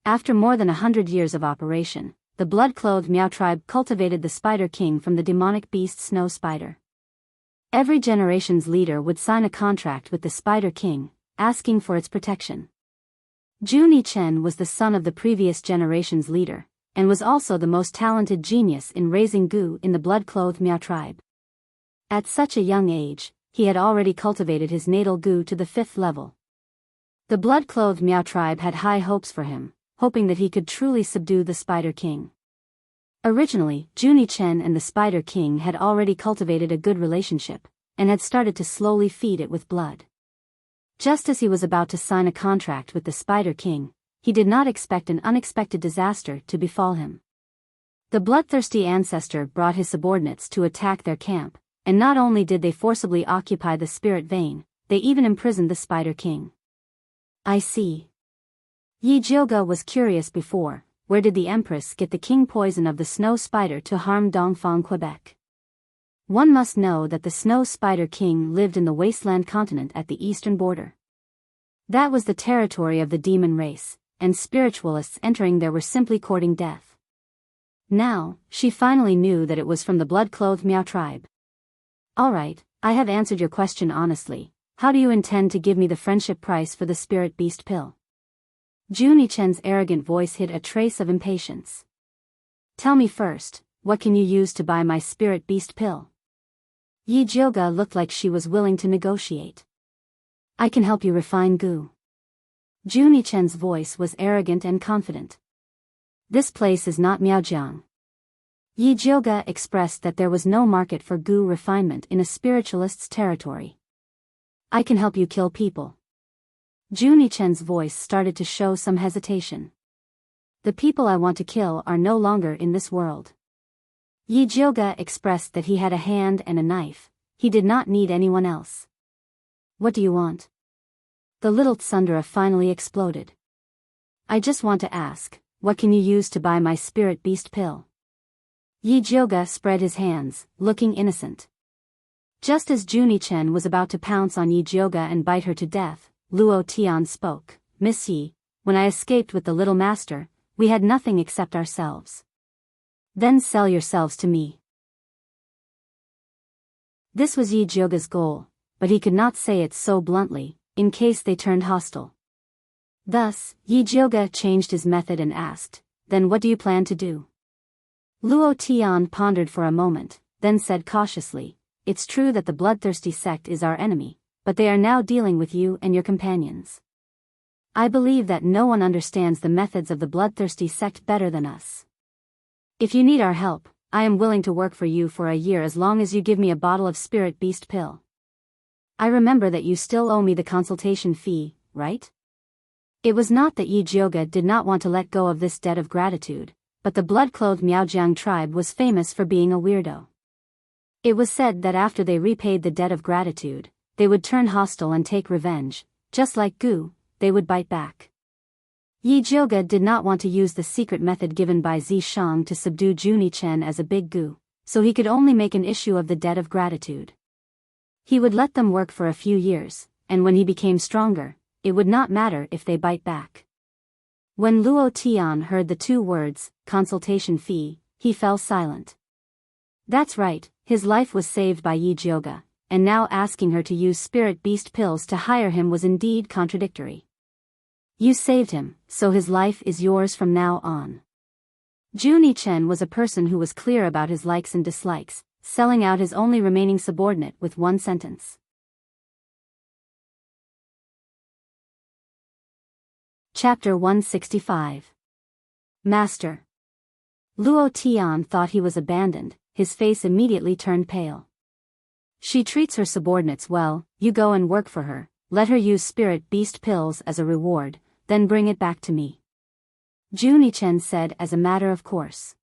After more than 100 years of operation, the blood-clothed Miao tribe cultivated the Spider King from the demonic beast Snow Spider. Every generation's leader would sign a contract with the Spider King, asking for its protection. Junichen was the son of the previous generation's leader, and was also the most talented genius in raising Gu in the blood-clothed Miao tribe. At such a young age, he had already cultivated his natal goo to the 5th level. The blood-clothed Miao tribe had high hopes for him, hoping that he could truly subdue the Spider King. Originally, Junie Chen and the Spider King had already cultivated a good relationship, and had started to slowly feed it with blood. Just as he was about to sign a contract with the Spider King, he did not expect an unexpected disaster to befall him. The bloodthirsty ancestor brought his subordinates to attack their camp, and not only did they forcibly occupy the spirit vein, they even imprisoned the Spider King. I see. Yi Jioge was curious before, where did the Empress get the king poison of the snow spider to harm Dongfang, Quebec? One must know that the snow spider king lived in the wasteland continent at the eastern border. That was the territory of the demon race, and spiritualists entering there were simply courting death. Now, she finally knew that it was from the blood-clothed Miao tribe. Alright, I have answered your question honestly. How do you intend to give me the friendship price for the spirit beast pill? Junie Chen's arrogant voice hid a trace of impatience. Tell me first, what can you use to buy my spirit beast pill? Yi Jioge looked like she was willing to negotiate. I can help you refine goo. Junie Chen's voice was arrogant and confident. This place is not Miaojiang. Yi Jioge expressed that there was no market for goo refinement in a spiritualist's territory. I can help you kill people. Junie Chen's voice started to show some hesitation. The people I want to kill are no longer in this world. Yi Jioge expressed that he had a hand and a knife. He did not need anyone else. What do you want? The little tsundere finally exploded. I just want to ask, what can you use to buy my spirit beast pill? Yi Jioge spread his hands, looking innocent. Just as Junie Chen was about to pounce on Yi Jioge and bite her to death, Luo Tian spoke. Miss Yi, when I escaped with the little master, we had nothing except ourselves. Then sell yourselves to me. This was Yi Jioge's goal, but he could not say it so bluntly, in case they turned hostile. Thus, Yi Jioge changed his method and asked, then what do you plan to do? Luo Tian pondered for a moment, then said cautiously, it's true that the bloodthirsty sect is our enemy, but they are now dealing with you and your companions. I believe that no one understands the methods of the bloodthirsty sect better than us. If you need our help, I am willing to work for you for a year as long as you give me a bottle of spirit beast pill. I remember that you still owe me the consultation fee, right? It was not that Yi Jioge did not want to let go of this debt of gratitude, but the blood-clothed Miaojiang tribe was famous for being a weirdo. It was said that after they repaid the debt of gratitude, they would turn hostile and take revenge. Just like goo, they would bite back. Yi Jioge did not want to use the secret method given by Zi Shang to subdue Junie Chen as a big goo, so he could only make an issue of the debt of gratitude. He would let them work for a few years, and when he became stronger, it would not matter if they bite back. When Luo Tian heard the two words, consultation fee, he fell silent. That's right, his life was saved by Yi Jioge, and now asking her to use spirit beast pills to hire him was indeed contradictory. You saved him, so his life is yours from now on. Junie Chen was a person who was clear about his likes and dislikes, selling out his only remaining subordinate with one sentence. Chapter 165. Master. Luo Tian thought he was abandoned, his face immediately turned pale. She treats her subordinates well, you go and work for her, let her use spirit beast pills as a reward, then bring it back to me. Junie Chen said as a matter of course.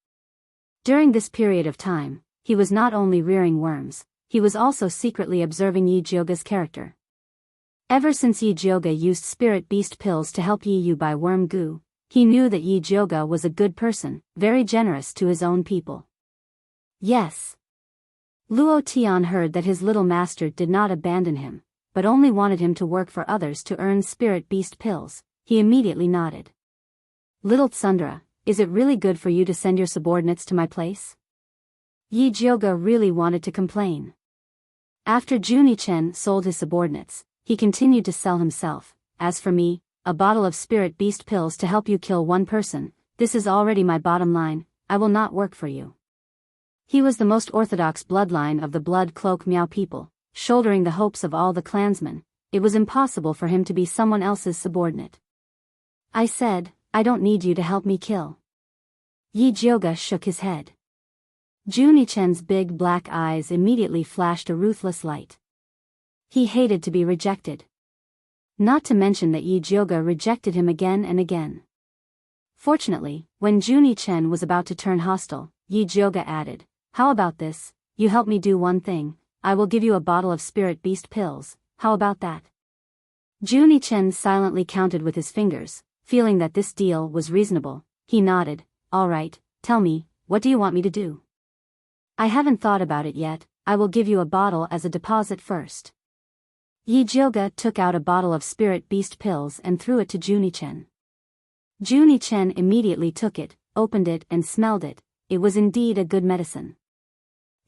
During this period of time, he was not only rearing worms, he was also secretly observing Yi Jioge's character. Ever since Yi Jioge used spirit beast pills to help Yi Yu buy worm goo, he knew that Yi Jioge was a good person, very generous to his own people. Yes. Luo Tian heard that his little master did not abandon him, but only wanted him to work for others to earn spirit beast pills. He immediately nodded. Little tsundere, is it really good for you to send your subordinates to my place? Yi Jioge really wanted to complain. After Junie Chen sold his subordinates, he continued to sell himself. As for me, a bottle of spirit beast pills to help you kill one person, this is already my bottom line, I will not work for you. He was the most orthodox bloodline of the Blood Cloak Miao people, shouldering the hopes of all the clansmen. It was impossible for him to be someone else's subordinate. I said, I don't need you to help me kill. Yi Jioga shook his head. Junichen's big black eyes immediately flashed a ruthless light. He hated to be rejected. Not to mention that Yi Jioga rejected him again and again. Fortunately, when Junichen was about to turn hostile, Yi Jioga added, how about this, you help me do one thing, I will give you a bottle of spirit beast pills, how about that? Junichen silently counted with his fingers, feeling that this deal was reasonable. He nodded, all right, tell me, what do you want me to do? I haven't thought about it yet, I will give you a bottle as a deposit first. Yi Jioga took out a bottle of spirit beast pills and threw it to Junichen. Junichen immediately took it, opened it and smelled it. It was indeed a good medicine.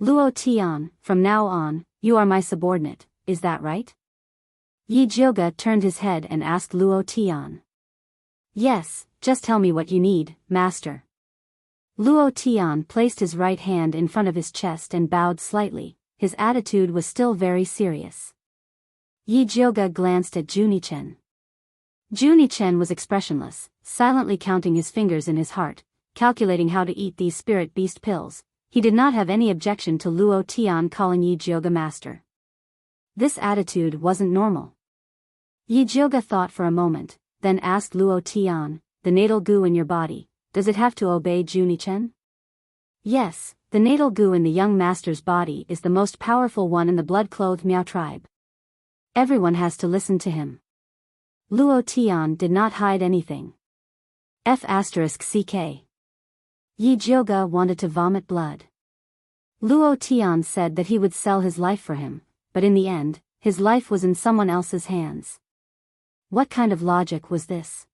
Luo Tian, from now on, you are my subordinate, is that right? Yi Jioga turned his head and asked Luo Tian. Yes, just tell me what you need, master. Luo Tian placed his right hand in front of his chest and bowed slightly. His attitude was still very serious. Yi Jioga glanced at Junichen. Junichen was expressionless, silently counting his fingers in his heart, calculating how to eat these spirit beast pills. He did not have any objection to Luo Tian calling Yi Jioga master. This attitude wasn't normal. Yi Jioga thought for a moment, then asked Luo Tian, the natal goo in your body, does it have to obey Junichen? Yes, the natal goo in the young master's body is the most powerful one in the blood-clothed Miao tribe. Everyone has to listen to him. Luo Tian did not hide anything. F***ck. Yi Jioga wanted to vomit blood. Luo Tian said that he would sell his life for him, but in the end, his life was in someone else's hands. What kind of logic was this?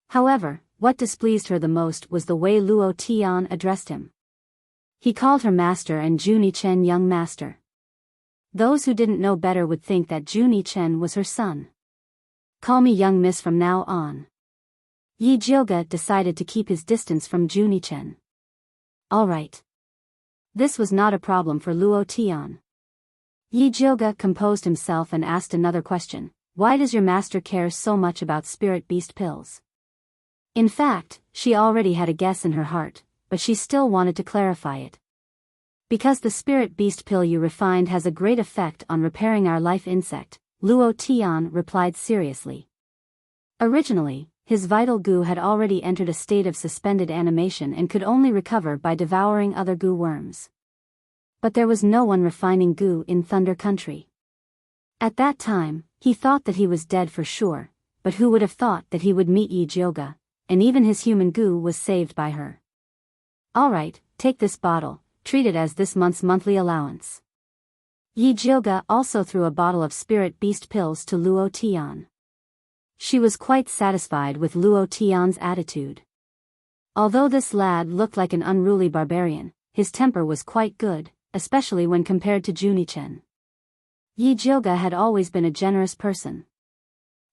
However, what displeased her the most was the way Luo Tian addressed him. He called her master and Junichen young master. Those who didn't know better would think that Junichen was her son. Call me young miss from now on. Yi Jioga decided to keep his distance from Junichen. All right. This was not a problem for Luo Tian. Yi Jioga composed himself and asked another question. Why does your master care so much about spirit beast pills? In fact, she already had a guess in her heart, but she still wanted to clarify it. Because the spirit beast pill you refined has a great effect on repairing our life insect, Luo Tian replied seriously. Originally, his vital goo had already entered a state of suspended animation and could only recover by devouring other goo worms. But there was no one refining goo in Thunder Country. At that time, he thought that he was dead for sure, but who would have thought that he would meet Yi Jioga, and even his human goo was saved by her. All right, take this bottle, treat it as this month's monthly allowance. Yi Jioga also threw a bottle of spirit beast pills to Luo Tian. She was quite satisfied with Luo Tian's attitude. Although this lad looked like an unruly barbarian, his temper was quite good, especially when compared to Junichen. Yi Jioga had always been a generous person.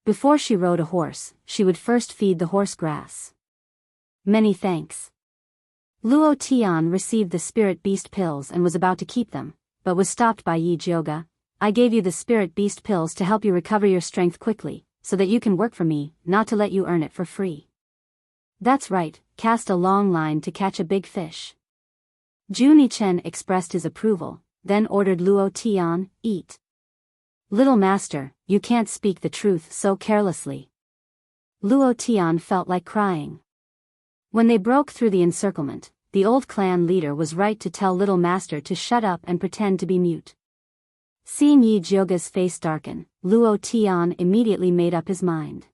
Before she rode a horse, she would first feed the horse grass. Many thanks. Luo Tian received the spirit beast pills and was about to keep them, but was stopped by Yi Jioga. I gave you the spirit beast pills to help you recover your strength quickly, so that you can work for me, not to let you earn it for free. That's right, cast a long line to catch a big fish. Junichen expressed his approval, then ordered Luo Tian, eat. Little master, you can't speak the truth so carelessly. Luo Tian felt like crying. When they broke through the encirclement, the old clan leader was right to tell little master to shut up and pretend to be mute. Seeing Yi Jioga's face darken, Luo Tian immediately made up his mind.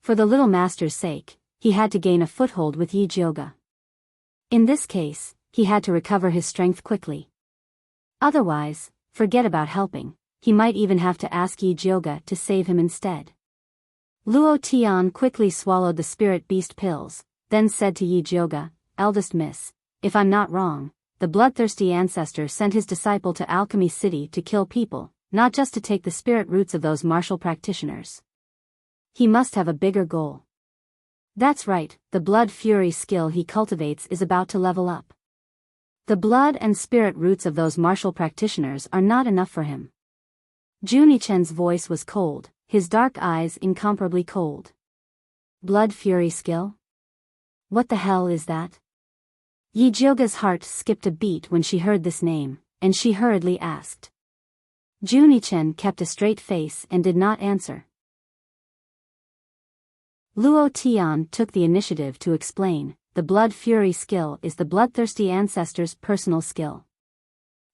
For the little master's sake, he had to gain a foothold with Yi Jioga. In this case, he had to recover his strength quickly. Otherwise, forget about helping, he might even have to ask Yi Jioga to save him instead. Luo Tian quickly swallowed the spirit beast pills, then said to Yi Jioga, eldest miss, if I'm not wrong, the bloodthirsty ancestor sent his disciple to Alchemy City to kill people, not just to take the spirit roots of those martial practitioners. He must have a bigger goal. That's right, the blood fury skill he cultivates is about to level up. The blood and spirit roots of those martial practitioners are not enough for him. Junichen's voice was cold, his dark eyes incomparably cold. Blood fury skill? What the hell is that? Yi Jioga's heart skipped a beat when she heard this name, and she hurriedly asked. Junichen kept a straight face and did not answer. Luo Tian took the initiative to explain, the blood fury skill is the bloodthirsty ancestor's personal skill.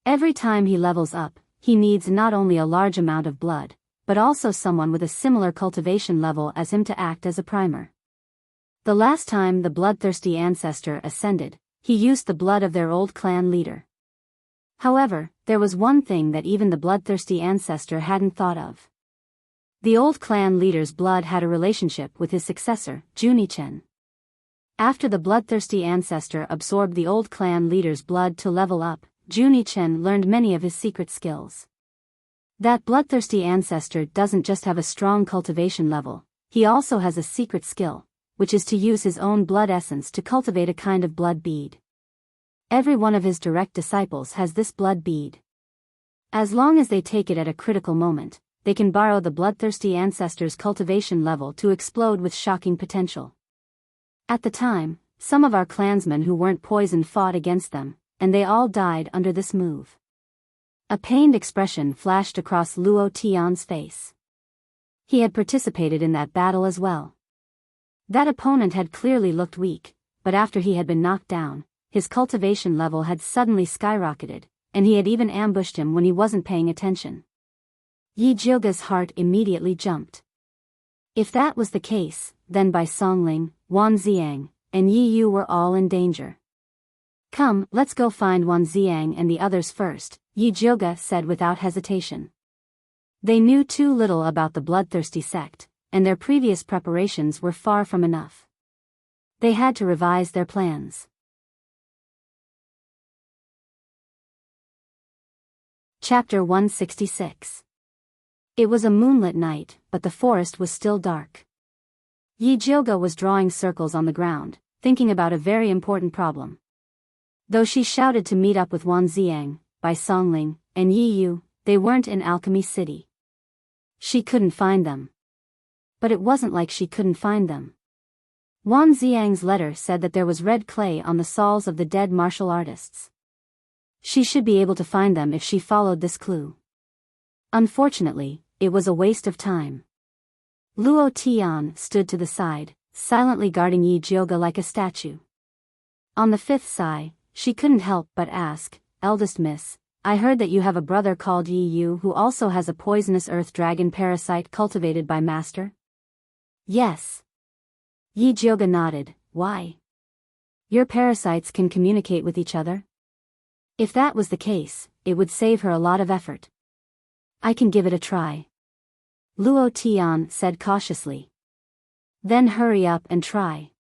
Every time he levels up, he needs not only a large amount of blood, but also someone with a similar cultivation level as him to act as a primer. The last time the bloodthirsty ancestor ascended, he used the blood of their old clan leader. However, there was one thing that even the bloodthirsty ancestor hadn't thought of. The old clan leader's blood had a relationship with his successor, Junichen. After the bloodthirsty ancestor absorbed the old clan leader's blood to level up, Junichen learned many of his secret skills. That bloodthirsty ancestor doesn't just have a strong cultivation level, he also has a secret skill, which is to use his own blood essence to cultivate a kind of blood bead. Every one of his direct disciples has this blood bead. As long as they take it at a critical moment, they can borrow the bloodthirsty ancestor's cultivation level to explode with shocking potential. At the time, some of our clansmen who weren't poisoned fought against them, and they all died under this move. A pained expression flashed across Luo Tian's face. He had participated in that battle as well. That opponent had clearly looked weak, but after he had been knocked down, his cultivation level had suddenly skyrocketed, and he had even ambushed him when he wasn't paying attention. Yi Jioga's heart immediately jumped. If that was the case, then Bai Songling, Wan Xiang, and Yi Yu were all in danger. Come, let's go find Wan Xiang and the others first, Yi Jioga said without hesitation. They knew too little about the bloodthirsty sect, and their previous preparations were far from enough. They had to revise their plans. Chapter 166. It was a moonlit night, but the forest was still dark. Yi Jioga was drawing circles on the ground, thinking about a very important problem. Though she shouted to meet up with Wan Xiang, Bai Songling, and Yi Yu, they weren't in Alchemy City. She couldn't find them. But it wasn't like she couldn't find them. Wan Xiang's letter said that there was red clay on the souls of the dead martial artists. She should be able to find them if she followed this clue. Unfortunately, it was a waste of time. Luo Tian stood to the side, silently guarding Yi Jioga like a statue. On the fifth sigh, she couldn't help but ask, "Eldest miss, I heard that you have a brother called Yi Yu who also has a poisonous earth dragon parasite cultivated by Master?" "Yes." Yi Jioga nodded. "Why? Your parasites can communicate with each other?" If that was the case, it would save her a lot of effort. "I can give it a try," Luo Tian said cautiously. "Then hurry up and try."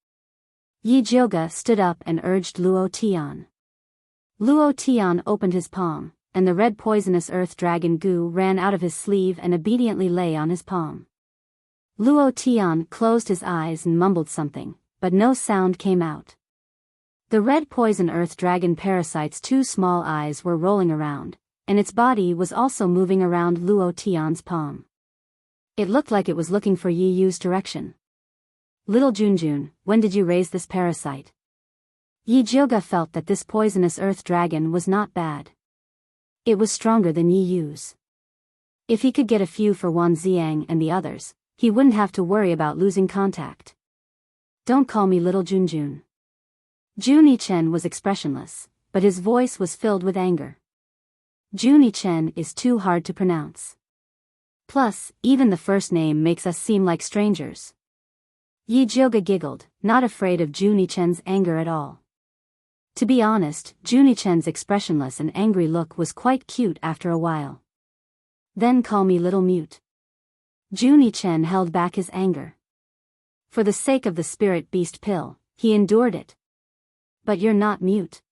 Yi Jioga stood up and urged Luo Tian. Luo Tian opened his palm, and the red poisonous earth dragon goo ran out of his sleeve and obediently lay on his palm. Luo Tian closed his eyes and mumbled something, but no sound came out. The red poison earth dragon parasite's two small eyes were rolling around, and its body was also moving around Luo Tian's palm. It looked like it was looking for Yi Yu's direction. "Little Junjun, when did you raise this parasite?" Yi Jioga felt that this poisonous earth dragon was not bad. It was stronger than Yi Yu's. If he could get a few for Wan Xiang and the others, he wouldn't have to worry about losing contact. "Don't call me Little Junjun." Junichen was expressionless, but his voice was filled with anger. Junichen is too hard to pronounce. Plus, even the first name makes us seem like strangers. Yi Jioga giggled, not afraid of Junichen's anger at all. To be honest, Junichen's expressionless and angry look was quite cute after a while. "Then call me Little Mute." Junichen held back his anger. For the sake of the spirit beast pill, he endured it. "But you're not mute."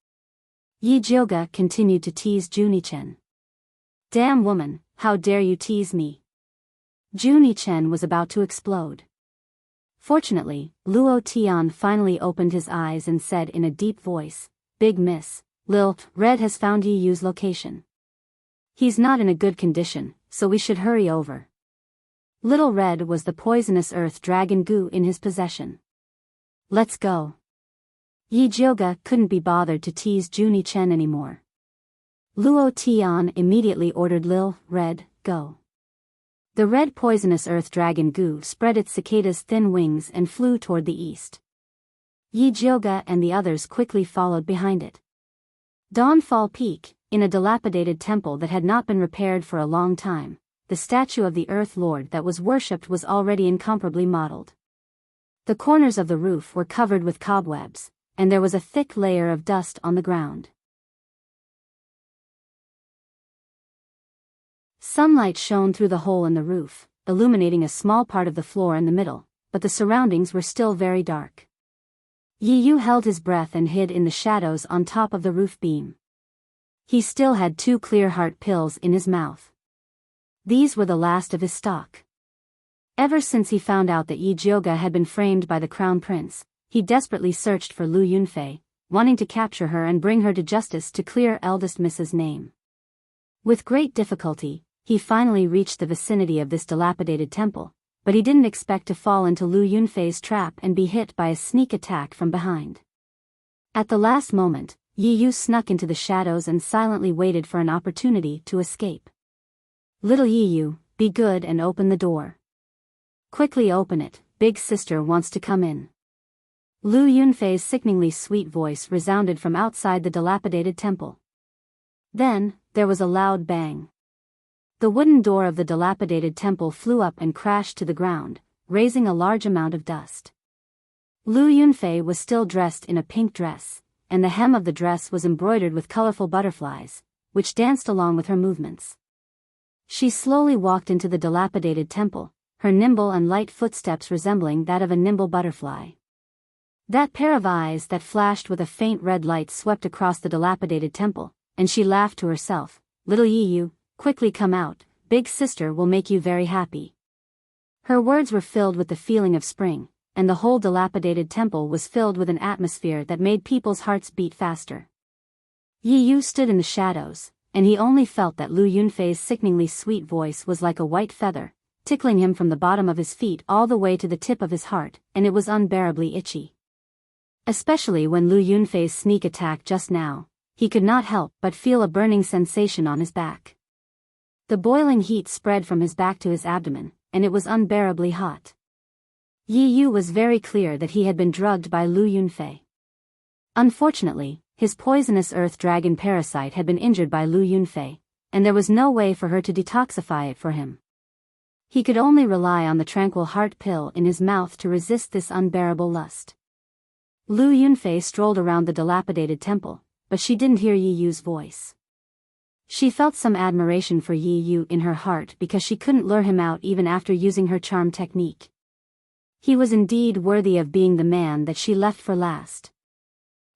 Yi Jioga continued to tease Junichen. "Damn woman, how dare you tease me?" Junichen was about to explode. Fortunately, Luo Tian finally opened his eyes and said in a deep voice, "Big Miss, Lil Red has found Yi Yu's location. He's not in a good condition, so we should hurry over." Little Red was the poisonous earth dragon goo in his possession. "Let's go." Yi Jioga couldn't be bothered to tease Junie Chen anymore. Luo Tian immediately ordered Lil Red, "Go." The red poisonous earth dragon goo spread its cicada's thin wings and flew toward the east. Yi Jioga and the others quickly followed behind it. Dawnfall Peak, in a dilapidated temple that had not been repaired for a long time, the statue of the Earth Lord that was worshipped was already incomparably modeled. The corners of the roof were covered with cobwebs, and there was a thick layer of dust on the ground. Sunlight shone through the hole in the roof, illuminating a small part of the floor in the middle, but the surroundings were still very dark. Yi Yu held his breath and hid in the shadows on top of the roof beam. He still had 2 clear heart pills in his mouth. These were the last of his stock. Ever since he found out that Yi Jioga had been framed by the crown prince, he desperately searched for Lu Yunfei, wanting to capture her and bring her to justice to clear eldest Mrs. name. With great difficulty, he finally reached the vicinity of this dilapidated temple, but he didn't expect to fall into Lu Yunfei's trap and be hit by a sneak attack from behind. At the last moment, Yi Yu snuck into the shadows and silently waited for an opportunity to escape. "Little Yi Yu, be good and open the door." "Quickly open it, big sister wants to come in." Lu Yunfei's sickeningly sweet voice resounded from outside the dilapidated temple. Then, there was a loud bang. The wooden door of the dilapidated temple flew up and crashed to the ground, raising a large amount of dust. Lu Yunfei was still dressed in a pink dress, and the hem of the dress was embroidered with colorful butterflies, which danced along with her movements. She slowly walked into the dilapidated temple, her nimble and light footsteps resembling that of a nimble butterfly. That pair of eyes that flashed with a faint red light swept across the dilapidated temple, and she laughed to herself, "Little Yi Yu, quickly come out, big sister will make you very happy." Her words were filled with the feeling of spring, and the whole dilapidated temple was filled with an atmosphere that made people's hearts beat faster. Yi Yu stood in the shadows, and he only felt that Lu Yunfei's sickeningly sweet voice was like a white feather, tickling him from the bottom of his feet all the way to the tip of his heart, and it was unbearably itchy. Especially when Lu Yunfei's sneak attack just now, he could not help but feel a burning sensation on his back. The boiling heat spread from his back to his abdomen, and it was unbearably hot. Yi Yu was very clear that he had been drugged by Lu Yunfei. Unfortunately, his poisonous earth dragon parasite had been injured by Lu Yunfei, and there was no way for her to detoxify it for him. He could only rely on the tranquil heart pill in his mouth to resist this unbearable lust. Lu Yunfei strolled around the dilapidated temple, but she didn't hear Yi Yu's voice. She felt some admiration for Yi Yu in her heart because she couldn't lure him out even after using her charm technique. He was indeed worthy of being the man that she left for last.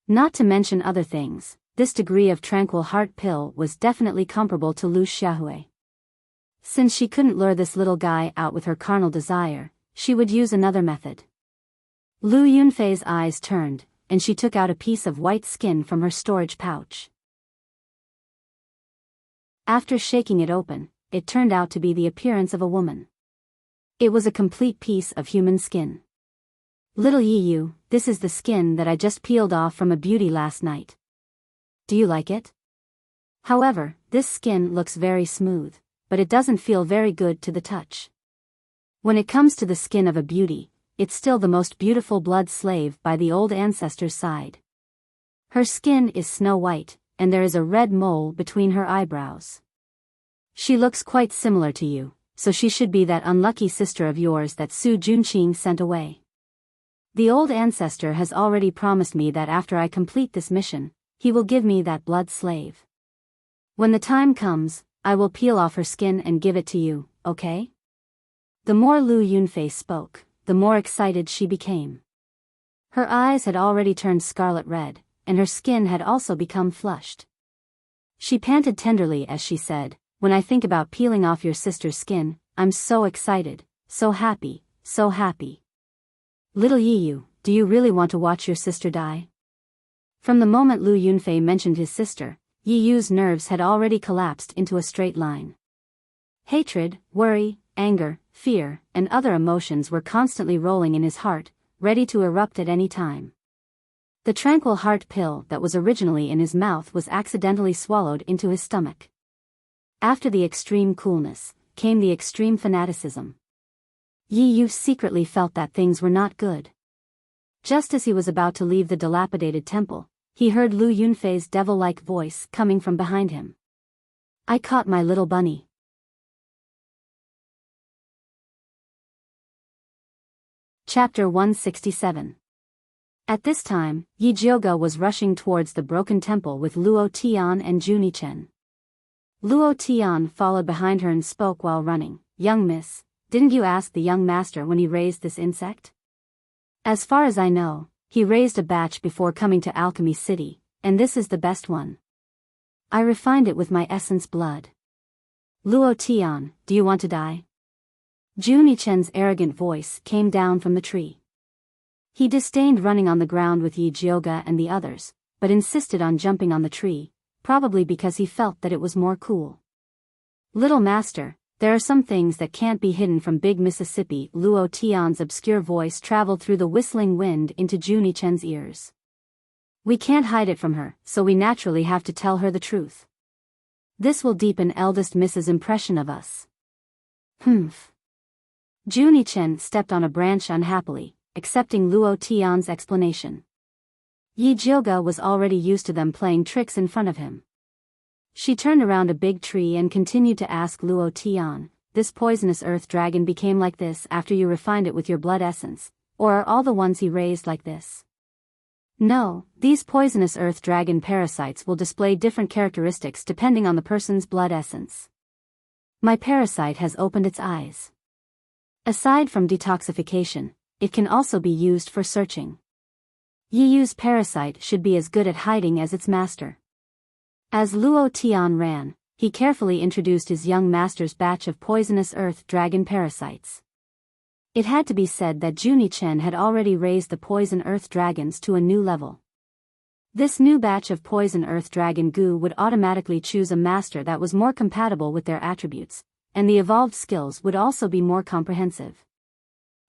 Not to mention other things, this degree of tranquil heart pill was definitely comparable to Lu Xiaohui. Since she couldn't lure this little guy out with her carnal desire, she would use another method. Lu Yunfei's eyes turned, and she took out a piece of white skin from her storage pouch. After shaking it open, it turned out to be the appearance of a woman. It was a complete piece of human skin. "Little Yi Yu, this is the skin that I just peeled off from a beauty last night. Do you like it? However, this skin looks very smooth, but it doesn't feel very good to the touch. When it comes to the skin of a beauty, it's still the most beautiful blood slave by the old ancestor's side. Her skin is snow white, and there is a red mole between her eyebrows. She looks quite similar to you, so she should be that unlucky sister of yours that Su Junqing sent away. The old ancestor has already promised me that after I complete this mission, he will give me that blood slave. When the time comes, I will peel off her skin and give it to you, okay?" The more Lu Yunfei spoke, the more excited she became. Her eyes had already turned scarlet red, and her skin had also become flushed. She panted tenderly as she said, "When I think about peeling off your sister's skin, I'm so excited, so happy, so happy." Little Yiyu, do you really want to watch your sister die? From the moment Lu Yunfei mentioned his sister, Yiyu's nerves had already collapsed into a straight line. Hatred, worry, anger, fear, and other emotions were constantly rolling in his heart, ready to erupt at any time. The tranquil heart pill that was originally in his mouth was accidentally swallowed into his stomach. After the extreme coolness, came the extreme fanaticism. Yiyu secretly felt that things were not good. Just as he was about to leave the dilapidated temple, he heard Lu Yunfei's devil-like voice coming from behind him. I caught my little bunny. Chapter 167. At this time, Yi Jiuge was rushing towards the broken temple with Luo Tian and Juni Chen. Luo Tian followed behind her and spoke while running. Young miss, didn't you ask the young master when he raised this insect? As far as I know, he raised a batch before coming to Alchemy City, and this is the best one. I refined it with my essence blood. Luo Tian, do you want to die? Juni Chen's arrogant voice came down from the tree. He disdained running on the ground with Yi Jiuge and the others, but insisted on jumping on the tree, probably because he felt that it was more cool. Little master, there are some things that can't be hidden from Big Mississippi. Luo Tian's obscure voice traveled through the whistling wind into Juni Chen's ears. We can't hide it from her, so we naturally have to tell her the truth. This will deepen eldest Miss's impression of us. Humph. Juni Chen stepped on a branch unhappily, accepting Luo Tian's explanation. Yi Jiuge was already used to them playing tricks in front of him. She turned around a big tree and continued to ask Luo Tian, this poisonous earth dragon became like this after you refined it with your blood essence, or are all the ones he raised like this? No, these poisonous earth dragon parasites will display different characteristics depending on the person's blood essence. My parasite has opened its eyes. Aside from detoxification, it can also be used for searching. Yiyu's parasite should be as good at hiding as its master. As Luo Tian ran, he carefully introduced his young master's batch of poisonous earth dragon parasites. It had to be said that Juni Chen had already raised the poison earth dragons to a new level. This new batch of poison earth dragon goo would automatically choose a master that was more compatible with their attributes, and the evolved skills would also be more comprehensive.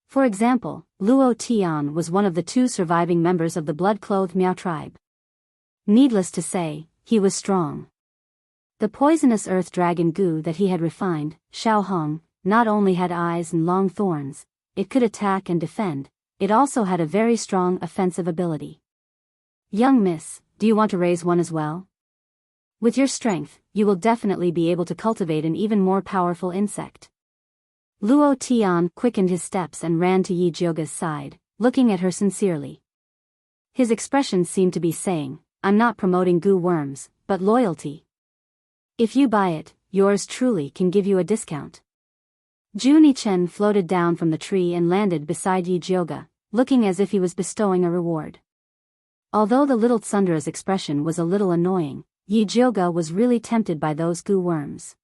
For example, Luo Tian was one of the 2 surviving members of the blood-clothed Miao tribe. Needless to say, he was strong. The poisonous earth dragon goo that he had refined, Xiao Hong, not only had eyes and long thorns, it could attack and defend, it also had a very strong offensive ability. Young miss, do you want to raise one as well? With your strength, you will definitely be able to cultivate an even more powerful insect. Luo Tian quickened his steps and ran to Yi Jiuge's side, looking at her sincerely. His expression seemed to be saying, I'm not promoting goo worms, but loyalty. If you buy it, yours truly can give you a discount. Juni Chen floated down from the tree and landed beside Yi Jiuge, looking as if he was bestowing a reward. Although the little Tsundra's expression was a little annoying, Yi Jiuge was really tempted by those goo worms.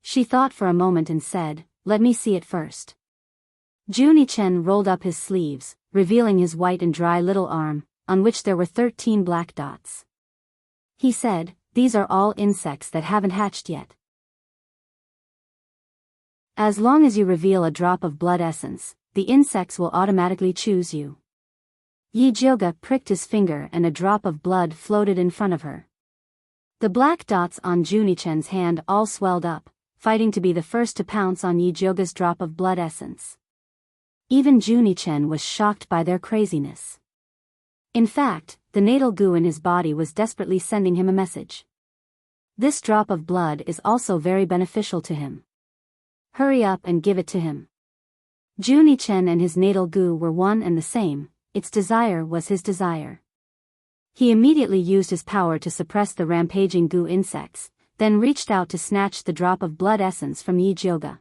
She thought for a moment and said, let me see it first. Juni Chen rolled up his sleeves, revealing his white and dry little arm, on which there were 13 black dots. He said, these are all insects that haven't hatched yet. As long as you reveal a drop of blood essence, the insects will automatically choose you. Yi Jiuge pricked his finger and a drop of blood floated in front of her. The black dots on Juni Chen's hand all swelled up, fighting to be the first to pounce on Yi Jiuge's drop of blood essence. Even Juni Chen was shocked by their craziness. In fact, the natal goo in his body was desperately sending him a message. This drop of blood is also very beneficial to him. Hurry up and give it to him. Juni Chen and his natal goo were one and the same, its desire was his desire. He immediately used his power to suppress the rampaging goo insects, then reached out to snatch the drop of blood essence from Yi Jiuge.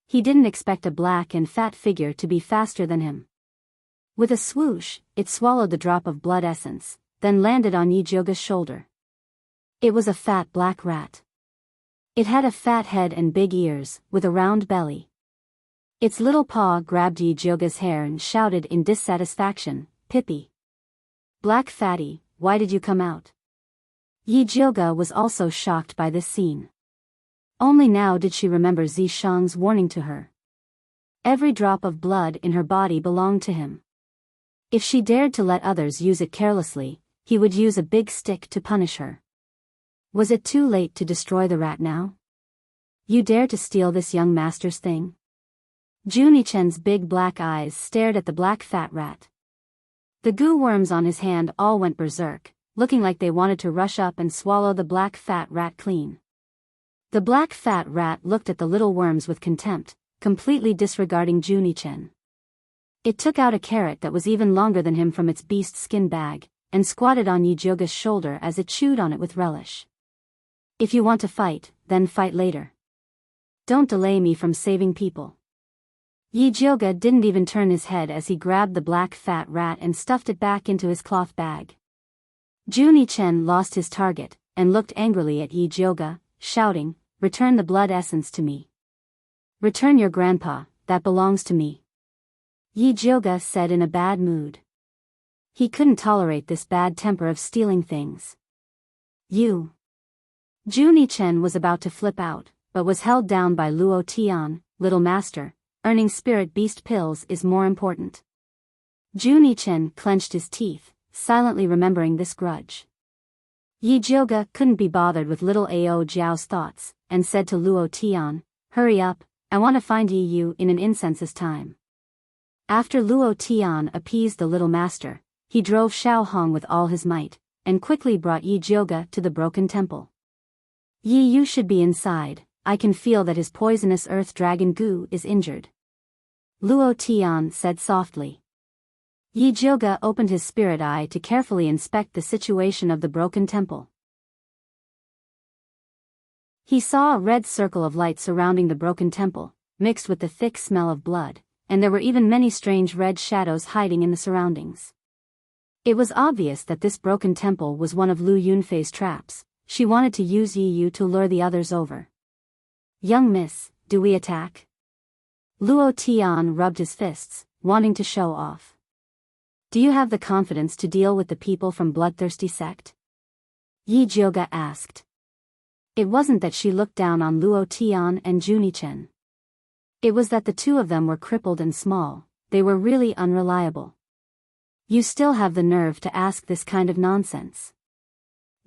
He didn't expect a black and fat figure to be faster than him. With a swoosh, it swallowed the drop of blood essence, then landed on Yi Jiuge's shoulder. It was a fat black rat. It had a fat head and big ears, with a round belly. Its little paw grabbed Yijioga's hair and shouted in dissatisfaction, "Pippi. Black fatty, why did you come out?" Yijioga was also shocked by this scene. Only now did she remember Zishang's warning to her. Every drop of blood in her body belonged to him. If she dared to let others use it carelessly, he would use a big stick to punish her. Was it too late to destroy the rat now? You dare to steal this young master's thing? Junichen's big black eyes stared at the black fat rat. The goo worms on his hand all went berserk, looking like they wanted to rush up and swallow the black fat rat clean. The black fat rat looked at the little worms with contempt, completely disregarding Junichen. It took out a carrot that was even longer than him from its beast skin bag, and squatted on Yijioga's shoulder as it chewed on it with relish. If you want to fight, then fight later. Don't delay me from saving people. Yijioga didn't even turn his head as he grabbed the black fat rat and stuffed it back into his cloth bag. Junichen lost his target, and looked angrily at Yijioga, shouting, "Return the blood essence to me. Return your grandpa, that belongs to me." Yijioga said in a bad mood. He couldn't tolerate this bad temper of stealing things. You. Junichen was about to flip out, but was held down by Luo Tian. "Little master, earning spirit beast pills is more important." Junichen clenched his teeth, silently remembering this grudge. Yijioga couldn't be bothered with little Ao Jiao's thoughts, and said to Luo Tian, "Hurry up, I want to find Yi in an incense's time." After Luo Tian appeased the little master, he drove Xiao Hong with all his might, and quickly brought Yijioga to the broken temple. "Yi should be inside, I can feel that his poisonous earth dragon goo is injured," Luo Tian said softly. Yijioga opened his spirit eye to carefully inspect the situation of the broken temple. He saw a red circle of light surrounding the broken temple, mixed with the thick smell of blood, and there were even many strange red shadows hiding in the surroundings. It was obvious that this broken temple was one of Lu Yunfei's traps. She wanted to use Yi to lure the others over. "Young miss, do we attack?" Luo Tian rubbed his fists, wanting to show off. "Do you have the confidence to deal with the people from Bloodthirsty sect?" Yijioga asked. It wasn't that she looked down on Luo Tian and Junichen. It was that the two of them were crippled and small, they were really unreliable. "You still have the nerve to ask this kind of nonsense."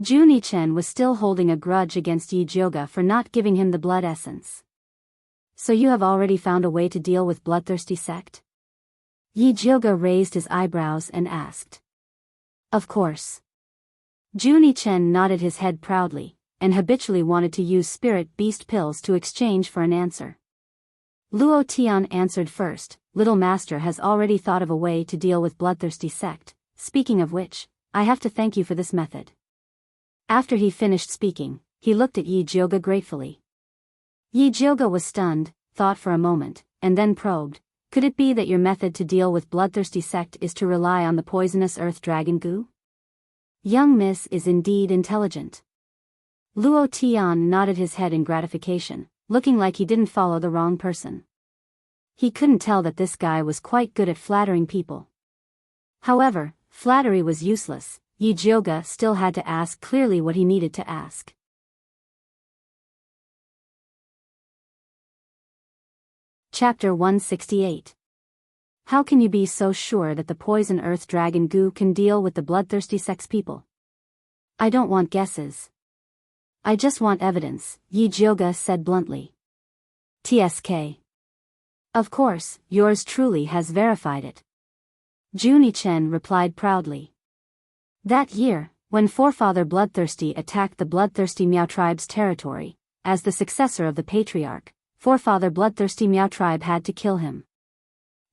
Junichen was still holding a grudge against Yijioga for not giving him the blood essence. "So you have already found a way to deal with Bloodthirsty sect?" Yijioga raised his eyebrows and asked. "Of course." Junichen nodded his head proudly, and habitually wanted to use spirit beast pills to exchange for an answer. Luo Tian answered first. "Little master has already thought of a way to deal with Bloodthirsty sect. Speaking of which, I have to thank you for this method." After he finished speaking, he looked at Yijioga gratefully. Yijioga was stunned, thought for a moment, and then probed, "Could it be that your method to deal with Bloodthirsty sect is to rely on the poisonous earth dragon goo?" Young miss is indeed intelligent. Luo Tian nodded his head in gratification, looking like he didn't follow the wrong person. He couldn't tell that this guy was quite good at flattering people. However, flattery was useless. Yijioga still had to ask clearly what he needed to ask. Chapter 168. How can you be so sure that the poison earth dragon goo can deal with the bloodthirsty sex people? I don't want guesses. I just want evidence, Yijioga said bluntly. TSK. Of course, yours truly has verified it. Junichen replied proudly. That year, when Forefather Bloodthirsty attacked the Bloodthirsty Miao tribe's territory, as the successor of the patriarch, Forefather Bloodthirsty Miao tribe had to kill him.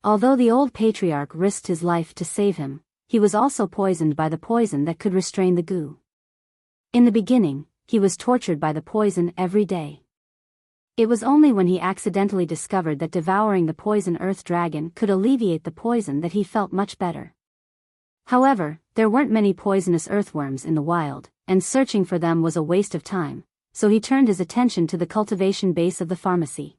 Although the old patriarch risked his life to save him, he was also poisoned by the poison that could restrain the goo. In the beginning, he was tortured by the poison every day. It was only when he accidentally discovered that devouring the poison earth dragon could alleviate the poison that he felt much better. However, there weren't many poisonous earthworms in the wild, and searching for them was a waste of time, so he turned his attention to the cultivation base of the pharmacy.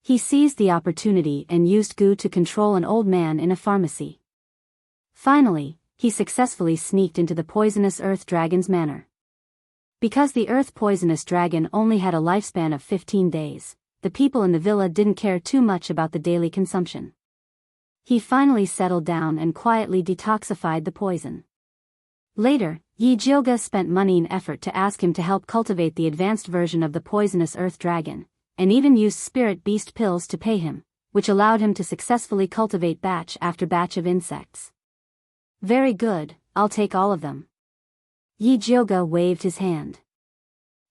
He seized the opportunity and used goo to control an old man in a pharmacy. Finally, he successfully sneaked into the poisonous earth dragon's manor. Because the earth poisonous dragon only had a lifespan of 15 days, the people in the villa didn't care too much about the daily consumption. He finally settled down and quietly detoxified the poison. Later, Yi Jioga spent money and effort to ask him to help cultivate the advanced version of the poisonous earth dragon, and even used spirit beast pills to pay him, which allowed him to successfully cultivate batch after batch of insects. Very good, I'll take all of them. Yi Jioga waved his hand.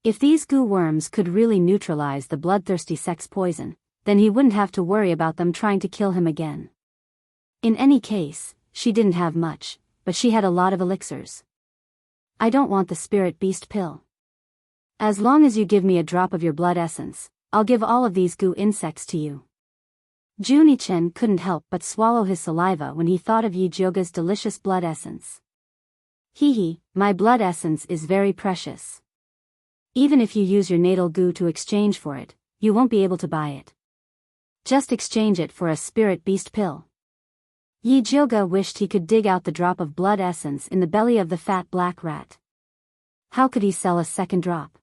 If these goo worms could really neutralize the bloodthirsty sex poison, then he wouldn't have to worry about them trying to kill him again. In any case, she didn't have much, but she had a lot of elixirs. I don't want the spirit beast pill. As long as you give me a drop of your blood essence, I'll give all of these goo insects to you. Junichen couldn't help but swallow his saliva when he thought of Yi Jioga's delicious blood essence. Hee, my blood essence is very precious. Even if you use your natal goo to exchange for it, you won't be able to buy it. Just exchange it for a spirit beast pill. Yi Jioga wished he could dig out the drop of blood essence in the belly of the fat black rat. How could he sell a second drop?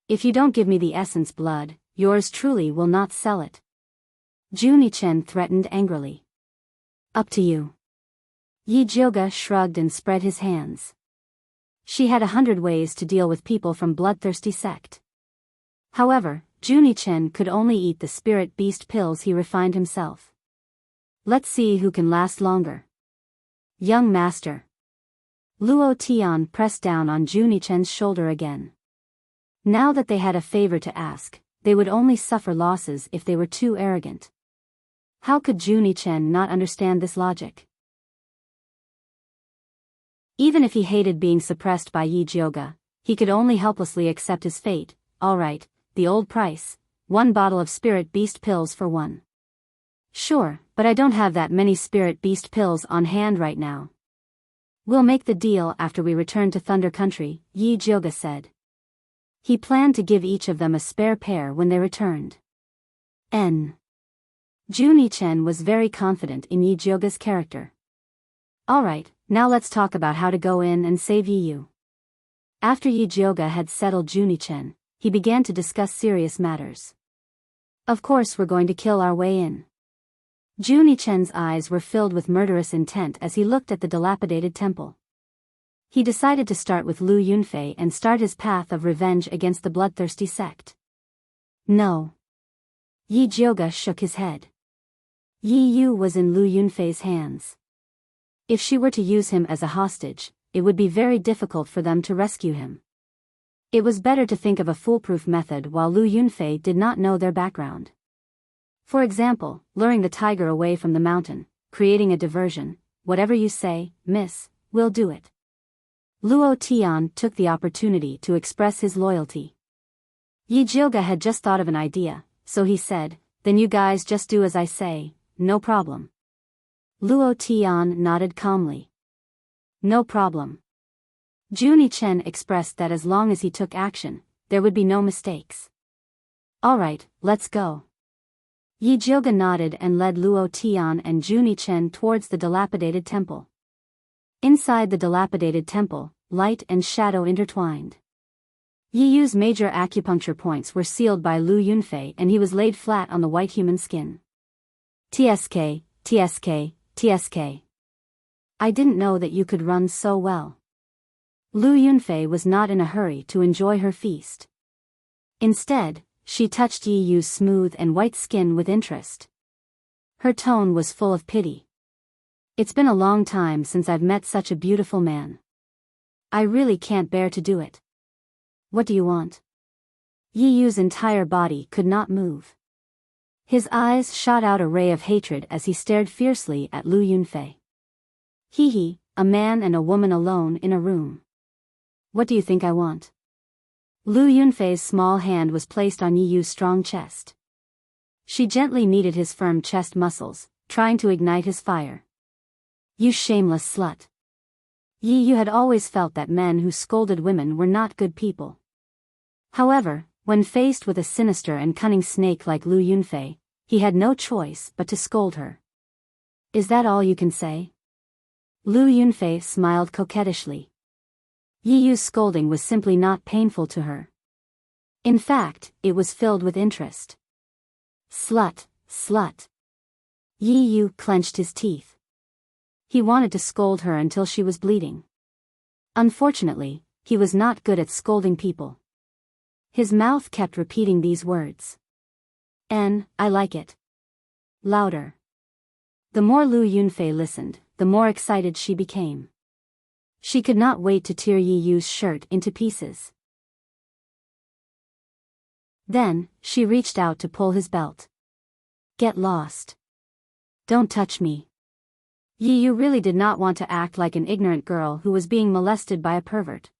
If you don't give me the essence blood, yours truly will not sell it. Junichen threatened angrily. Up to you. Yi Jioga shrugged and spread his hands. She had 100 ways to deal with people from bloodthirsty sect. However, Junichen could only eat the spirit beast pills he refined himself. Let's see who can last longer. Young master. Luo Tian pressed down on Junichen's shoulder again. Now that they had a favor to ask, they would only suffer losses if they were too arrogant. How could Junichen not understand this logic? Even if he hated being suppressed by Yi Jioga, he could only helplessly accept his fate. All right, the old price, 1 bottle of spirit beast pills for 1. Sure, but I don't have that many spirit beast pills on hand right now. We'll make the deal after we return to Thunder Country, Yi Jioga said. He planned to give each of them a spare pair when they returned. Junichen was very confident in Yi Jioga's character. Alright, now let's talk about how to go in and save Yi. After Yi Jioga had settled Junichen, he began to discuss serious matters. Of course we're going to kill our way in. Junichen's eyes were filled with murderous intent as he looked at the dilapidated temple. He decided to start with Lu Yunfei and start his path of revenge against the bloodthirsty sect. No. Yi Jioga shook his head. Yi Yu was in Lu Yunfei's hands. If she were to use him as a hostage, it would be very difficult for them to rescue him. It was better to think of a foolproof method while Lu Yunfei did not know their background. For example, luring the tiger away from the mountain, creating a diversion. Whatever you say, miss, we'll do it. Luo Tian took the opportunity to express his loyalty. Yi Jioga had just thought of an idea, so he said, then you guys just do as I say, no problem. Luo Tian nodded calmly. No problem. Junichen expressed that as long as he took action, there would be no mistakes. Alright, let's go. Yi Jioga nodded and led Luo Tian and Junichen towards the dilapidated temple. Inside the dilapidated temple, light and shadow intertwined. Yi Yu's major acupuncture points were sealed by Lu Yunfei and he was laid flat on the white human skin. TSK, TSK, TSK. I didn't know that you could run so well. Lu Yunfei was not in a hurry to enjoy her feast. Instead, she touched Yi Yu's smooth and white skin with interest. Her tone was full of pity. It's been a long time since I've met such a beautiful man. I really can't bear to do it. What do you want? Yi Yu's entire body could not move. His eyes shot out a ray of hatred as he stared fiercely at Lu Yunfei. Hee, a man and a woman alone in a room. What do you think I want? Lu Yunfei's small hand was placed on Yi Yu's strong chest. She gently kneaded his firm chest muscles, trying to ignite his fire. You shameless slut. Yi Yu had always felt that men who scolded women were not good people. However, when faced with a sinister and cunning snake like Lu Yunfei, he had no choice but to scold her. Is that all you can say? Lu Yunfei smiled coquettishly. Yi Yu's scolding was simply not painful to her. In fact, it was filled with interest. Slut, slut. Yi Yu clenched his teeth. He wanted to scold her until she was bleeding. Unfortunately, he was not good at scolding people. His mouth kept repeating these words. I like it. Louder. The more Lu Yunfei listened, the more excited she became. She could not wait to tear Yi Yu's shirt into pieces. Then, she reached out to pull his belt. Get lost. Don't touch me. Yi Yu really did not want to act like an ignorant girl who was being molested by a pervert.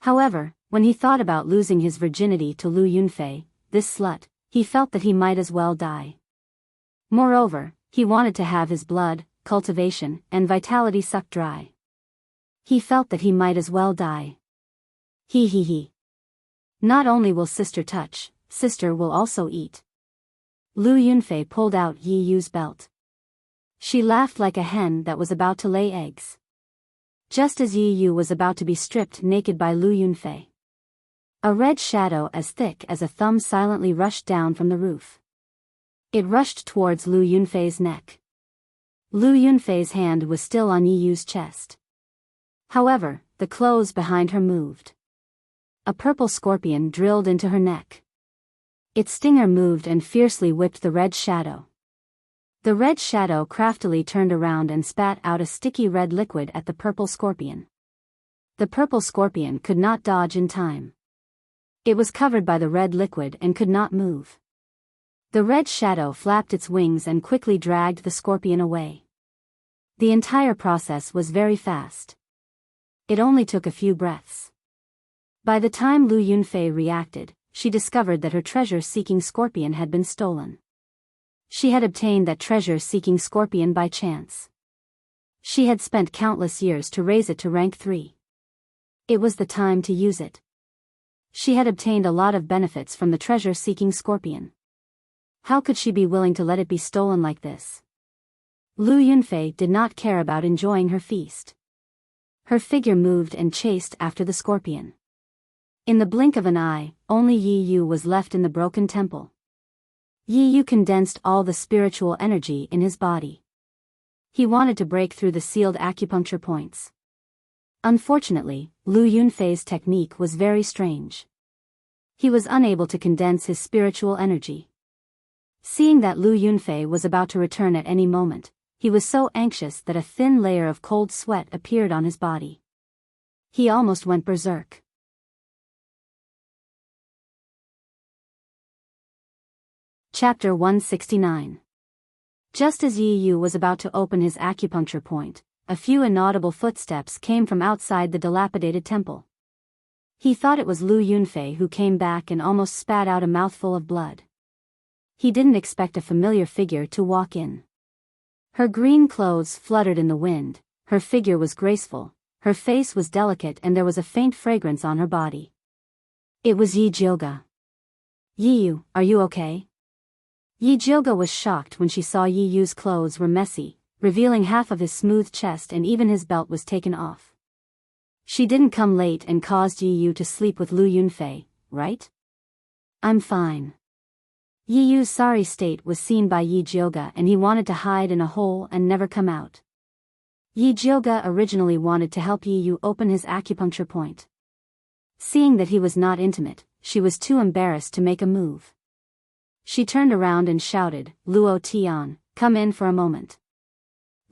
However, when he thought about losing his virginity to Lu Yunfei, this slut, he felt that he might as well die. Moreover, he wanted to have his blood, cultivation, and vitality sucked dry. He felt that he might as well die. He. Not only will sister touch, sister will also eat. Lu Yunfei pulled out Yi Yu's belt. She laughed like a hen that was about to lay eggs. Just as Yi Yu was about to be stripped naked by Lu Yunfei, a red shadow as thick as a thumb silently rushed down from the roof. It rushed towards Lu Yunfei's neck. Lu Yunfei's hand was still on Yi Yu's chest. However, the clothes behind her moved. A purple scorpion drilled into her neck. Its stinger moved and fiercely whipped the red shadow. The red shadow craftily turned around and spat out a sticky red liquid at the purple scorpion. The purple scorpion could not dodge in time. It was covered by the red liquid and could not move. The red shadow flapped its wings and quickly dragged the scorpion away. The entire process was very fast. It only took a few breaths. By the time Lu Yunfei reacted, she discovered that her treasure-seeking scorpion had been stolen. She had obtained that treasure-seeking scorpion by chance. She had spent countless years to raise it to rank 3. It was the time to use it. She had obtained a lot of benefits from the treasure-seeking scorpion. How could she be willing to let it be stolen like this? Lu Yunfei did not care about enjoying her feast. Her figure moved and chased after the scorpion. In the blink of an eye, only Yi Yu was left in the broken temple. Yi Yu condensed all the spiritual energy in his body. He wanted to break through the sealed acupuncture points. Unfortunately, Lu Yunfei's technique was very strange. He was unable to condense his spiritual energy. Seeing that Lu Yunfei was about to return at any moment, he was so anxious that a thin layer of cold sweat appeared on his body. He almost went berserk. Chapter 169. Just as Yi Yu was about to open his acupuncture point, a few inaudible footsteps came from outside the dilapidated temple. He thought it was Lu Yunfei who came back and almost spat out a mouthful of blood. He didn't expect a familiar figure to walk in. Her green clothes fluttered in the wind, her figure was graceful, her face was delicate and there was a faint fragrance on her body. It was Yi Jioga. Yi Yu, are you okay? Yi Jioga was shocked when she saw Yi Yu's clothes were messy, revealing half of his smooth chest and even his belt was taken off. She didn't come late and caused Yi Yu to sleep with Lu Yunfei, right? I'm fine. Yi Yu's sorry state was seen by Yi Jioga and he wanted to hide in a hole and never come out. Yi Jioga originally wanted to help Yi Yu open his acupuncture point. Seeing that he was not intimate, she was too embarrassed to make a move. She turned around and shouted, Luo Tian, come in for a moment.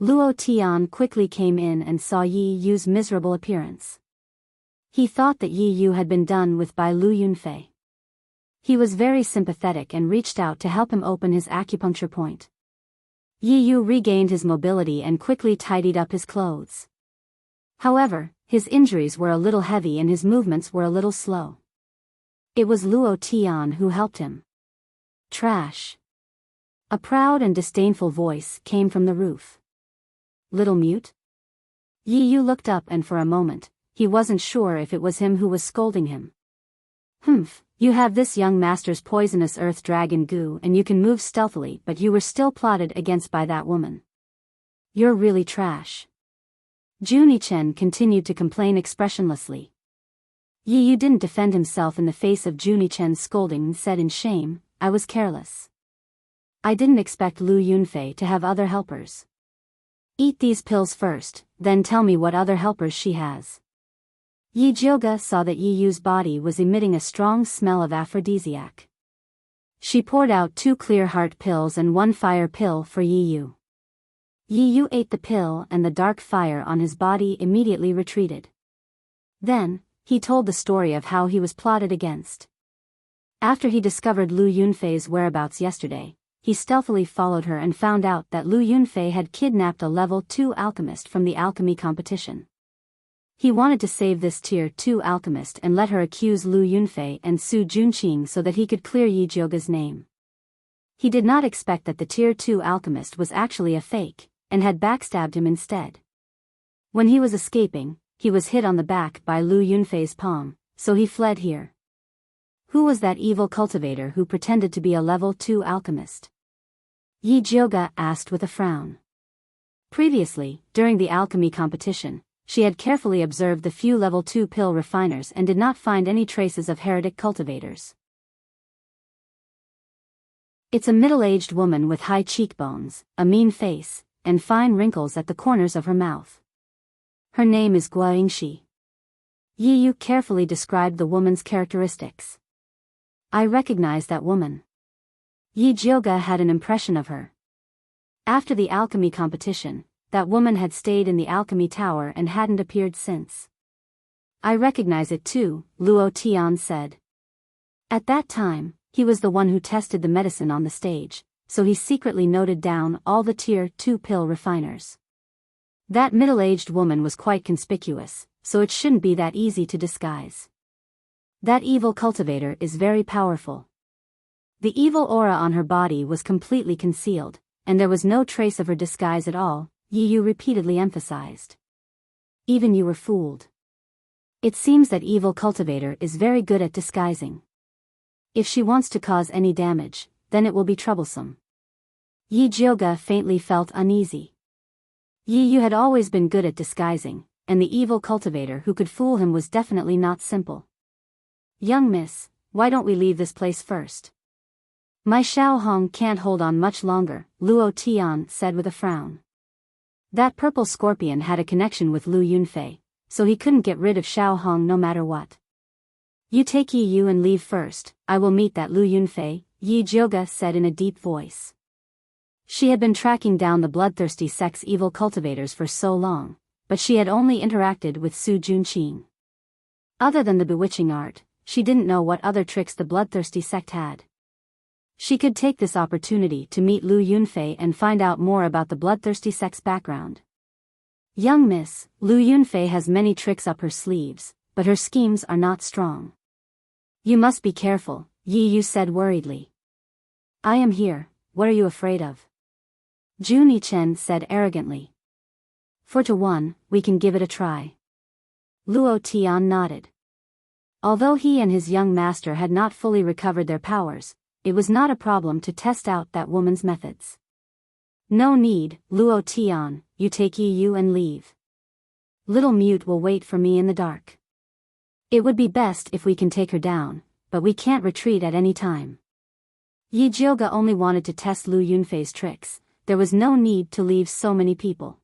Luo Tian quickly came in and saw Yi Yu's miserable appearance. He thought that Yi Yu had been done with by Lu Yunfei. He was very sympathetic and reached out to help him open his acupuncture point. Yi Yu regained his mobility and quickly tidied up his clothes. However, his injuries were a little heavy and his movements were a little slow. It was Luo Tian who helped him. Trash. A proud and disdainful voice came from the roof. Little mute? Yi Yu looked up and for a moment, he wasn't sure if it was him who was scolding him. You have this young master's poisonous earth dragon goo and you can move stealthily, but you were still plotted against by that woman. You're really trash. Juni-chen continued to complain expressionlessly. Yi Yu didn't defend himself in the face of Juni-chen's scolding and said in shame, I was careless. I didn't expect Lu Yunfei to have other helpers. Eat these pills first, then tell me what other helpers she has. Yi Jioga saw that Yi Yu's body was emitting a strong smell of aphrodisiac. She poured out 2 clear heart pills and 1 fire pill for Yi Yu. Yi Yu ate the pill and the dark fire on his body immediately retreated. Then, he told the story of how he was plotted against. After he discovered Lu Yunfei's whereabouts yesterday, he stealthily followed her and found out that Lu Yunfei had kidnapped a level 2 alchemist from the alchemy competition. He wanted to save this tier 2 alchemist and let her accuse Lu Yunfei and Su Junqing so that he could clear Yi Jioga's name. He did not expect that the tier 2 alchemist was actually a fake, and had backstabbed him instead. When he was escaping, he was hit on the back by Lu Yunfei's palm, so he fled here. Who was that evil cultivator who pretended to be a level 2 alchemist? Yi Jioga asked with a frown. Previously, during the alchemy competition, she had carefully observed the few level 2 pill refiners and did not find any traces of heretic cultivators. It's a middle-aged woman with high cheekbones, a mean face, and fine wrinkles at the corners of her mouth. Her name is Gua Yingxi. Yi Yu carefully described the woman's characteristics. I recognize that woman. Yi Jioga had an impression of her. After the alchemy competition, that woman had stayed in the alchemy tower and hadn't appeared since. I recognize it too, Luo Tian said. At that time, he was the one who tested the medicine on the stage, so he secretly noted down all the tier 2 pill refiners. That middle-aged woman was quite conspicuous, so it shouldn't be that easy to disguise. That evil cultivator is very powerful. The evil aura on her body was completely concealed, and there was no trace of her disguise at all, Yi Yu repeatedly emphasized. Even you were fooled. It seems that evil cultivator is very good at disguising. If she wants to cause any damage, then it will be troublesome. Yi Jioga faintly felt uneasy. Yi Yu had always been good at disguising, and the evil cultivator who could fool him was definitely not simple. Young miss, why don't we leave this place first? My Xiao Hong can't hold on much longer, Luo Tian said with a frown. That purple scorpion had a connection with Lu Yunfei, so he couldn't get rid of Xiao Hong no matter what. You take Yi Yu and leave first, I will meet that Lu Yunfei, Yi Jioga said in a deep voice. She had been tracking down the bloodthirsty sex evil cultivators for so long, but she had only interacted with Su Junqing. Other than the bewitching art, she didn't know what other tricks the bloodthirsty sect had. She could take this opportunity to meet Lu Yunfei and find out more about the bloodthirsty sect's background. Young miss, Lu Yunfei has many tricks up her sleeves, but her schemes are not strong. You must be careful, Yi Yu said worriedly. I am here, what are you afraid of? Juni-chen said arrogantly. 4-1, we can give it a try. Luo Tian nodded. Although he and his young master had not fully recovered their powers, it was not a problem to test out that woman's methods. No need, Luo Tian, you take Yi Yu and leave. Little Mute will wait for me in the dark. It would be best if we can take her down, but we can't retreat at any time. Yi Jioga only wanted to test Lu Yunfei's tricks, there was no need to leave so many people.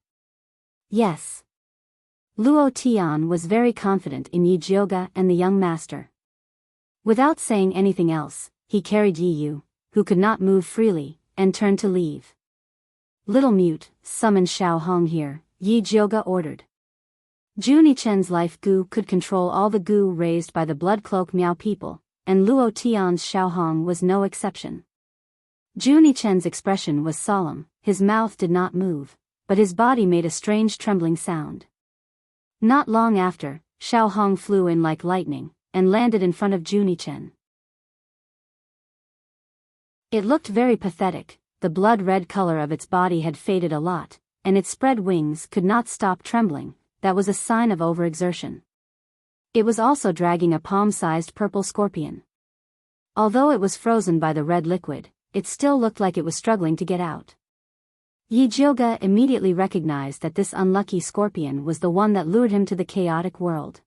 Yes. Luo Tian was very confident in Yi Jioga and the young master. Without saying anything else, he carried Yi Yu, who could not move freely, and turned to leave. Little Mute, summon Xiao Hong here, Yi Jioga ordered. Juni-chen's life goo could control all the goo raised by the blood cloak Miao people, and Luo Tian's Xiao Hong was no exception. Juni-chen's expression was solemn, his mouth did not move, but his body made a strange trembling sound. Not long after, Xiao Hong flew in like lightning, and landed in front of Juni-chen. It looked very pathetic, the blood-red color of its body had faded a lot, and its spread wings could not stop trembling, that was a sign of overexertion. It was also dragging a palm-sized purple scorpion. Although it was frozen by the red liquid, it still looked like it was struggling to get out. Yi Jioga immediately recognized that this unlucky scorpion was the one that lured him to the chaotic world.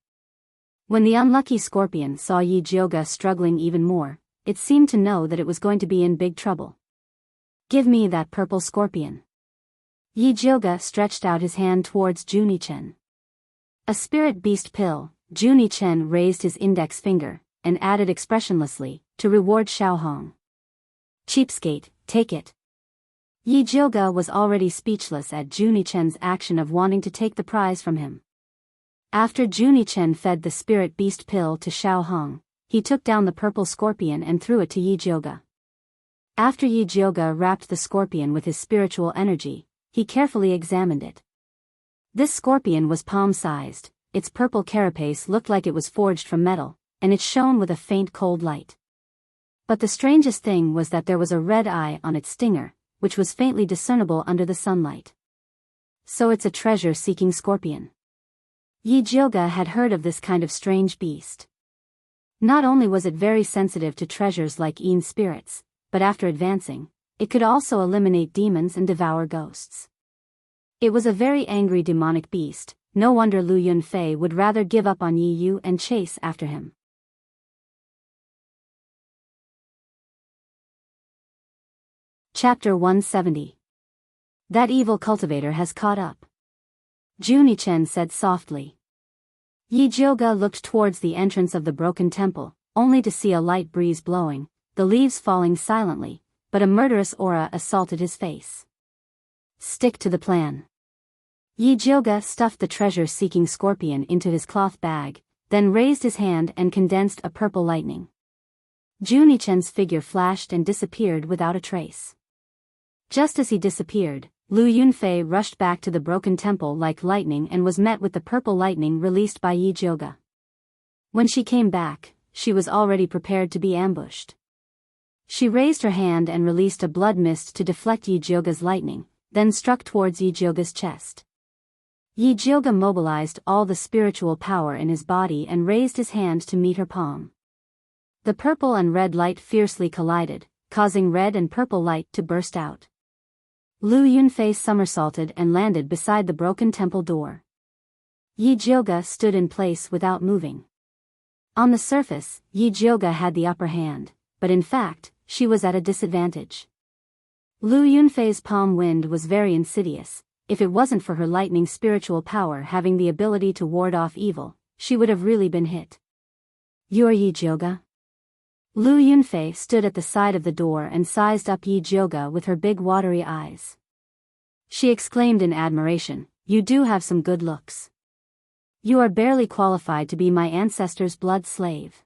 When the unlucky scorpion saw Yi Jioga struggling even more, it seemed to know that it was going to be in big trouble. "Give me that purple scorpion." Yi Jioga stretched out his hand towards Junichen. A spirit beast pill. Junichen raised his index finger, and added expressionlessly, to reward Xiaohong. "Cheapskate, take it." Yi Jioga was already speechless at Junichen's action of wanting to take the prize from him. After Junichen fed the spirit beast pill to Xiaohong, he took down the purple scorpion and threw it to Yi Jioga. After Yi Jioga wrapped the scorpion with his spiritual energy, he carefully examined it. This scorpion was palm-sized, its purple carapace looked like it was forged from metal, and it shone with a faint cold light. But the strangest thing was that there was a red eye on its stinger, which was faintly discernible under the sunlight. So it's a treasure-seeking scorpion. Yi Jioga had heard of this kind of strange beast. Not only was it very sensitive to treasures like Yin spirits, but after advancing, it could also eliminate demons and devour ghosts. It was a very angry demonic beast. No wonder Lu Yunfei would rather give up on Yi Yu and chase after him. Chapter 170. That evil cultivator has caught up. Junichen said softly. Yi Jioga looked towards the entrance of the broken temple, only to see a light breeze blowing, the leaves falling silently, but a murderous aura assaulted his face. "Stick to the plan." Yi Jioga stuffed the treasure-seeking scorpion into his cloth bag, then raised his hand and condensed a purple lightning. Junichen's figure flashed and disappeared without a trace. Just as he disappeared, Lu Yunfei rushed back to the broken temple like lightning and was met with the purple lightning released by Yi Jioga. When she came back, she was already prepared to be ambushed. She raised her hand and released a blood mist to deflect Yi Jioga's lightning, then struck towards Yi Jioga's chest. Yi Jioga mobilized all the spiritual power in his body and raised his hand to meet her palm. The purple and red light fiercely collided, causing red and purple light to burst out. Lu Yunfei somersaulted and landed beside the broken temple door. Yi Jioga stood in place without moving. On the surface, Yi Jioga had the upper hand, but in fact, she was at a disadvantage. Lu Yunfei's palm wind was very insidious. If it wasn't for her lightning spiritual power having the ability to ward off evil, she would have really been hit. "You're Yi Jioga?" Lu Yunfei stood at the side of the door and sized up Yi Jioga with her big watery eyes. She exclaimed in admiration, "You do have some good looks. You are barely qualified to be my ancestor's blood slave."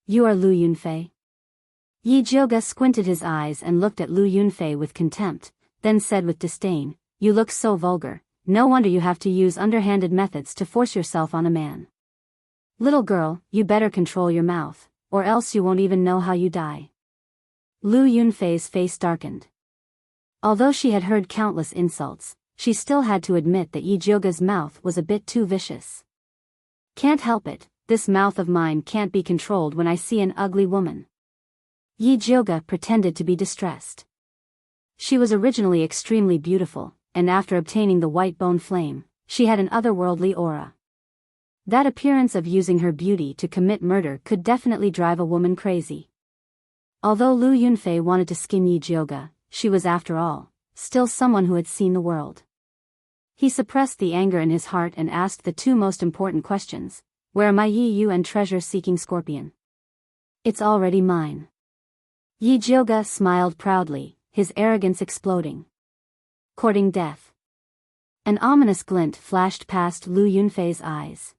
"You are Lu Yunfei?" Yi Jioga squinted his eyes and looked at Lu Yunfei with contempt, then said with disdain, "You look so vulgar, no wonder you have to use underhanded methods to force yourself on a man. Little girl, you better control your mouth, or else you won't even know how you die." Lu Yunfei's face darkened. Although she had heard countless insults, she still had to admit that Yi Jioga's mouth was a bit too vicious. "Can't help it, this mouth of mine can't be controlled when I see an ugly woman." Yi Jioga pretended to be distressed. She was originally extremely beautiful, and after obtaining the white bone flame, she had an otherworldly aura. That appearance of using her beauty to commit murder could definitely drive a woman crazy. Although Lu Yunfei wanted to skin Yi Jioga, she was after all, still someone who had seen the world. He suppressed the anger in his heart and asked the two most important questions. "Where are my Yi Yu and treasure-seeking scorpion?" "It's already mine." Yi Jioga smiled proudly, his arrogance exploding. "Courting death." An ominous glint flashed past Lu Yunfei's eyes.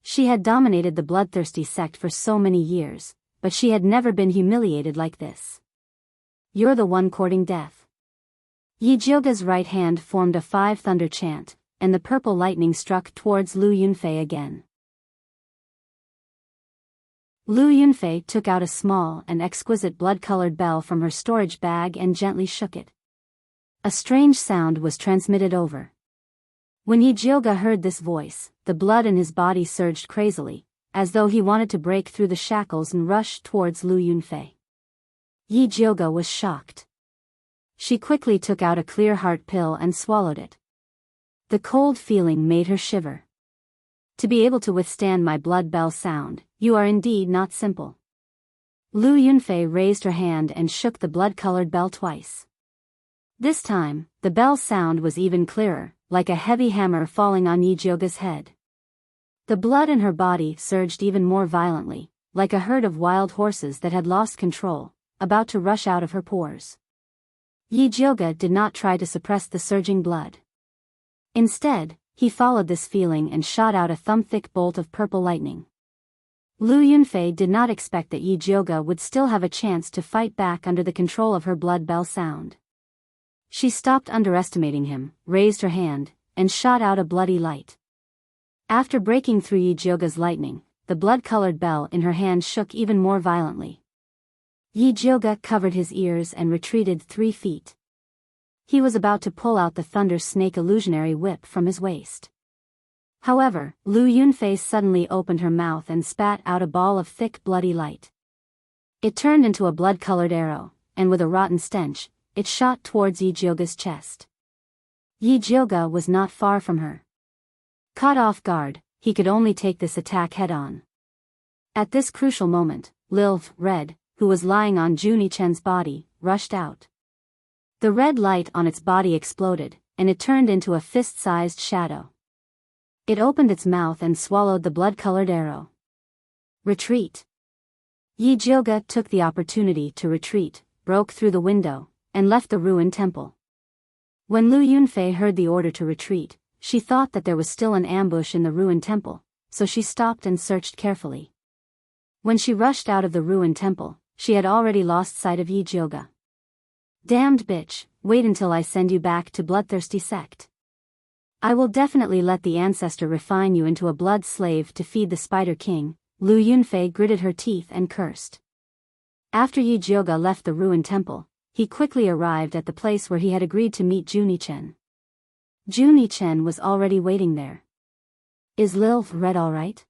She had dominated the bloodthirsty sect for so many years, but she had never been humiliated like this. "You're the one courting death." Yi Jioga's right hand formed a 5-thunder chant, and the purple lightning struck towards Lu Yunfei again. Lu Yunfei took out a small and exquisite blood-colored bell from her storage bag and gently shook it. A strange sound was transmitted over. When Yi Jioga heard this voice, the blood in his body surged crazily, as though he wanted to break through the shackles and rush towards Lu Yunfei. Yi Jioge was shocked. She quickly took out a clear heart pill and swallowed it. The cold feeling made her shiver. To be able to withstand my blood bell sound, you are indeed not simple. Lu Yunfei raised her hand and shook the blood-colored bell twice. This time, the bell sound was even clearer, like a heavy hammer falling on Yi Jioge's head. The blood in her body surged even more violently, like a herd of wild horses that had lost control, about to rush out of her pores. Yi Jioge did not try to suppress the surging blood. Instead, he followed this feeling and shot out a thumb-thick bolt of purple lightning. Lu Yunfei did not expect that Yi Jioge would still have a chance to fight back under the control of her blood bell sound. She stopped underestimating him, raised her hand, and shot out a bloody light. After breaking through Yi Jioge's lightning, the blood-colored bell in her hand shook even more violently. Yi Jioge covered his ears and retreated 3 feet. He was about to pull out the Thunder Snake illusionary whip from his waist. However, Lu Yunfei suddenly opened her mouth and spat out a ball of thick bloody light. It turned into a blood-colored arrow, and with a rotten stench, it shot towards Yi Jioge's chest. Yi Jioge was not far from her. Caught off guard, he could only take this attack head-on. At this crucial moment, Lil Red, who was lying on Junichen's body, rushed out. The red light on its body exploded, and it turned into a fist-sized shadow. It opened its mouth and swallowed the blood-colored arrow. Retreat. Yi Jioge took the opportunity to retreat, broke through the window, and left the ruined temple. When Lu Yunfei heard the order to retreat, she thought that there was still an ambush in the ruined temple, so she stopped and searched carefully. When she rushed out of the ruined temple, she had already lost sight of Yi Jioge. Damned bitch, wait until I send you back to bloodthirsty sect. I will definitely let the ancestor refine you into a blood slave to feed the Spider King. Lu Yunfei gritted her teeth and cursed. After Yi Jioge left the ruined temple, he quickly arrived at the place where he had agreed to meet Junichen. Junichen was already waiting there. Is Lil Red alright?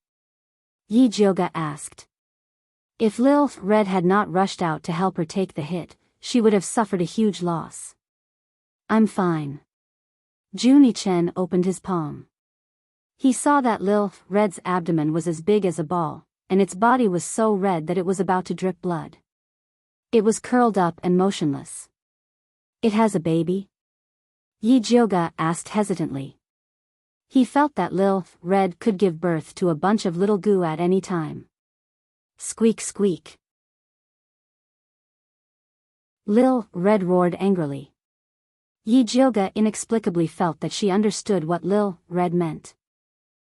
Yi Jioge asked. If Lil Red had not rushed out to help her take the hit, she would have suffered a huge loss. I'm fine. Junichen opened his palm. He saw that Lil Red's abdomen was as big as a ball, and its body was so red that it was about to drip blood. It was curled up and motionless. It has a baby? Yi Jioge asked hesitantly. He felt that Lil Red could give birth to a bunch of little goo at any time. Squeak squeak. Lil Red roared angrily. Yi Jioge inexplicably felt that she understood what Lil Red meant.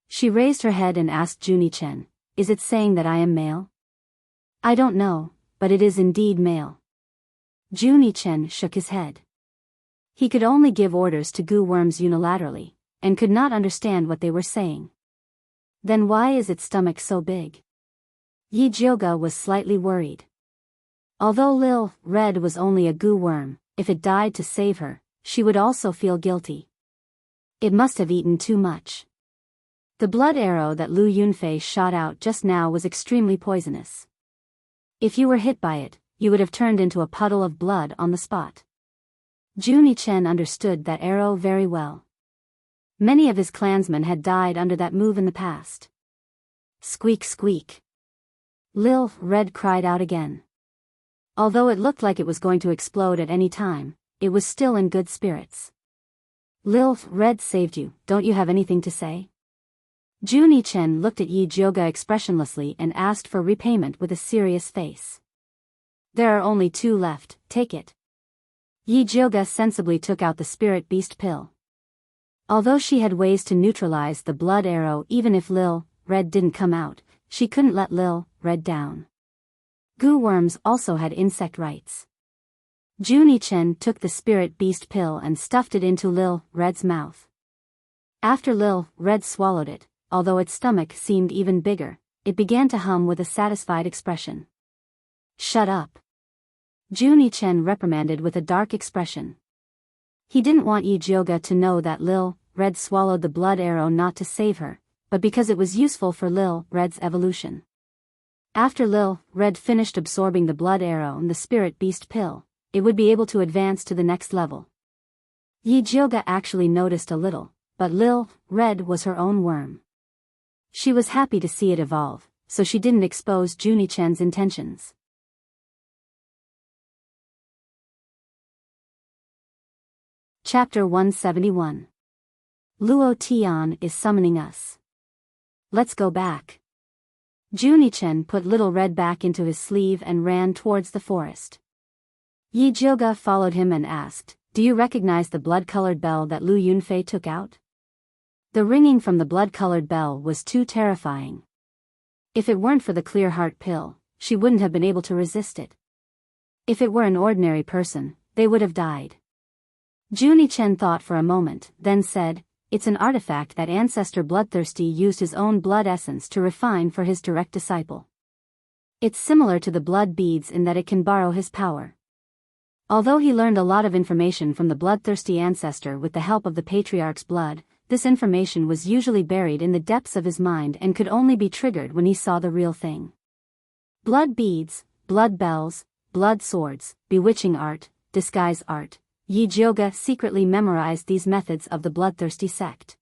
She raised her head and asked Junichen, is it saying that I am male? I don't know, but it is indeed male. Junichen shook his head. He could only give orders to goo worms unilaterally, and could not understand what they were saying. Then why is its stomach so big? Yi Jioge was slightly worried. Although Lil Red was only a goo worm, if it died to save her, she would also feel guilty. It must have eaten too much. The blood arrow that Lu Yunfei shot out just now was extremely poisonous. If you were hit by it, you would have turned into a puddle of blood on the spot. Junichen understood that arrow very well. Many of his clansmen had died under that move in the past. Squeak squeak. Lil Red cried out again. Although it looked like it was going to explode at any time, it was still in good spirits. Lil Red saved you, don't you have anything to say? Junichen looked at Yi Jioge expressionlessly and asked for repayment with a serious face. There are only 2 left, take it. Yi Jioge sensibly took out the spirit beast pill. Although she had ways to neutralize the blood arrow even if Lil Red didn't come out, she couldn't let Lil Red down. Goo worms also had insect rights. Junichen took the spirit beast pill and stuffed it into Lil Red's mouth. After Lil Red swallowed it, although its stomach seemed even bigger, it began to hum with a satisfied expression. Shut up. Junichen reprimanded with a dark expression. He didn't want Yi Jioge to know that Lil Red swallowed the blood arrow not to save her, but because it was useful for Lil Red's evolution. After Lil Red finished absorbing the blood arrow and the spirit beast pill, it would be able to advance to the next level. Yi Jioga actually noticed a little, but Lil Red was her own worm. She was happy to see it evolve, so she didn't expose Junichen's intentions. Chapter 171. Luo Tian is summoning us. Let's go back. Junichen put Little Red back into his sleeve and ran towards the forest. Yi Jioga followed him and asked, "Do you recognize the blood-colored bell that Lu Yunfei took out?" The ringing from the blood-colored bell was too terrifying. If it weren't for the clear heart pill, she wouldn't have been able to resist it. If it were an ordinary person, they would have died. Junichen thought for a moment, then said, "It's an artifact that Ancestor Bloodthirsty used his own blood essence to refine for his direct disciple. It's similar to the blood beads in that it can borrow his power." Although he learned a lot of information from the bloodthirsty ancestor with the help of the patriarch's blood, this information was usually buried in the depths of his mind and could only be triggered when he saw the real thing. Blood beads, blood bells, blood swords, bewitching art, disguise art. Yi Jioga secretly memorized these methods of the bloodthirsty sect.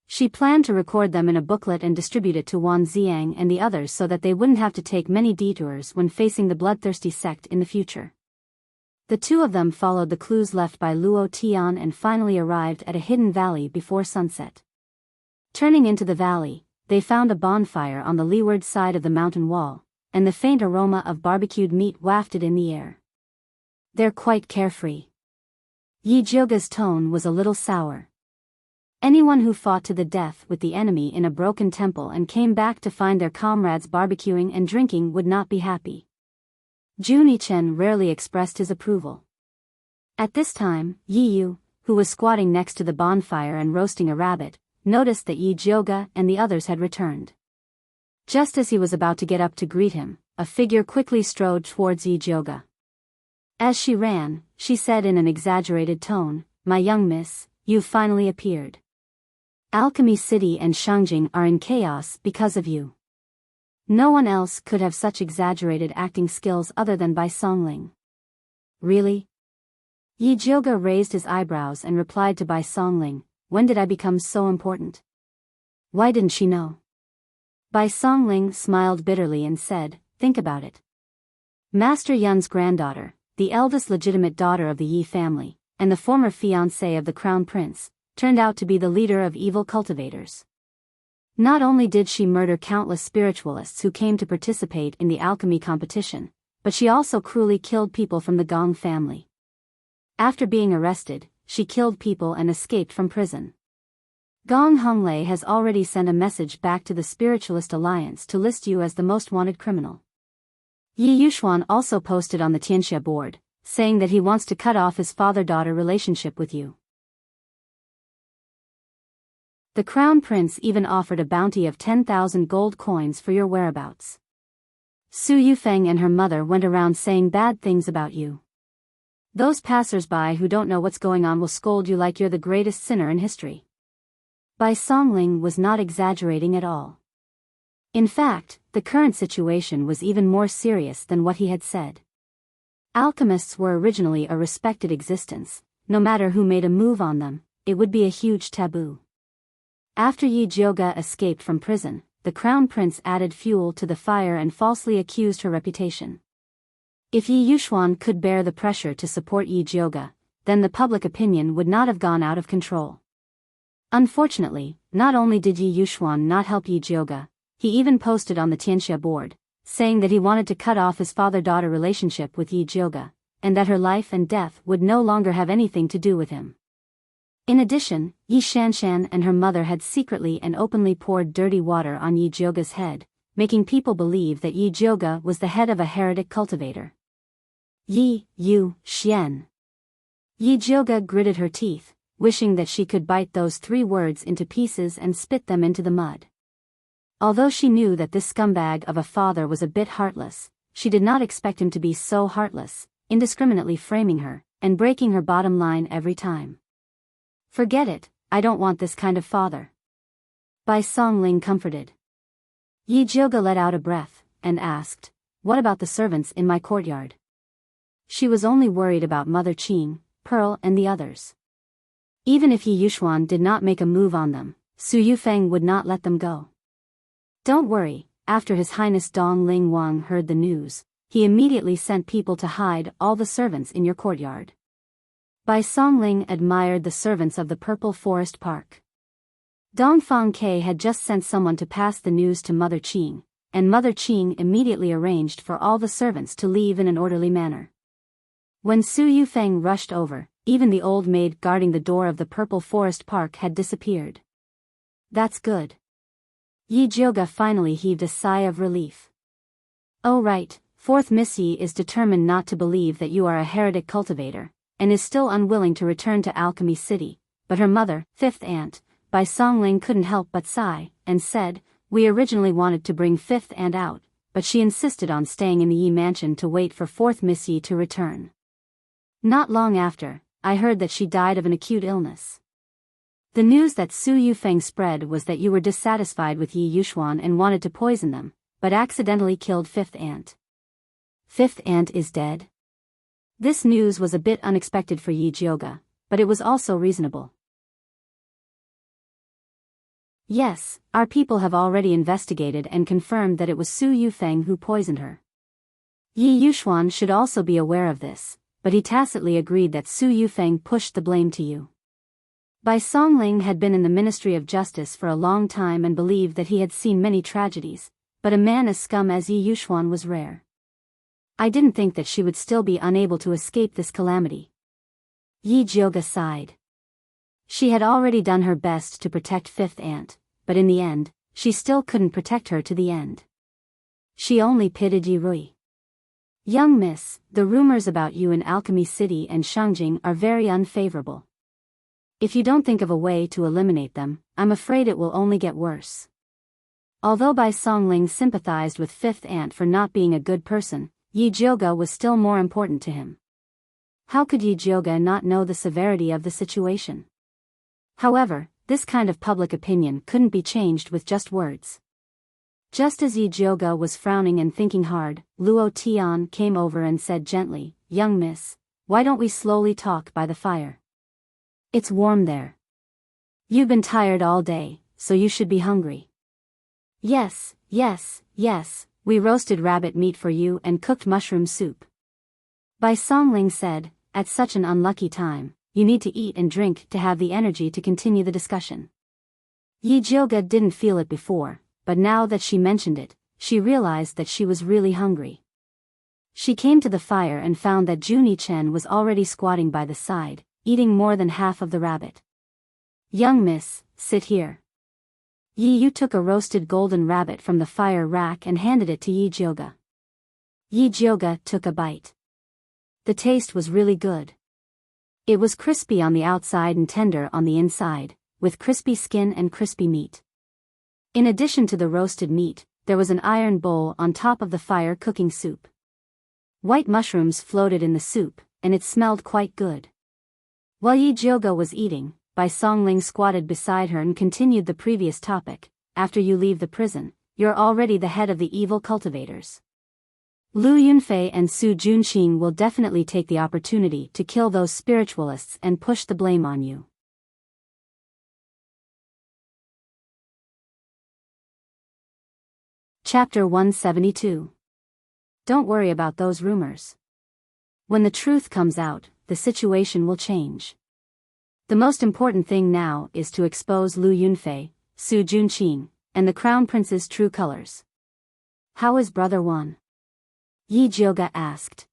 She planned to record them in a booklet and distribute it to Wan Xiang and the others so that they wouldn't have to take many detours when facing the bloodthirsty sect in the future. The two of them followed the clues left by Luo Tian and finally arrived at a hidden valley before sunset. Turning into the valley, they found a bonfire on the leeward side of the mountain wall, and the faint aroma of barbecued meat wafted in the air. "They're quite carefree." Yi Jioga's tone was a little sour. Anyone who fought to the death with the enemy in a broken temple and came back to find their comrades barbecuing and drinking would not be happy. Junichen rarely expressed his approval. At this time, Yi Yu, who was squatting next to the bonfire and roasting a rabbit, noticed that Yi Jioga and the others had returned. Just as he was about to get up to greet him, a figure quickly strode towards Yi Jioga. As she ran, she said in an exaggerated tone, "My young miss, you've finally appeared. Alchemy City and Shangjing are in chaos because of you." No one else could have such exaggerated acting skills other than Bai Songling. "Really?" Yi Jioga raised his eyebrows and replied to Bai Songling, "When did I become so important? Why didn't she know?" Bai Songling smiled bitterly and said, "Think about it. Master Yun's granddaughter, the eldest legitimate daughter of the Yi family, and the former fiancée of the crown prince, turned out to be the leader of evil cultivators. Not only did she murder countless spiritualists who came to participate in the alchemy competition, but she also cruelly killed people from the Gong family. After being arrested, she killed people and escaped from prison. Gong Honglei has already sent a message back to the Spiritualist Alliance to list you as the most wanted criminal. Yi Yuxuan also posted on the Tianxia board, saying that he wants to cut off his father-daughter relationship with you. The Crown Prince even offered a bounty of 10,000 gold coins for your whereabouts. Su Yufeng and her mother went around saying bad things about you. Those passers-by who don't know what's going on will scold you like you're the greatest sinner in history." Bai Songling was not exaggerating at all. In fact, the current situation was even more serious than what he had said. Alchemists were originally a respected existence. No matter who made a move on them, it would be a huge taboo. After Yi Jioga escaped from prison, the Crown Prince added fuel to the fire and falsely accused her reputation. If Yi Yuxuan could bear the pressure to support Yi Jioga, then the public opinion would not have gone out of control. Unfortunately, not only did Yi Yuxuan not help Yi Jioga, he even posted on the Tianxia board, saying that he wanted to cut off his father-daughter relationship with Yi Jioga, and that her life and death would no longer have anything to do with him. In addition, Yi Shanshan and her mother had secretly and openly poured dirty water on Yi Jioga's head, making people believe that Yi Jioga was the head of a heretic cultivator. Yi Xian. Yi Jioga gritted her teeth, wishing that she could bite those 3 words into pieces and spit them into the mud. Although she knew that this scumbag of a father was a bit heartless, she did not expect him to be so heartless, indiscriminately framing her, and breaking her bottom line every time. "Forget it, I don't want this kind of father." Bai Songling comforted. Yi Jioga let out a breath, and asked, "What about the servants in my courtyard?" She was only worried about Mother Qing, Pearl and the others. Even if Yi Yuxuan did not make a move on them, Su Yufeng would not let them go. Don't worry, after His Highness Dong Ling Wang heard the news, he immediately sent people to hide all the servants in your courtyard. Bai Songling admired the servants of the Purple Forest Park. Dongfang Ke had just sent someone to pass the news to Mother Qing, and Mother Qing immediately arranged for all the servants to leave in an orderly manner. When Su Yufeng rushed over, even the old maid guarding the door of the Purple Forest Park had disappeared. That's good. Yi Jioga finally heaved a sigh of relief. Oh right, Fourth Miss Yi is determined not to believe that you are a heretic cultivator, and is still unwilling to return to Alchemy City, but her mother, Fifth Aunt, Bai Songling couldn't help but sigh, and said, "We originally wanted to bring Fifth Aunt out, but she insisted on staying in the Yi Mansion to wait for Fourth Miss Yi to return. Not long after, I heard that she died of an acute illness." The news that Su Yufeng spread was that you were dissatisfied with Yi Yuxuan and wanted to poison them, but accidentally killed Fifth Aunt. Fifth Aunt is dead? This news was a bit unexpected for Yi Jioga, but it was also reasonable. Yes, our people have already investigated and confirmed that it was Su Yufeng who poisoned her. Yi Yuxuan should also be aware of this, but he tacitly agreed that Su Yufeng pushed the blame to you. Bai Songling had been in the Ministry of Justice for a long time and believed that he had seen many tragedies, but a man as scum as Yi Yuxuan was rare. I didn't think that she would still be unable to escape this calamity. Yi Jioga sighed. She had already done her best to protect Fifth Aunt, but in the end, she still couldn't protect her to the end. She only pitied Yi Rui. Young miss, the rumors about you in Alchemy City and Shangjing are very unfavorable. If you don't think of a way to eliminate them, I'm afraid it will only get worse. Although Bai Songling sympathized with Fifth Aunt for not being a good person, Yi Jioga was still more important to him. How could Yi Jioga not know the severity of the situation? However, this kind of public opinion couldn't be changed with just words. Just as Yi Jioga was frowning and thinking hard, Luo Tian came over and said gently, "Young miss, why don't we slowly talk by the fire? It's warm there. You've been tired all day, so you should be hungry." Yes, we roasted rabbit meat for you and cooked mushroom soup." Bai Songling said, "At such an unlucky time, you need to eat and drink to have the energy to continue the discussion." Yi Jioga didn't feel it before, but now that she mentioned it, she realized that she was really hungry. She came to the fire and found that Junie Chen was already squatting by the side, eating more than half of the rabbit. "Young miss, sit here." Yi Yu took a roasted golden rabbit from the fire rack and handed it to Yi Jioga. Yi Jioga took a bite. The taste was really good. It was crispy on the outside and tender on the inside, with crispy skin and crispy meat. In addition to the roasted meat, there was an iron bowl on top of the fire cooking soup. White mushrooms floated in the soup, and it smelled quite good. While Yi Jioga was eating, Bai Songling squatted beside her and continued the previous topic. "After you leave the prison, you're already the head of the evil cultivators. Lu Yunfei and Su Junqing will definitely take the opportunity to kill those spiritualists and push the blame on you." Chapter 172. Don't worry about those rumors. When the truth comes out, the situation will change. The most important thing now is to expose Lu Yunfei, Su Junqing, and the Crown Prince's true colors. "How is Brother Wan?" Yi Jioga asked.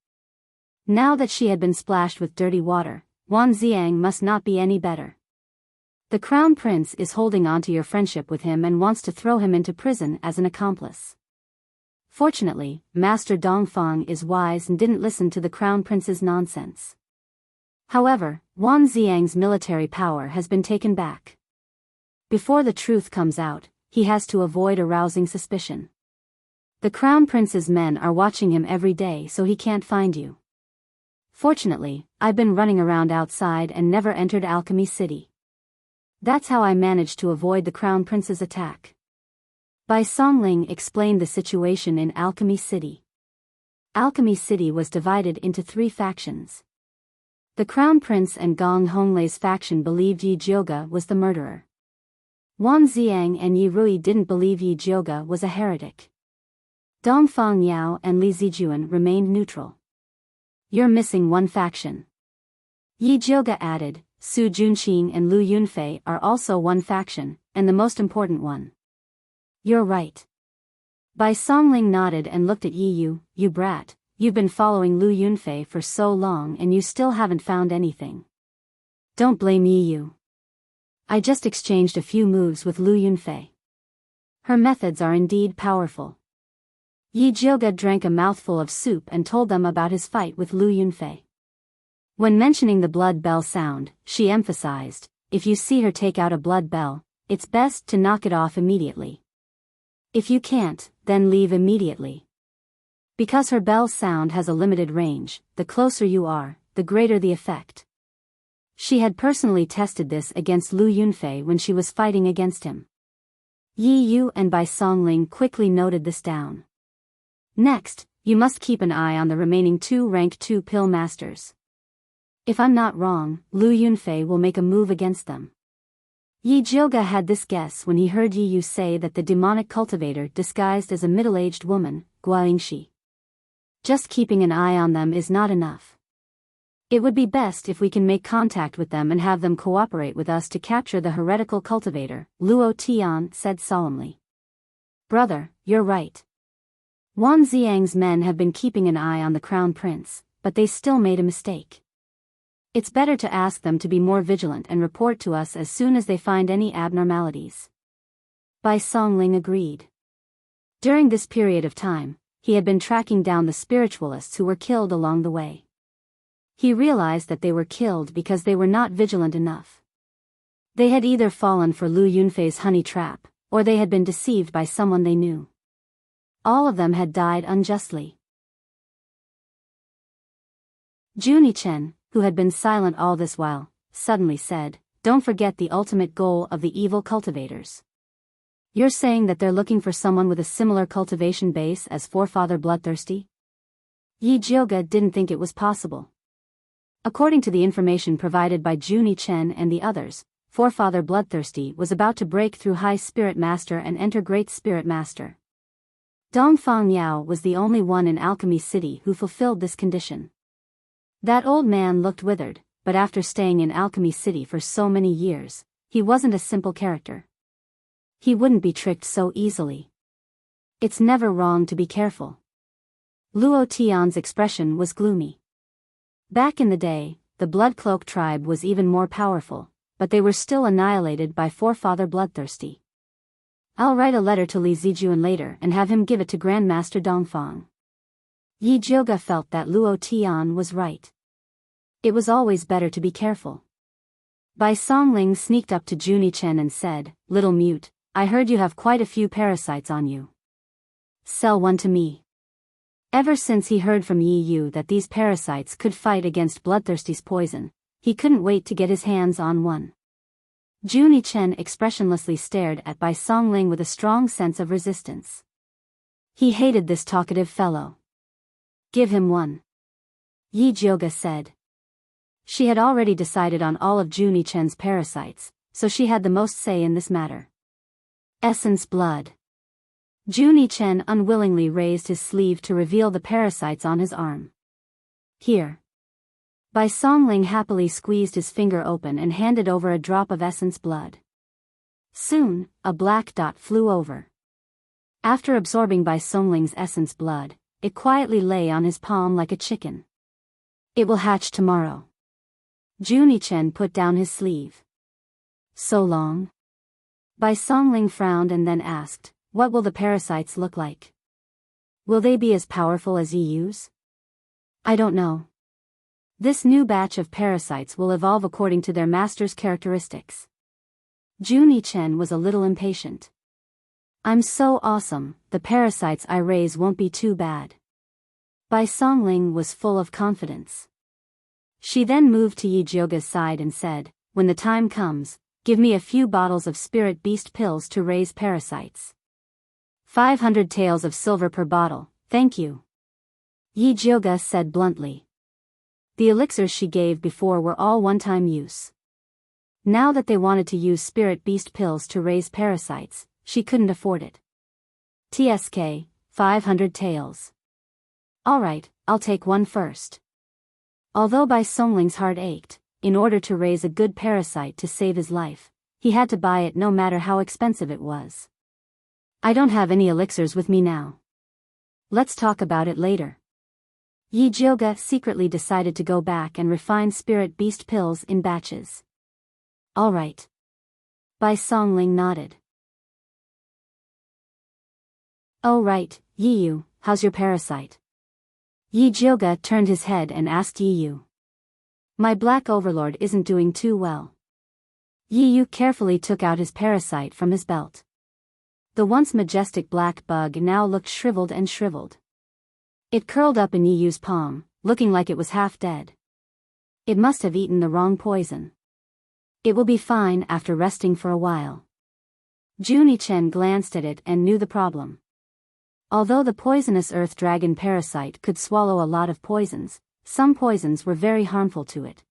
Now that she had been splashed with dirty water, Wan Xiang must not be any better. The Crown Prince is holding on to your friendship with him and wants to throw him into prison as an accomplice. Fortunately, Master Dongfang is wise and didn't listen to the Crown Prince's nonsense. However, Wan Xiang's military power has been taken back. Before the truth comes out, he has to avoid arousing suspicion. The Crown Prince's men are watching him every day so he can't find you. Fortunately, I've been running around outside and never entered Alchemy City. That's how I managed to avoid the Crown Prince's attack. Bai Songling explained the situation in Alchemy City. Alchemy City was divided into 3 factions. The Crown Prince and Gong Honglei's faction believed Yi Jiuge was the murderer. Wan Xiang and Yi Rui didn't believe Yi Jiuge was a heretic. Dongfang Yao and Li Zijuan remained neutral. You're missing one faction. Yi Jiuge added, Su Junqing and Lu Yunfei are also one faction, and the most important one. You're right. Bai Songling nodded and looked at Yi Yu. You brat, you've been following Lu Yunfei for so long and you still haven't found anything. Don't blame Yi Yu. I just exchanged a few moves with Lu Yunfei. Her methods are indeed powerful. Yi Jiuge drank a mouthful of soup and told them about his fight with Lu Yunfei. When mentioning the blood bell sound, she emphasized, if you see her take out a blood bell, it's best to knock it off immediately. If you can't, then leave immediately. Because her bell sound has a limited range, the closer you are, the greater the effect. She had personally tested this against Lu Yunfei when she was fighting against him. Yi Yu and Bai Songling quickly noted this down. Next, you must keep an eye on the remaining 2 rank 2 pill masters. If I'm not wrong, Lu Yunfei will make a move against them. Yi Jiuge had this guess when he heard Yi Yu say that the demonic cultivator disguised as a middle-aged woman, Guaingxi. Just keeping an eye on them is not enough. It would be best if we can make contact with them and have them cooperate with us to capture the heretical cultivator, Luo Tian said solemnly. Brother, you're right. Wan Xiang's men have been keeping an eye on the Crown Prince, but they still made a mistake. It's better to ask them to be more vigilant and report to us as soon as they find any abnormalities. Bai Songling agreed. During this period of time, he had been tracking down the spiritualists who were killed along the way. He realized that they were killed because they were not vigilant enough. They had either fallen for Lu Yunfei's honey trap, or they had been deceived by someone they knew. All of them had died unjustly. Junichen, who had been silent all this while, suddenly said, Don't forget the ultimate goal of the evil cultivators. You're saying that they're looking for someone with a similar cultivation base as Forefather Bloodthirsty? Yi Jiuge didn't think it was possible. According to the information provided by Junichen and the others, Forefather Bloodthirsty was about to break through High Spirit Master and enter Great Spirit Master. Dongfang Yao was the only one in Alchemy City who fulfilled this condition. That old man looked withered, but after staying in Alchemy City for so many years, he wasn't a simple character. He wouldn't be tricked so easily. It's never wrong to be careful. Luo Tian's expression was gloomy. Back in the day, the Bloodcloak tribe was even more powerful, but they were still annihilated by Forefather Bloodthirsty. I'll write a letter to Li Zijuan later and have him give it to Grandmaster Dongfang. Yi Jiuge felt that Luo Tian was right. It was always better to be careful. Bai Songling sneaked up to Junichen and said, Little mute, I heard you have quite a few parasites on you. Sell one to me. Ever since he heard from Yi Yu that these parasites could fight against Bloodthirsty's poison, he couldn't wait to get his hands on one. Junichen expressionlessly stared at Bai Songling with a strong sense of resistance. He hated this talkative fellow. Give him one. Yi Jiuge said. She had already decided on all of Junichen's parasites, so she had the most say in this matter. Essence blood. Junichen unwillingly raised his sleeve to reveal the parasites on his arm. Here. Bai Songling happily squeezed his finger open and handed over a drop of essence blood. Soon, a black dot flew over. After absorbing Bai Songling's essence blood, it quietly lay on his palm like a chicken. It will hatch tomorrow. Junichen put down his sleeve. So long? Bai Songling frowned and then asked, What will the parasites look like? Will they be as powerful as EU's? I don't know. This new batch of parasites will evolve according to their master's characteristics. Junichen was a little impatient. I'm so awesome, the parasites I raise won't be too bad. Bai Songling was full of confidence. She then moved to Yi Jiuge's side and said, When the time comes, Give me a few bottles of spirit beast pills to raise parasites. 500 taels of silver per bottle, thank you. Yi Jioga said bluntly. The elixirs she gave before were all one-time use. Now that they wanted to use spirit beast pills to raise parasites, she couldn't afford it. TSK, 500 taels. Alright, I'll take one first. Although Bai Songling's heart ached, in order to raise a good parasite to save his life, he had to buy it no matter how expensive it was. I don't have any elixirs with me now. Let's talk about it later. Yi Jioga secretly decided to go back and refine spirit beast pills in batches. Alright. Bai Songling nodded. Oh right, Yi Yu, how's your parasite? Yi Jioga turned his head and asked Yi Yu. My black overlord isn't doing too well. Yi Yu carefully took out his parasite from his belt. The once majestic black bug now looked shriveled and shriveled. It curled up in Yi Yu's palm, looking like it was half dead. It must have eaten the wrong poison. It will be fine after resting for a while. Junichen glanced at it and knew the problem. Although the poisonous earth dragon parasite could swallow a lot of poisons, some poisons were very harmful to it.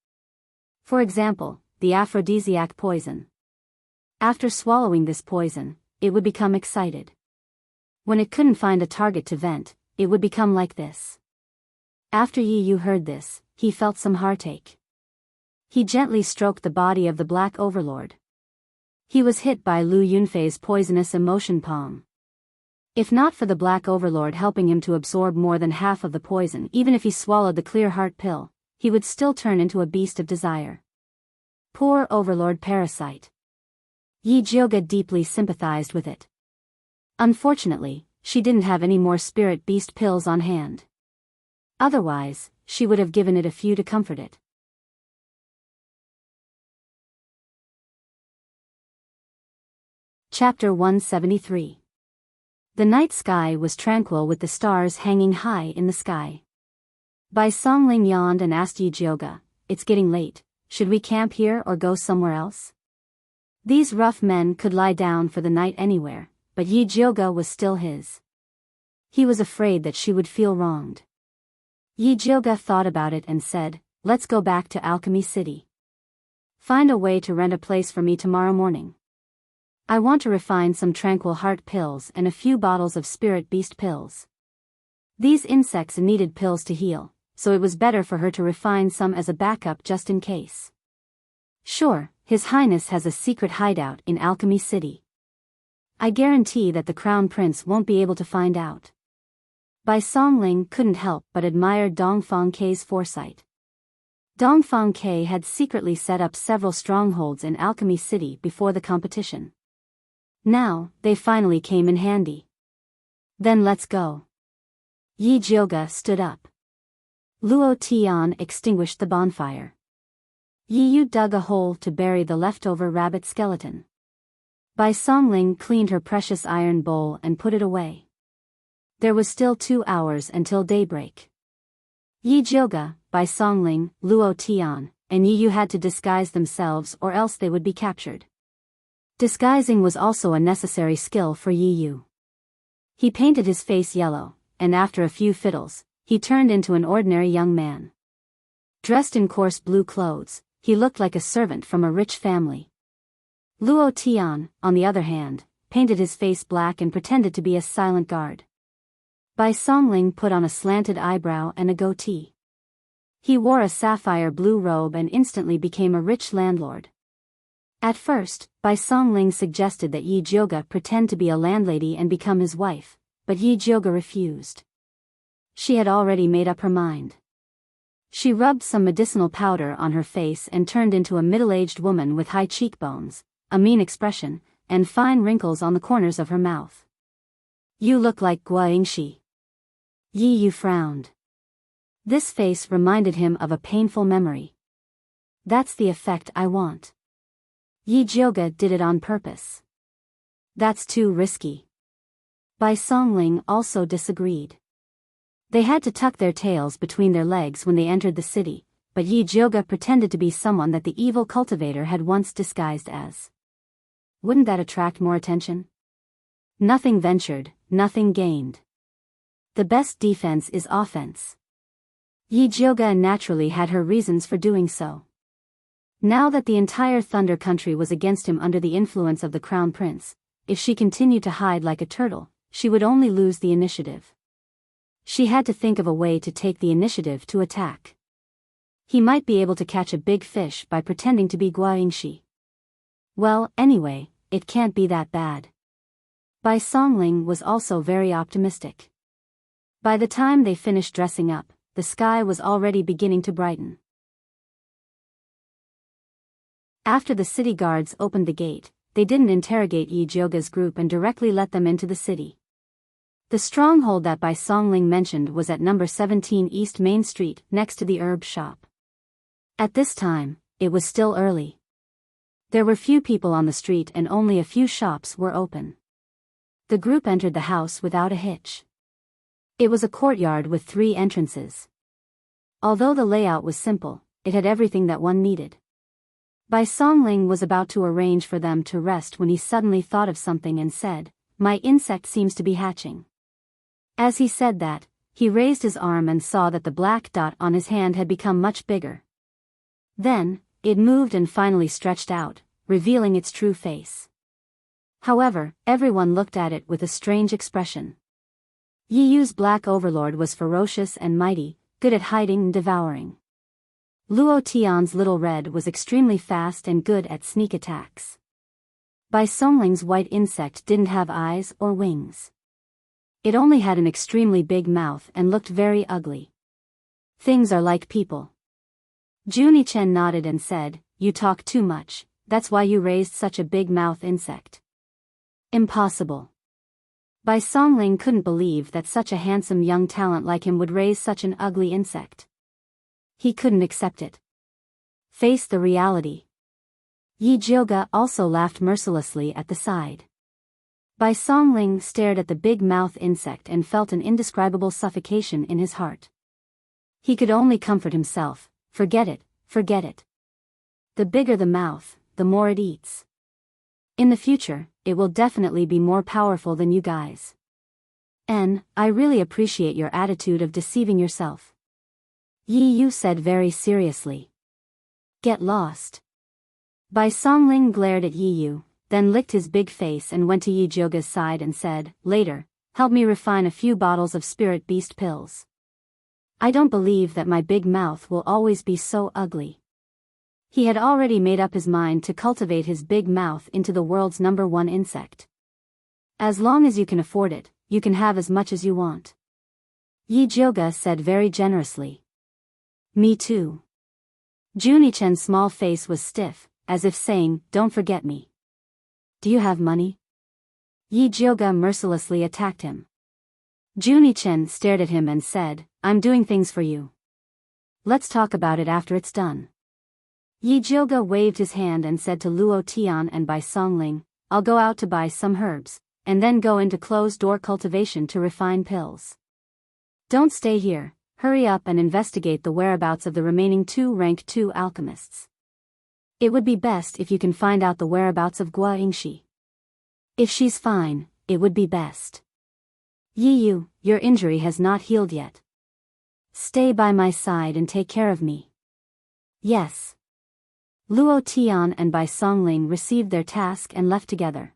For example, the aphrodisiac poison. After swallowing this poison, it would become excited. When it couldn't find a target to vent, it would become like this. After Yi Yu heard this, he felt some heartache. He gently stroked the body of the Black Overlord. He was hit by Lu Yunfei's poisonous emotion palm. If not for the Black Overlord helping him to absorb more than half of the poison, even if he swallowed the clear heart pill, he would still turn into a beast of desire. Poor Overlord parasite. Yi Jioga deeply sympathized with it. Unfortunately, she didn't have any more spirit beast pills on hand. Otherwise, she would have given it a few to comfort it. Chapter 173. The night sky was tranquil with the stars hanging high in the sky. Bai Songling yawned and asked Yi Jioga, "It's getting late, should we camp here or go somewhere else?" These rough men could lie down for the night anywhere, but Yi Jioga was still his. He was afraid that she would feel wronged. Yi Jioga thought about it and said, "Let's go back to Alchemy City. Find a way to rent a place for me tomorrow morning. I want to refine some tranquil heart pills and a few bottles of spirit beast pills." These insects needed pills to heal, so it was better for her to refine some as a backup just in case. Sure, His Highness has a secret hideout in Alchemy City. I guarantee that the Crown Prince won't be able to find out. Bai Songling couldn't help but admire Dongfang Kei's foresight. Dongfang Kei had secretly set up several strongholds in Alchemy City before the competition. Now, they finally came in handy. Then let's go. Yi Jioga stood up. Luo Tian extinguished the bonfire. Yi Yu dug a hole to bury the leftover rabbit skeleton. Bai Songling cleaned her precious iron bowl and put it away. There was still 2 hours until daybreak. Yi Jioga, Bai Songling, Luo Tian, and Yi Yu had to disguise themselves or else they would be captured. Disguising was also a necessary skill for Yi Yu. He painted his face yellow, and after a few fiddles, he turned into an ordinary young man. Dressed in coarse blue clothes, he looked like a servant from a rich family. Luo Tian, on the other hand, painted his face black and pretended to be a silent guard. Bai Songling put on a slanted eyebrow and a goatee. He wore a sapphire blue robe and instantly became a rich landlord. At first, Bai Songling suggested that Yi Jioga pretend to be a landlady and become his wife, but Yi Jioga refused. She had already made up her mind. She rubbed some medicinal powder on her face and turned into a middle-aged woman with high cheekbones, a mean expression, and fine wrinkles on the corners of her mouth. "You look like Gua Yingxi." Yi Yu frowned. This face reminded him of a painful memory. "That's the effect I want." Yi Jioga did it on purpose. "That's too risky." Bai Songling also disagreed. They had to tuck their tails between their legs when they entered the city, but Yi Jioga pretended to be someone that the evil cultivator had once disguised as. Wouldn't that attract more attention? Nothing ventured, nothing gained. The best defense is offense. Yi Jioga naturally had her reasons for doing so. Now that the entire Thunder Country was against him under the influence of the Crown Prince, if she continued to hide like a turtle, she would only lose the initiative. She had to think of a way to take the initiative to attack. He might be able to catch a big fish by pretending to be Guaingxi. Well, anyway, it can't be that bad. Bai Songling was also very optimistic. By the time they finished dressing up, the sky was already beginning to brighten. After the city guards opened the gate, they didn't interrogate Yi Jioga's group and directly let them into the city. The stronghold that Bai Songling mentioned was at number 17 East Main Street, next to the herb shop. At this time, it was still early. There were few people on the street and only a few shops were open. The group entered the house without a hitch. It was a courtyard with 3 entrances. Although the layout was simple, it had everything that one needed. Bai Songling was about to arrange for them to rest when he suddenly thought of something and said, "My insect seems to be hatching." As he said that, he raised his arm and saw that the black dot on his hand had become much bigger. Then, it moved and finally stretched out, revealing its true face. However, everyone looked at it with a strange expression. Yi Yu's black overlord was ferocious and mighty, good at hiding and devouring. Luo Tian's little red was extremely fast and good at sneak attacks. Bai Songling's white insect didn't have eyes or wings. It only had an extremely big mouth and looked very ugly. Things are like people. Junie Chen nodded and said, "You talk too much, that's why you raised such a big mouth insect." Impossible. Bai Songling couldn't believe that such a handsome young talent like him would raise such an ugly insect. He couldn't accept it. Face the reality. Yi Jioga also laughed mercilessly at the side. Bai Songling stared at the big-mouth insect and felt an indescribable suffocation in his heart. He could only comfort himself, forget it, forget it. The bigger the mouth, the more it eats. In the future, it will definitely be more powerful than you guys. And I really appreciate your attitude of deceiving yourself. Yi Yu said very seriously. Get lost. Bai Songling glared at Yi Yu, then licked his big face and went to Yi Jioga's side and said, "Later, help me refine a few bottles of spirit beast pills. I don't believe that my big mouth will always be so ugly." He had already made up his mind to cultivate his big mouth into the world's #1 insect. As long as you can afford it, you can have as much as you want. Yi Jioga said very generously. Me too. Junie Chen's small face was stiff, as if saying, "Don't forget me." Do you have money? Yi Jioga mercilessly attacked him. Junie Chen stared at him and said, "I'm doing things for you. Let's talk about it after it's done." Yi Jioga waved his hand and said to Luo Tian and Bai Songling, "I'll go out to buy some herbs, and then go into closed-door cultivation to refine pills. Don't stay here, hurry up and investigate the whereabouts of the remaining 2 rank 2 alchemists. It would be best if you can find out the whereabouts of Guaingxi. If she's fine, it would be best. Yi Yu, your injury has not healed yet. Stay by my side and take care of me." Yes. Luo Tian and Bai Songling received their task and left together.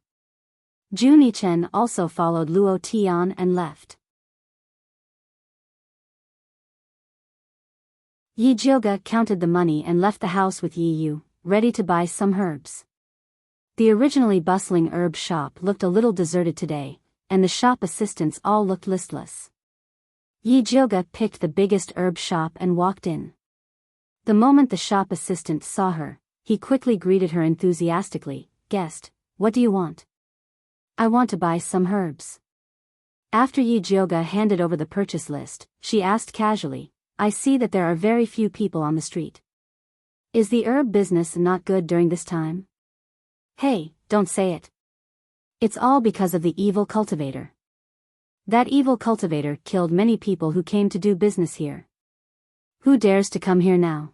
Junie Chen also followed Luo Tian and left. Yi Jioga counted the money and left the house with Yi Yu, ready to buy some herbs. The originally bustling herb shop looked a little deserted today, and the shop assistants all looked listless. Yi Jioga picked the biggest herb shop and walked in. The moment the shop assistant saw her, he quickly greeted her enthusiastically, "Guest, what do you want?" "I want to buy some herbs." After Yi Jioga handed over the purchase list, she asked casually, "I see that there are very few people on the street. Is the herb business not good during this time?" "Hey, don't say it. It's all because of the evil cultivator. That evil cultivator killed many people who came to do business here. Who dares to come here now?"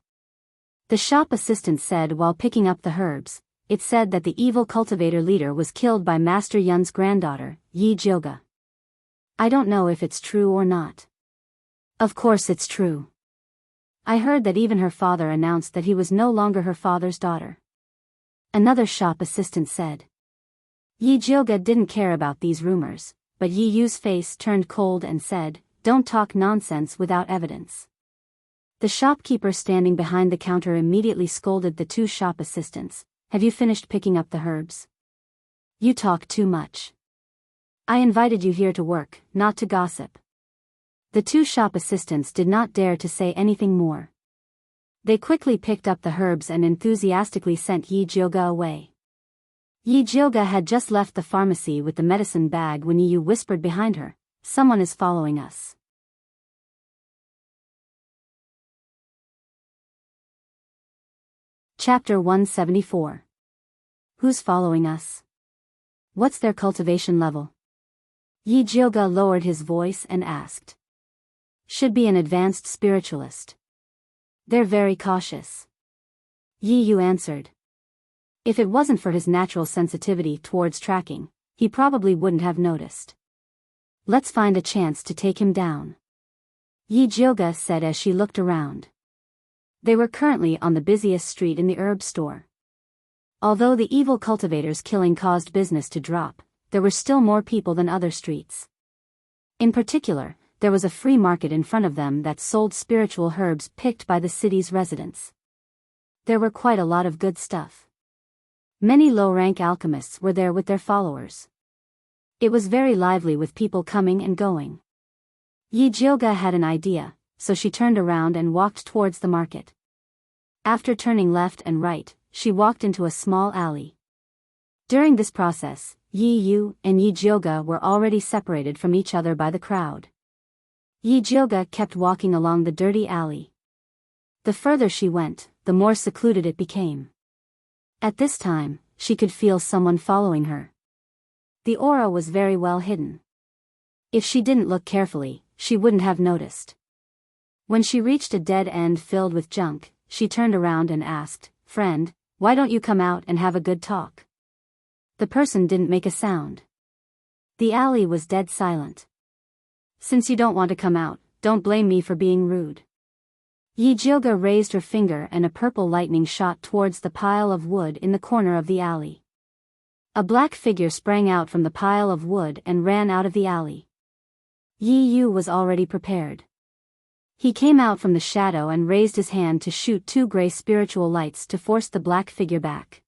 The shop assistant said while picking up the herbs. It said that the evil cultivator leader was killed by Master Yun's granddaughter, Yi Jioga. I don't know if it's true or not. Of course it's true. I heard that even her father announced that he was no longer her father's daughter. Another shop assistant said. Yi Jioga didn't care about these rumors, but Yi Yu's face turned cold and said, "Don't talk nonsense without evidence." The shopkeeper standing behind the counter immediately scolded the two shop assistants. Have you finished picking up the herbs? You talk too much. I invited you here to work, not to gossip. The two shop assistants did not dare to say anything more. They quickly picked up the herbs and enthusiastically sent Yi Jioga away. Yi Jioga had just left the pharmacy with the medicine bag when Yi Yu whispered behind her, "Someone is following us." Chapter 174. Who's following us? What's their cultivation level? Yi Jioga lowered his voice and asked. Should be an advanced spiritualist. They're very cautious. Yi Yu answered. If it wasn't for his natural sensitivity towards tracking, he probably wouldn't have noticed. Let's find a chance to take him down. Yi Jioga said as she looked around. They were currently on the busiest street in the herb store. Although the evil cultivator's killing caused business to drop, there were still more people than other streets. In particular, there was a free market in front of them that sold spiritual herbs picked by the city's residents. There were quite a lot of good stuff. Many low-rank alchemists were there with their followers. It was very lively with people coming and going. Yi Jioga had an idea, so she turned around and walked towards the market. After turning left and right, she walked into a small alley. During this process, Yi Yu and Yi Jioga were already separated from each other by the crowd. Yi Jioga kept walking along the dirty alley. The further she went, the more secluded it became. At this time, she could feel someone following her. The aura was very well hidden. If she didn't look carefully, she wouldn't have noticed. When she reached a dead end filled with junk, she turned around and asked, "Friend, why don't you come out and have a good talk?" The person didn't make a sound. The alley was dead silent. Since you don't want to come out, don't blame me for being rude. Yi Jioga raised her finger and a purple lightning shot towards the pile of wood in the corner of the alley. A black figure sprang out from the pile of wood and ran out of the alley. Yi Yu was already prepared. He came out from the shadow and raised his hand to shoot two gray spiritual lights to force the black figure back.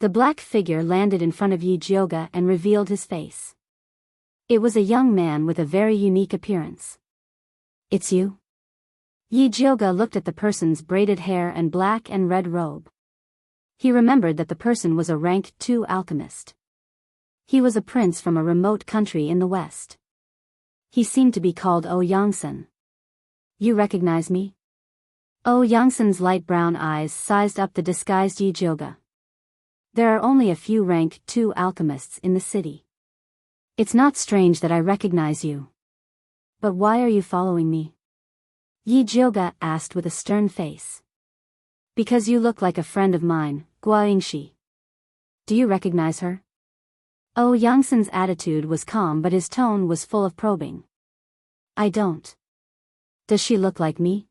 The black figure landed in front of Yi Jioga and revealed his face. It was a young man with a very unique appearance. It's you? Yi Jioga looked at the person's braided hair and black and red robe. He remembered that the person was a rank 2 alchemist. He was a prince from a remote country in the west. He seemed to be called O Yongsan. You recognize me? O Yongsan's light brown eyes sized up the disguised Yi Jioga. There are only a few rank 2 alchemists in the city. It's not strange that I recognize you. But why are you following me? Yi Jioga asked with a stern face. Because you look like a friend of mine, Guaingshi. Do you recognize her? O Yongsan's attitude was calm but his tone was full of probing. I don't. Does she look like me?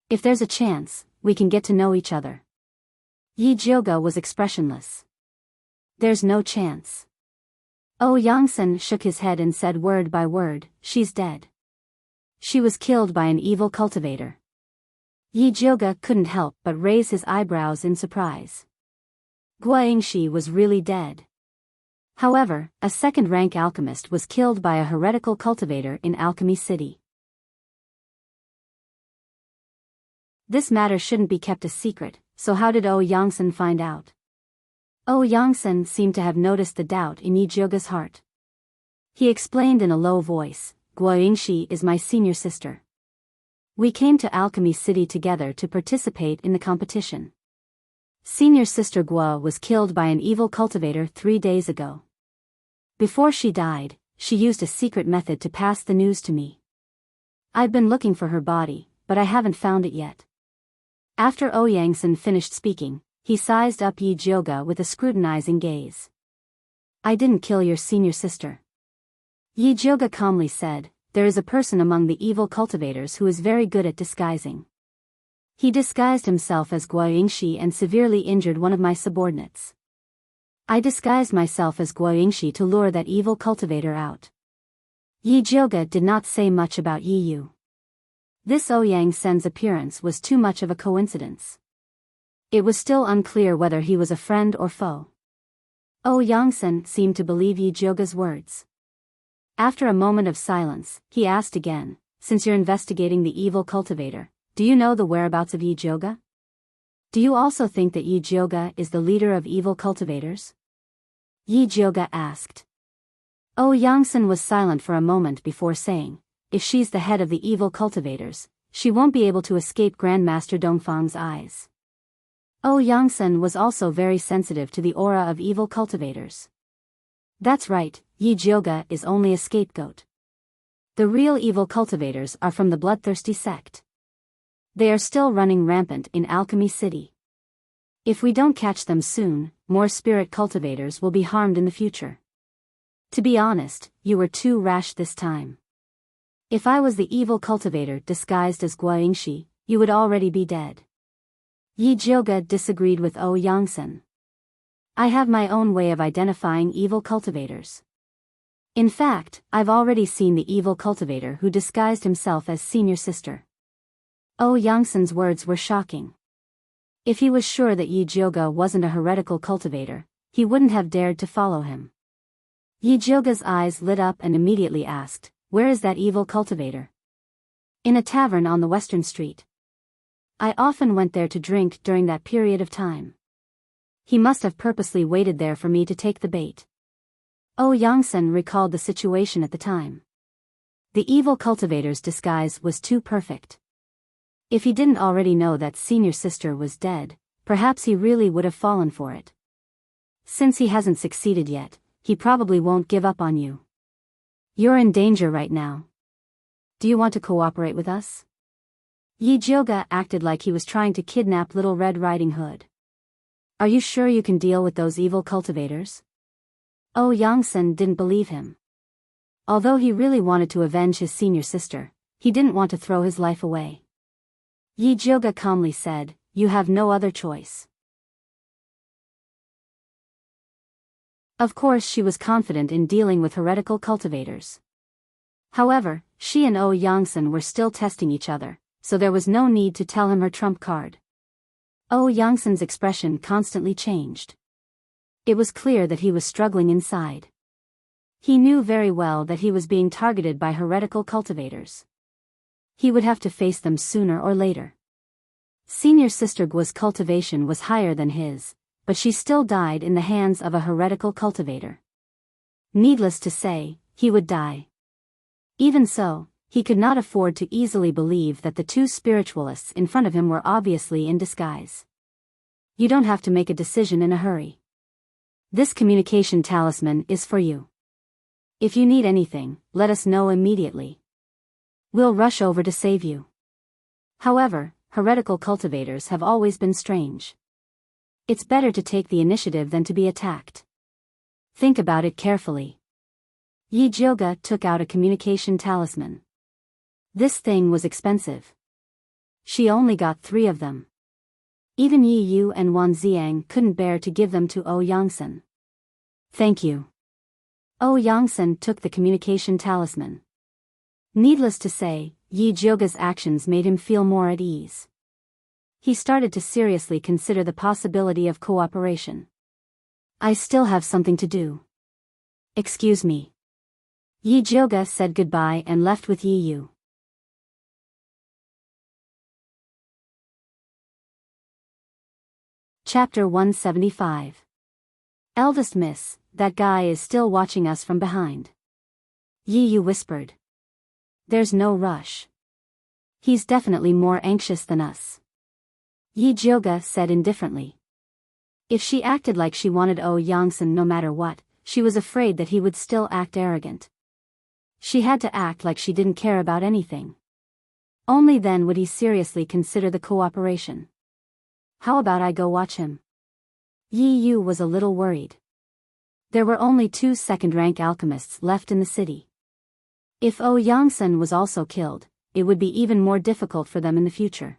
If there's a chance, we can get to know each other. Yi Jioga was expressionless. There's no chance. O Yongsan shook his head and said word by word, she's dead. She was killed by an evil cultivator. Yi Jioga couldn't help but raise his eyebrows in surprise. Guaingshi was really dead. However, a second-rank alchemist was killed by a heretical cultivator in Alchemy City. This matter shouldn't be kept a secret, so how did O Yongsan find out? O Yongsan seemed to have noticed the doubt in Yi Jioga's heart. He explained in a low voice, Guaingshi is my senior sister. We came to Alchemy City together to participate in the competition. Senior sister Gua was killed by an evil cultivator 3 days ago. Before she died, she used a secret method to pass the news to me. I've been looking for her body, but I haven't found it yet. After Oyangsan finished speaking, he sized up Yi Jioga with a scrutinizing gaze. I didn't kill your senior sister. Yi Jioga calmly said, there is a person among the evil cultivators who is very good at disguising. He disguised himself as Guo Yingxi and severely injured one of my subordinates. I disguised myself as Guo Yingxi to lure that evil cultivator out. Yi Jioga did not say much about Yi Yu. This Oyangsen's appearance was too much of a coincidence. It was still unclear whether he was a friend or foe. Oyangsen seemed to believe Yi Jioga's words. After a moment of silence, he asked again, since you're investigating the evil cultivator, do you know the whereabouts of Yi Jioga? Do you also think that Yi Jioga is the leader of evil cultivators? Yi Jioga asked. Oyangsen was silent for a moment before saying, if she's the head of the evil cultivators, she won't be able to escape Grandmaster Dongfang's eyes. Oyangsen was also very sensitive to the aura of evil cultivators. That's right, Yi Jioga is only a scapegoat. The real evil cultivators are from the bloodthirsty sect. They are still running rampant in Alchemy City. If we don't catch them soon, more spirit cultivators will be harmed in the future. To be honest, you were too rash this time. If I was the evil cultivator disguised as Guo Yingxi, you would already be dead. Yi Jioga disagreed with Oyangsen. I have my own way of identifying evil cultivators. In fact, I've already seen the evil cultivator who disguised himself as senior sister. Oyangsen's words were shocking. If he was sure that Yi Jioga wasn't a heretical cultivator, he wouldn't have dared to follow him. Yi Jioga's eyes lit up and immediately asked, where is that evil cultivator? In a tavern on the Western Street. I often went there to drink during that period of time. He must have purposely waited there for me to take the bait. Oyangsen recalled the situation at the time. The evil cultivator's disguise was too perfect. If he didn't already know that senior sister was dead, perhaps he really would have fallen for it. Since he hasn't succeeded yet, he probably won't give up on you. You're in danger right now. Do you want to cooperate with us? Yi Jioga acted like he was trying to kidnap Little Red Riding Hood. Are you sure you can deal with those evil cultivators? Oyangsen didn't believe him. Although he really wanted to avenge his senior sister, he didn't want to throw his life away. Yi Jioga calmly said, you have no other choice. Of course she was confident in dealing with heretical cultivators. However, she and Oyangsen were still testing each other, so there was no need to tell him her trump card. Oyangsen's expression constantly changed. It was clear that he was struggling inside. He knew very well that he was being targeted by heretical cultivators. He would have to face them sooner or later. Senior Sister Guo's cultivation was higher than his, but she still died in the hands of a heretical cultivator. Needless to say, he would die. Even so, he could not afford to easily believe that the two spiritualists in front of him were obviously in disguise. You don't have to make a decision in a hurry. This communication talisman is for you. If you need anything, let us know immediately. We'll rush over to save you. However, heretical cultivators have always been strange. It's better to take the initiative than to be attacked. Think about it carefully. Yi Jioga took out a communication talisman. This thing was expensive. She only got 3 of them. Even Yi Yu and Wan Xiang couldn't bear to give them to Oyangsen. Thank you. Oyangsen took the communication talisman. Needless to say, Yi Jioga's actions made him feel more at ease. He started to seriously consider the possibility of cooperation. I still have something to do. Excuse me. Yi Jioga said goodbye and left with Yi Yu. Chapter 175. Eldest Miss, that guy is still watching us from behind. Yi Yu whispered. There's no rush. He's definitely more anxious than us. Yi Jioga said indifferently. If she acted like she wanted Oyangsen no matter what, she was afraid that he would still act arrogant. She had to act like she didn't care about anything. Only then would he seriously consider the cooperation. How about I go watch him? Yi Yu was a little worried. There were only 2 second-rank alchemists left in the city. If Yangsen was also killed, it would be even more difficult for them in the future.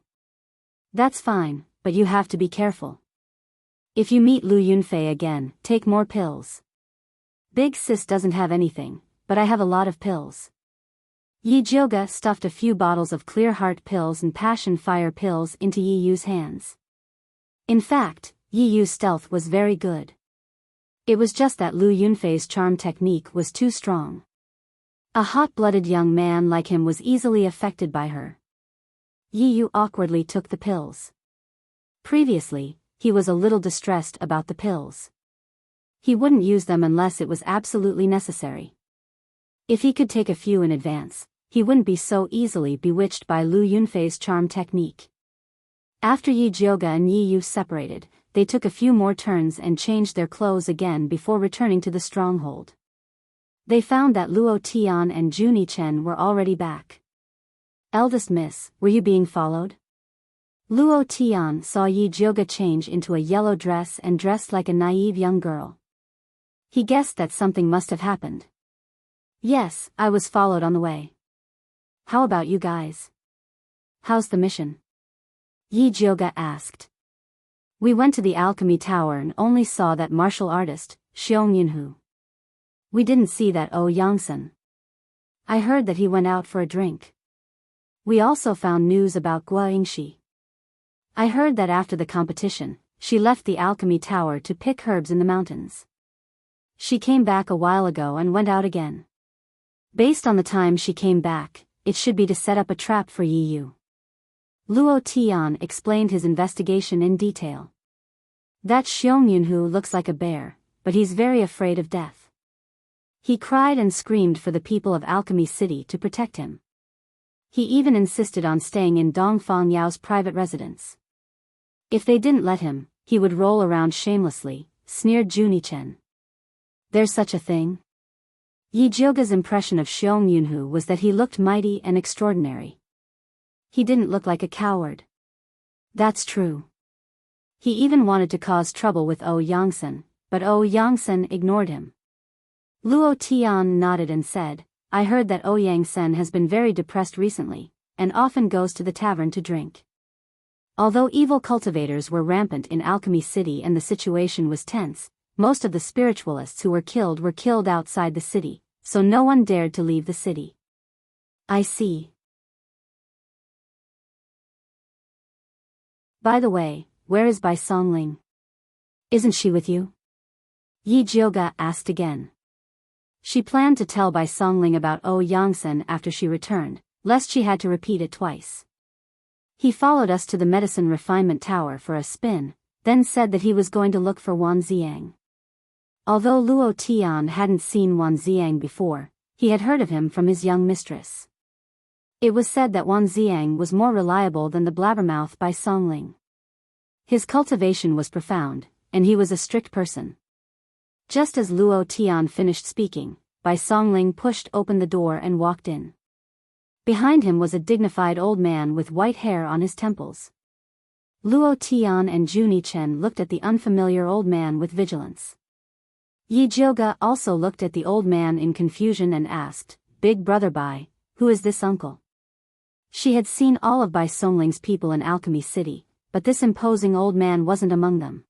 That's fine, but you have to be careful. If you meet Lu Yunfei again, take more pills. Big sis doesn't have anything, but I have a lot of pills. Yi Jioga stuffed a few bottles of clear heart pills and passion fire pills into Yi Yu's hands. In fact, Yi Yu's stealth was very good. It was just that Lu Yunfei's charm technique was too strong. A hot-blooded young man like him was easily affected by her. Yi Yu awkwardly took the pills. Previously, he was a little distressed about the pills. He wouldn't use them unless it was absolutely necessary. If he could take a few in advance, he wouldn't be so easily bewitched by Lu Yunfei's charm technique. After Yi Jioga and Yi Yu separated, they took a few more turns and changed their clothes again before returning to the stronghold. They found that Luo Tian and Juni Chen were already back. Eldest miss, were you being followed? Luo Tian saw Yi Jioga change into a yellow dress and dressed like a naive young girl. He guessed that something must have happened. Yes, I was followed on the way. How about you guys? How's the mission? Yi Jioga asked. We went to the alchemy tower and only saw that martial artist, Xiong Yunhu. We didn't see that Yangsen. I heard that he went out for a drink. We also found news about Gua Yingxi. I heard that after the competition, she left the alchemy tower to pick herbs in the mountains. She came back a while ago and went out again. Based on the time she came back, it should be to set up a trap for Yi Yu. Luo Tian explained his investigation in detail. That Xiong Yunhu looks like a bear, but he's very afraid of death. He cried and screamed for the people of Alchemy City to protect him. He even insisted on staying in Dongfang Yao's private residence. If they didn't let him, he would roll around shamelessly, sneered Juni Chen. There's such a thing? Yi Jioga's impression of Xiong Yunhu was that he looked mighty and extraordinary. He didn't look like a coward. That's true. He even wanted to cause trouble with Yangsen, but Yangsen ignored him. Luo Tian nodded and said, I heard that Yangsen has been very depressed recently, and often goes to the tavern to drink. Although evil cultivators were rampant in Alchemy City and the situation was tense, most of the spiritualists who were killed outside the city, so no one dared to leave the city. I see. By the way, where is Bai Songling? Isn't she with you? Yi Jioga asked again. She planned to tell Bai Songling about Yangsen after she returned, lest she had to repeat it twice. He followed us to the medicine refinement tower for a spin, then said that he was going to look for Wan Ziang. Although Luo Tian hadn't seen Wan Ziang before, he had heard of him from his young mistress. It was said that Wan Ziang was more reliable than the blabbermouth Bai Songling. His cultivation was profound, and he was a strict person. Just as Luo Tian finished speaking, Bai Songling pushed open the door and walked in. Behind him was a dignified old man with white hair on his temples. Luo Tian and Juni Chen looked at the unfamiliar old man with vigilance. Yi Jioga also looked at the old man in confusion and asked, Big brother Bai, who is this uncle? She had seen all of Bai Songling's people in Alchemy City, but this imposing old man wasn't among them.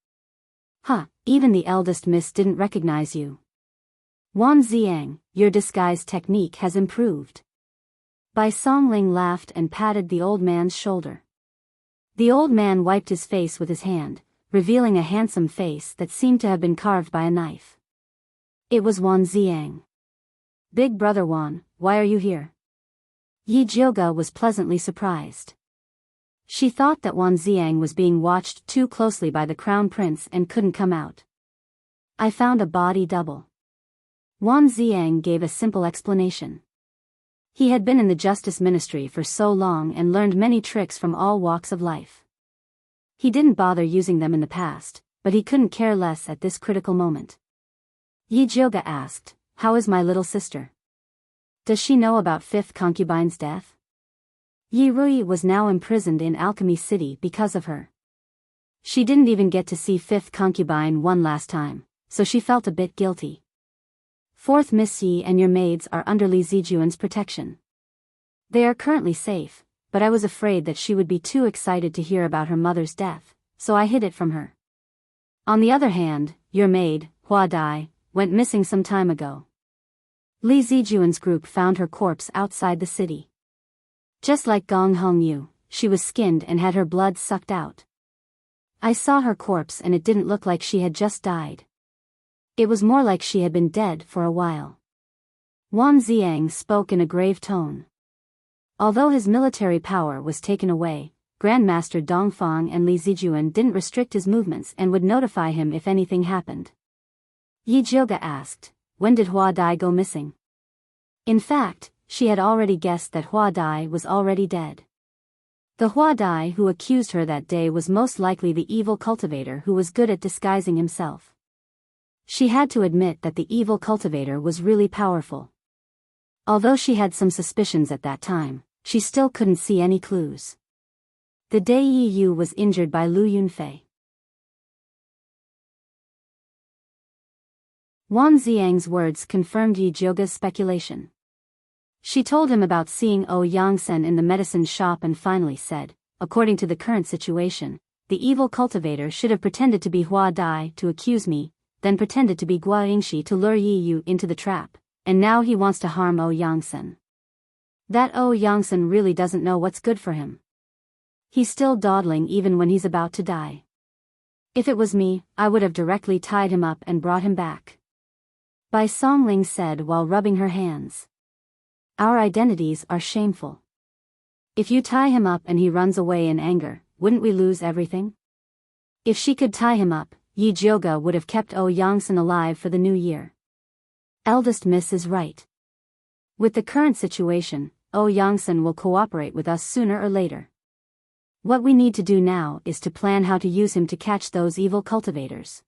Even the eldest miss didn't recognize you. Wan Ziang, your disguise technique has improved. Bai Songling laughed and patted the old man's shoulder. The old man wiped his face with his hand, revealing a handsome face that seemed to have been carved by a knife. It was Wan Ziang. Big brother Wan, why are you here? Yi Jioga was pleasantly surprised. She thought that Wan Ziang was being watched too closely by the crown prince and couldn't come out. I found a body double. Wan Ziang gave a simple explanation. He had been in the justice ministry for so long and learned many tricks from all walks of life. He didn't bother using them in the past, but he couldn't care less at this critical moment. Yi Jioga asked, How is my little sister? Does she know about fifth concubine's death? Yi Rui was now imprisoned in Alchemy City because of her. She didn't even get to see fifth concubine one last time, so she felt a bit guilty. Fourth Miss Yi and your maids are under Li Zijuan's protection. They are currently safe, but I was afraid that she would be too excited to hear about her mother's death, so I hid it from her. On the other hand, your maid, Hua Dai, went missing some time ago. Li Zijuan's group found her corpse outside the city. Just like Gong Hongyu, she was skinned and had her blood sucked out. I saw her corpse and it didn't look like she had just died. It was more like she had been dead for a while. Wan Ziang spoke in a grave tone. Although his military power was taken away, Grandmaster Dongfang and Li Zijuan didn't restrict his movements and would notify him if anything happened. Yi Jioga asked, when did Hua Dai go missing? In fact, she had already guessed that Hua Dai was already dead. The Hua Dai who accused her that day was most likely the evil cultivator who was good at disguising himself. She had to admit that the evil cultivator was really powerful. Although she had some suspicions at that time, she still couldn't see any clues. The day Yi Yu was injured by Lu Yunfei. Wan Ziang's words confirmed Yi Jioga's speculation. She told him about seeing Yangsen in the medicine shop and finally said, according to the current situation, the evil cultivator should have pretended to be Hua Dai to accuse me, then pretended to be Gua Yingxi to lure Yi Yu into the trap, and now he wants to harm Yangsen. That Yangsen really doesn't know what's good for him. He's still dawdling even when he's about to die. If it was me, I would have directly tied him up and brought him back. Bai Songling said while rubbing her hands. Our identities are shameful. If you tie him up and he runs away in anger, wouldn't we lose everything? If she could tie him up, Yi Jioga would have kept Yangsen alive for the new year. Eldest Miss is right. With the current situation, Yangsen will cooperate with us sooner or later. What we need to do now is to plan how to use him to catch those evil cultivators.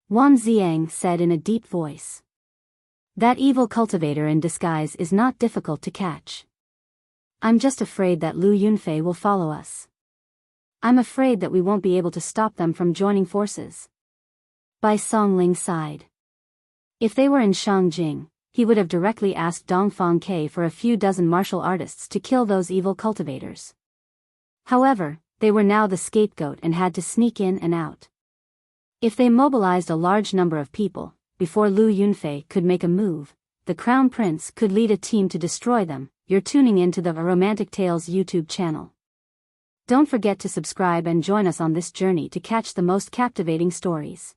Wan Ziang said in a deep voice. That evil cultivator in disguise is not difficult to catch. I'm just afraid that Lu Yunfei will follow us. I'm afraid that we won't be able to stop them from joining forces. Bai Songling sighed. If they were in Shangjing, he would have directly asked Dongfang Ke for a few dozen martial artists to kill those evil cultivators. However, they were now the scapegoat and had to sneak in and out. If they mobilized a large number of people, before Lu Yunfei could make a move, the Crown Prince could lead a team to destroy them. You're tuning into the Romantic Tales YouTube channel. Don't forget to subscribe and join us on this journey to catch the most captivating stories.